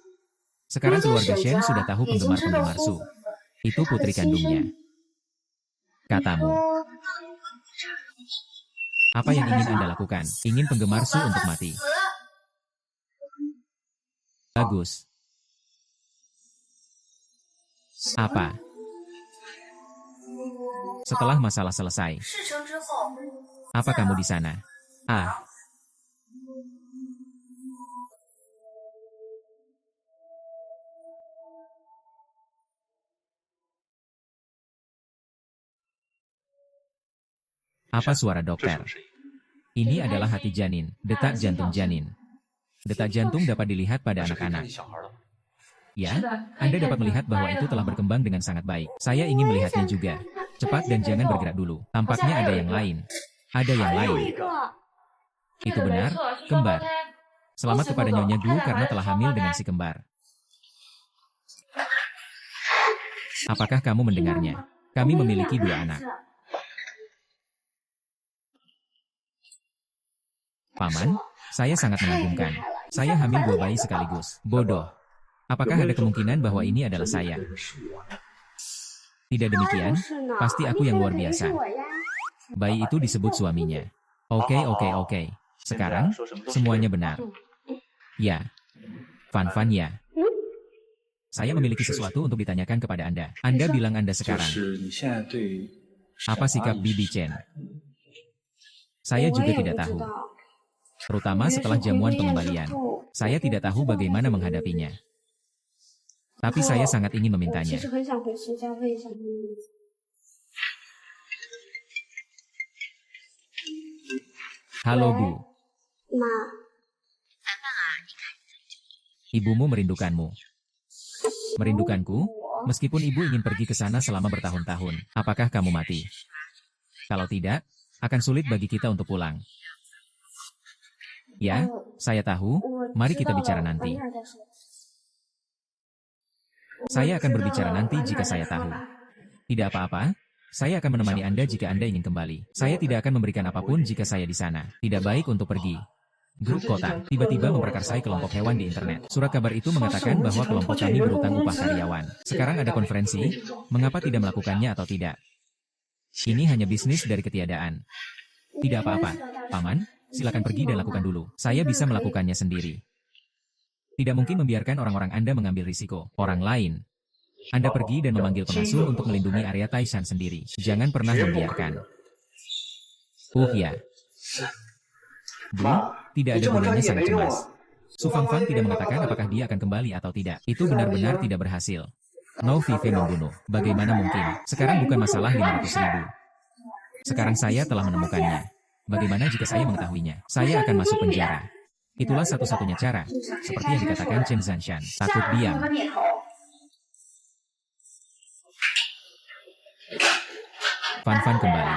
Sekarang keluarga Shen sudah tahu penggemar-penggemar Su. Itu putri kandungnya. Katamu. Apa yang ingin Anda lakukan? Ingin penggemar Su untuk mati? Bagus. Apa? Setelah masalah selesai. Apa kamu di sana? Ah. Apa suara dokter? Ini adalah hati janin, detak jantung janin. Detak jantung dapat dilihat pada anak-anak. Ya, Anda dapat melihat bahwa itu telah berkembang dengan sangat baik. Saya ingin melihatnya juga. Cepat dan jangan bergerak dulu. Tampaknya ada yang lain. Ada yang lain. Itu benar, kembar. Selamat kepada Nyonya Gu karena telah hamil dengan si kembar. Apakah kamu mendengarnya? Kami memiliki 2 anak. Paman, saya sangat mengagumkan. Saya hamil 2 bayi sekaligus. Bodoh. Apakah ada kemungkinan bahwa ini adalah saya? Tidak demikian, pasti aku yang luar biasa. Bayi itu disebut suaminya. Oke. Sekarang, semuanya benar. Ya. Fan ya. Saya memiliki sesuatu untuk ditanyakan kepada Anda. Anda bilang Anda sekarang. Apa sikap Bibi Chen? Saya juga tidak tahu. Terutama setelah jamuan pengembalian. Saya tidak tahu bagaimana menghadapinya. Tapi saya sangat ingin memintanya. Halo Bu. Ibumu merindukanmu. Merindukanku? Meskipun ibu ingin pergi ke sana selama bertahun-tahun, apakah kamu mati? Kalau tidak, akan sulit bagi kita untuk pulang. Ya, saya tahu. Mari kita bicara nanti. Saya akan berbicara nanti jika saya tahu. Tidak apa-apa, saya akan menemani Anda jika Anda ingin kembali. Saya tidak akan memberikan apapun jika saya di sana. Tidak baik untuk pergi. Grup kota tiba-tiba memperakarsai kelompok hewan di internet. Surat kabar itu mengatakan bahwa kelompok kami berutang upah karyawan. Sekarang ada konferensi, mengapa tidak melakukannya atau tidak? Ini hanya bisnis dari ketiadaan. Tidak apa-apa, Paman, silakan pergi dan lakukan dulu. Saya bisa melakukannya sendiri. Tidak mungkin membiarkan orang-orang Anda mengambil risiko. Orang lain. Anda pergi dan memanggil pengasuh untuk melindungi area Taishan sendiri. Jangan pernah membiarkan. Ya. Bu, tidak ada gunanya sangat cemas. Su Fangfang tidak mengatakan apakah dia akan kembali atau tidak. Itu benar-benar tidak berhasil. No Vive membunuh. Bagaimana mungkin? Sekarang bukan masalah 500.000. Sekarang saya telah menemukannya. Bagaimana jika saya mengetahuinya? Saya akan masuk penjara. Itulah satu-satunya cara, seperti yang dikatakan Chen Zanshan. Takut diam. Fan kembali.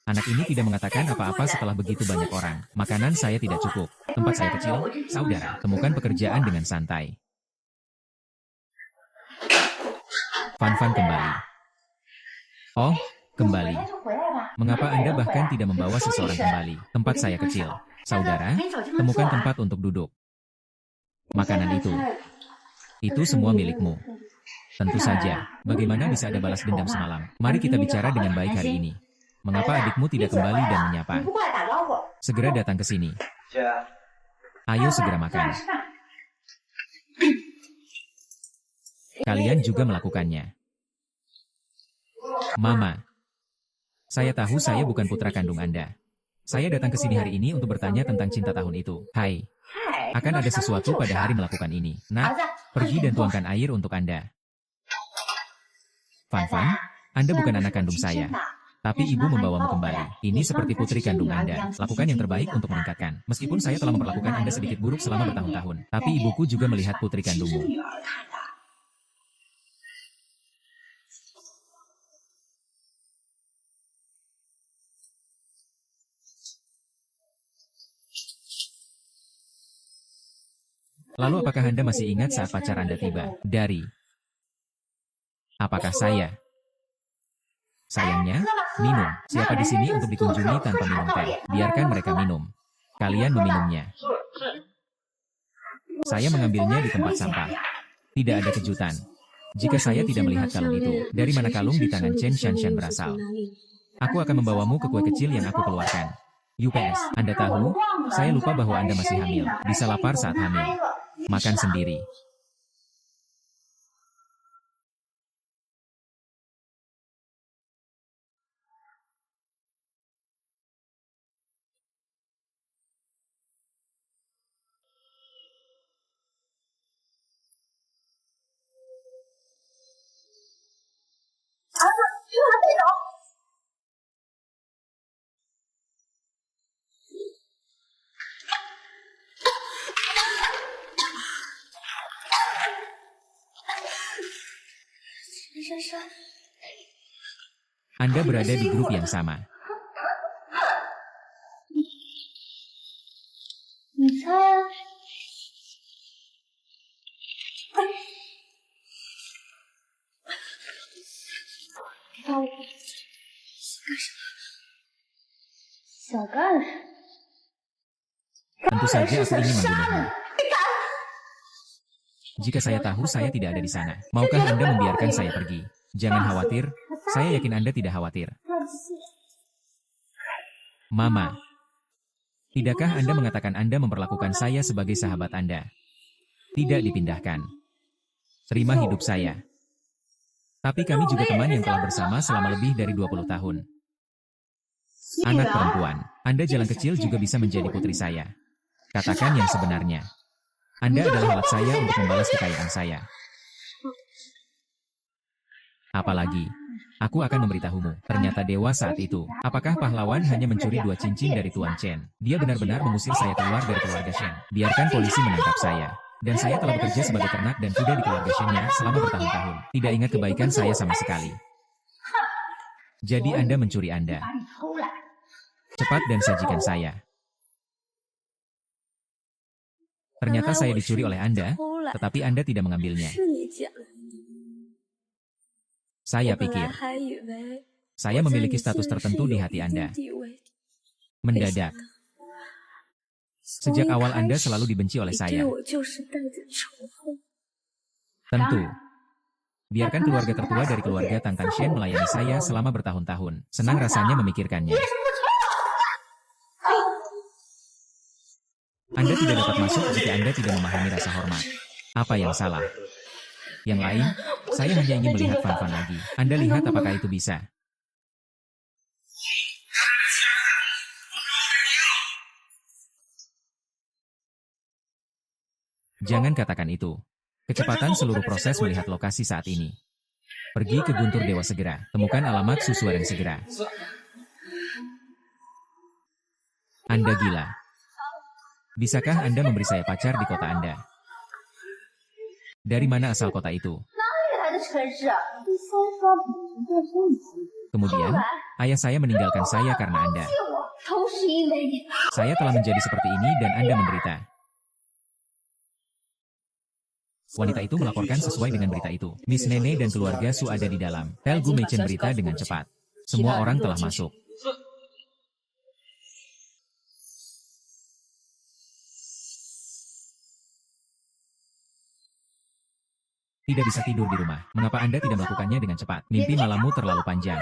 Anak ini tidak mengatakan apa-apa setelah begitu banyak orang. Makanan saya tidak cukup. Tempat saya kecil, saudara. Temukan pekerjaan dengan santai. Fan kembali. Oh, kembali. Mengapa Anda bahkan tidak membawa seseorang kembali? Tempat saya kecil. Saudara, temukan tempat untuk duduk. Makanan itu semua milikmu. Tentu saja, bagaimana bisa ada balas dendam semalam? Mari kita bicara dengan baik hari ini. Mengapa adikmu tidak kembali dan menyapa? Segera datang ke sini. Ayo segera makan. Kalian juga melakukannya. Mama, saya tahu saya bukan putra kandung Anda. Saya datang ke sini hari ini untuk bertanya tentang cinta tahun itu. Hai. Akan ada sesuatu pada hari melakukan ini. Nak, pergi dan tuangkan air untuk Anda. Fan, Anda bukan anak kandung saya. Tapi ibu membawamu kembali. Ini seperti putri kandung Anda. Lakukan yang terbaik untuk meningkatkan. Meskipun saya telah memperlakukan Anda sedikit buruk selama bertahun-tahun. Tapi ibuku juga melihat putri kandungmu. Lalu apakah Anda masih ingat saat pacar Anda tiba? Apakah saya? Sayangnya, minum. Siapa di sini untuk dikunjungi tanpa minum teh? Biarkan mereka minum. Kalian meminumnya. Saya mengambilnya di tempat sampah. Tidak ada kejutan. Jika saya tidak melihat kalung itu, dari mana kalung di tangan Chen Shanshan berasal? Aku akan membawamu ke kue kecil yang aku keluarkan. UPS, Anda tahu, saya lupa bahwa Anda masih hamil. Bisa lapar saat hamil. Makan sendiri. Anda berada di grup yang sama. Tentu saja aku ingin membunuhmu. Jika saya tahu saya tidak ada di sana, maukah Anda membiarkan saya pergi? Jangan khawatir, saya yakin Anda tidak khawatir. Mama, tidakkah Anda mengatakan Anda memperlakukan saya sebagai sahabat Anda? Tidak dipindahkan. Terima hidup saya. Tapi kami juga teman yang telah bersama selama lebih dari 20 tahun. Anak perempuan, Anda jalan kecil juga bisa menjadi putri saya. Katakan yang sebenarnya. Anda adalah alat saya untuk membalas kekayaan saya. Apalagi, aku akan memberitahumu, ternyata dewa saat itu. Apakah pahlawan hanya mencuri 2 cincin dari Tuan Chen? Dia benar-benar mengusir saya keluar dari keluarga Shen. Biarkan polisi menangkap saya. Dan saya telah bekerja sebagai ternak dan kuda di keluarga Shen-nya selama bertahun-tahun. Tidak ingat kebaikan saya sama sekali. Jadi Anda mencuri Anda. Cepat dan sajikan saya. Ternyata saya dicuri oleh Anda, tetapi Anda tidak mengambilnya. Saya pikir, saya memiliki status tertentu di hati Anda. Mendadak. Sejak awal Anda selalu dibenci oleh saya. Tentu. Biarkan keluarga tertua dari keluarga Tang Tanshen melayani saya selama bertahun-tahun. Senang rasanya memikirkannya. Anda tidak dapat masuk jika Anda tidak memahami rasa hormat. Apa yang salah? Yang lain, saya hanya ingin melihat Fan lagi. Anda lihat apakah itu bisa? Jangan katakan itu. Kecepatan seluruh proses melihat lokasi saat ini. Pergi ke Guntur Dewa segera. Temukan alamat Susuaren segera. Anda gila. Bisakah Anda memberi saya pacar di kota Anda? Dari mana asal kota itu? Kemudian, ayah saya meninggalkan saya karena Anda. Saya telah menjadi seperti ini dan Anda menderita. Wanita itu melaporkan sesuai dengan berita itu. Miss Nene dan keluarga Su ada di dalam. Tell Gu Meichen berita dengan cepat. Semua orang telah masuk. Tidak bisa tidur di rumah. Mengapa Anda tidak melakukannya dengan cepat? Mimpi malammu terlalu panjang.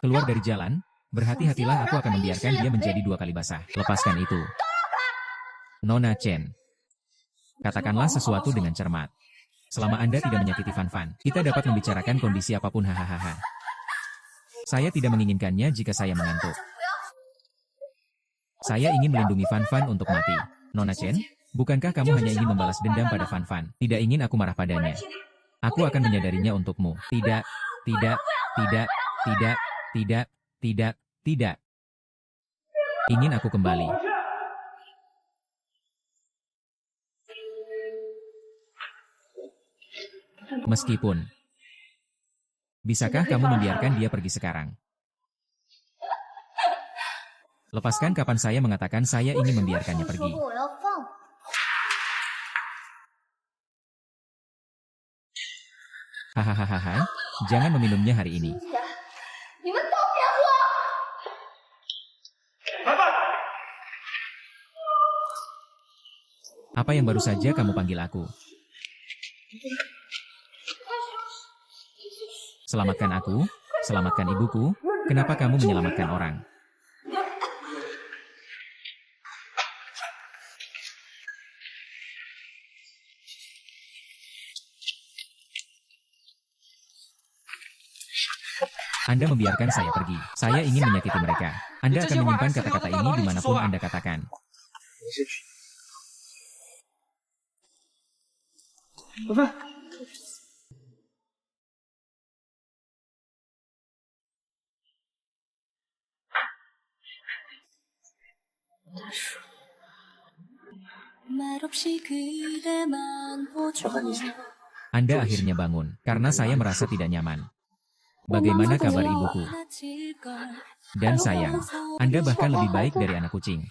Keluar dari jalan, berhati-hatilah, aku akan membiarkan dia menjadi 2 kali basah. Lepaskan itu. Nona Chen. Katakanlah sesuatu dengan cermat. Selama Anda tidak menyakiti Fan Fan, kita dapat membicarakan kondisi apapun hahaha. Saya tidak menginginkannya jika saya mengantuk. Saya ingin melindungi Fan Fan untuk mati. Nona Chen, bukankah kamu hanya ingin membalas dendam pada Fan Fan? Tidak ingin aku marah padanya. Aku akan menyadarinya untukmu. Tidak, tidak, tidak, tidak, tidak, tidak, tidak. Ingin aku kembali. Meskipun. Bisakah kamu membiarkan dia pergi sekarang? Lepaskan kapan saya mengatakan saya ingin membiarkannya pergi. Hahaha, jangan meminumnya hari ini. Apa yang baru saja kamu panggil aku? Selamatkan aku, selamatkan ibuku, kenapa kamu menyelamatkan orang? Anda membiarkan saya pergi. Saya ingin menyakiti mereka. Anda akan menyimpan kata-kata ini dimanapun Anda katakan. Anda akhirnya bangun, karena saya merasa tidak nyaman. Bagaimana kabar ibuku? Dan sayang, Anda bahkan lebih baik dari anak kucing.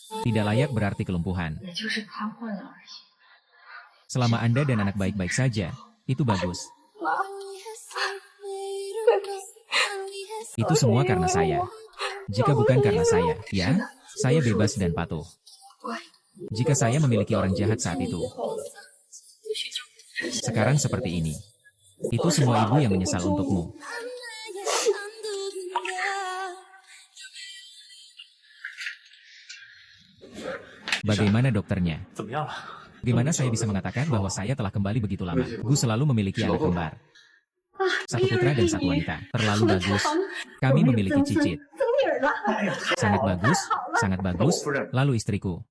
Tidak layak berarti kelumpuhan. Selama Anda dan anak baik-baik saja, itu bagus. Itu semua karena saya. Jika bukan karena saya, ya, saya bebas dan patuh. Jika saya memiliki orang jahat saat itu, sekarang seperti ini. Itu semua ibu yang menyesal untukmu. Bagaimana dokternya? Gimana saya bisa mengatakan bahwa saya telah kembali begitu lama? Gu selalu memiliki anak kembar. Satu putra dan satu wanita. Terlalu bagus. Kami memiliki cicit. Sangat bagus, sangat bagus. Lalu istriku.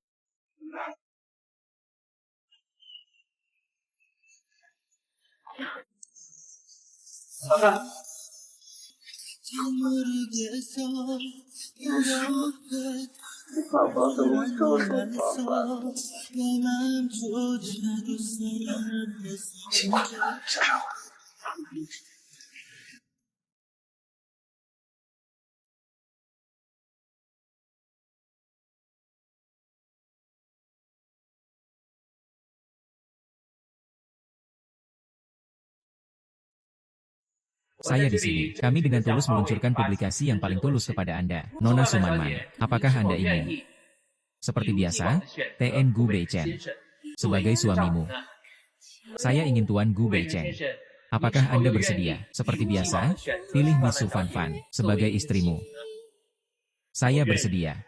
Saya di sini. Kami dengan tulus meluncurkan publikasi yang paling tulus kepada Anda. Nona Sumanman, apakah Anda ingin? Seperti biasa, TN Gu Beichen. Sebagai suamimu. Saya ingin Tuan Gu Beichen. Apakah Anda bersedia? Seperti biasa, pilih Misu Fan Fan sebagai istrimu. Saya bersedia.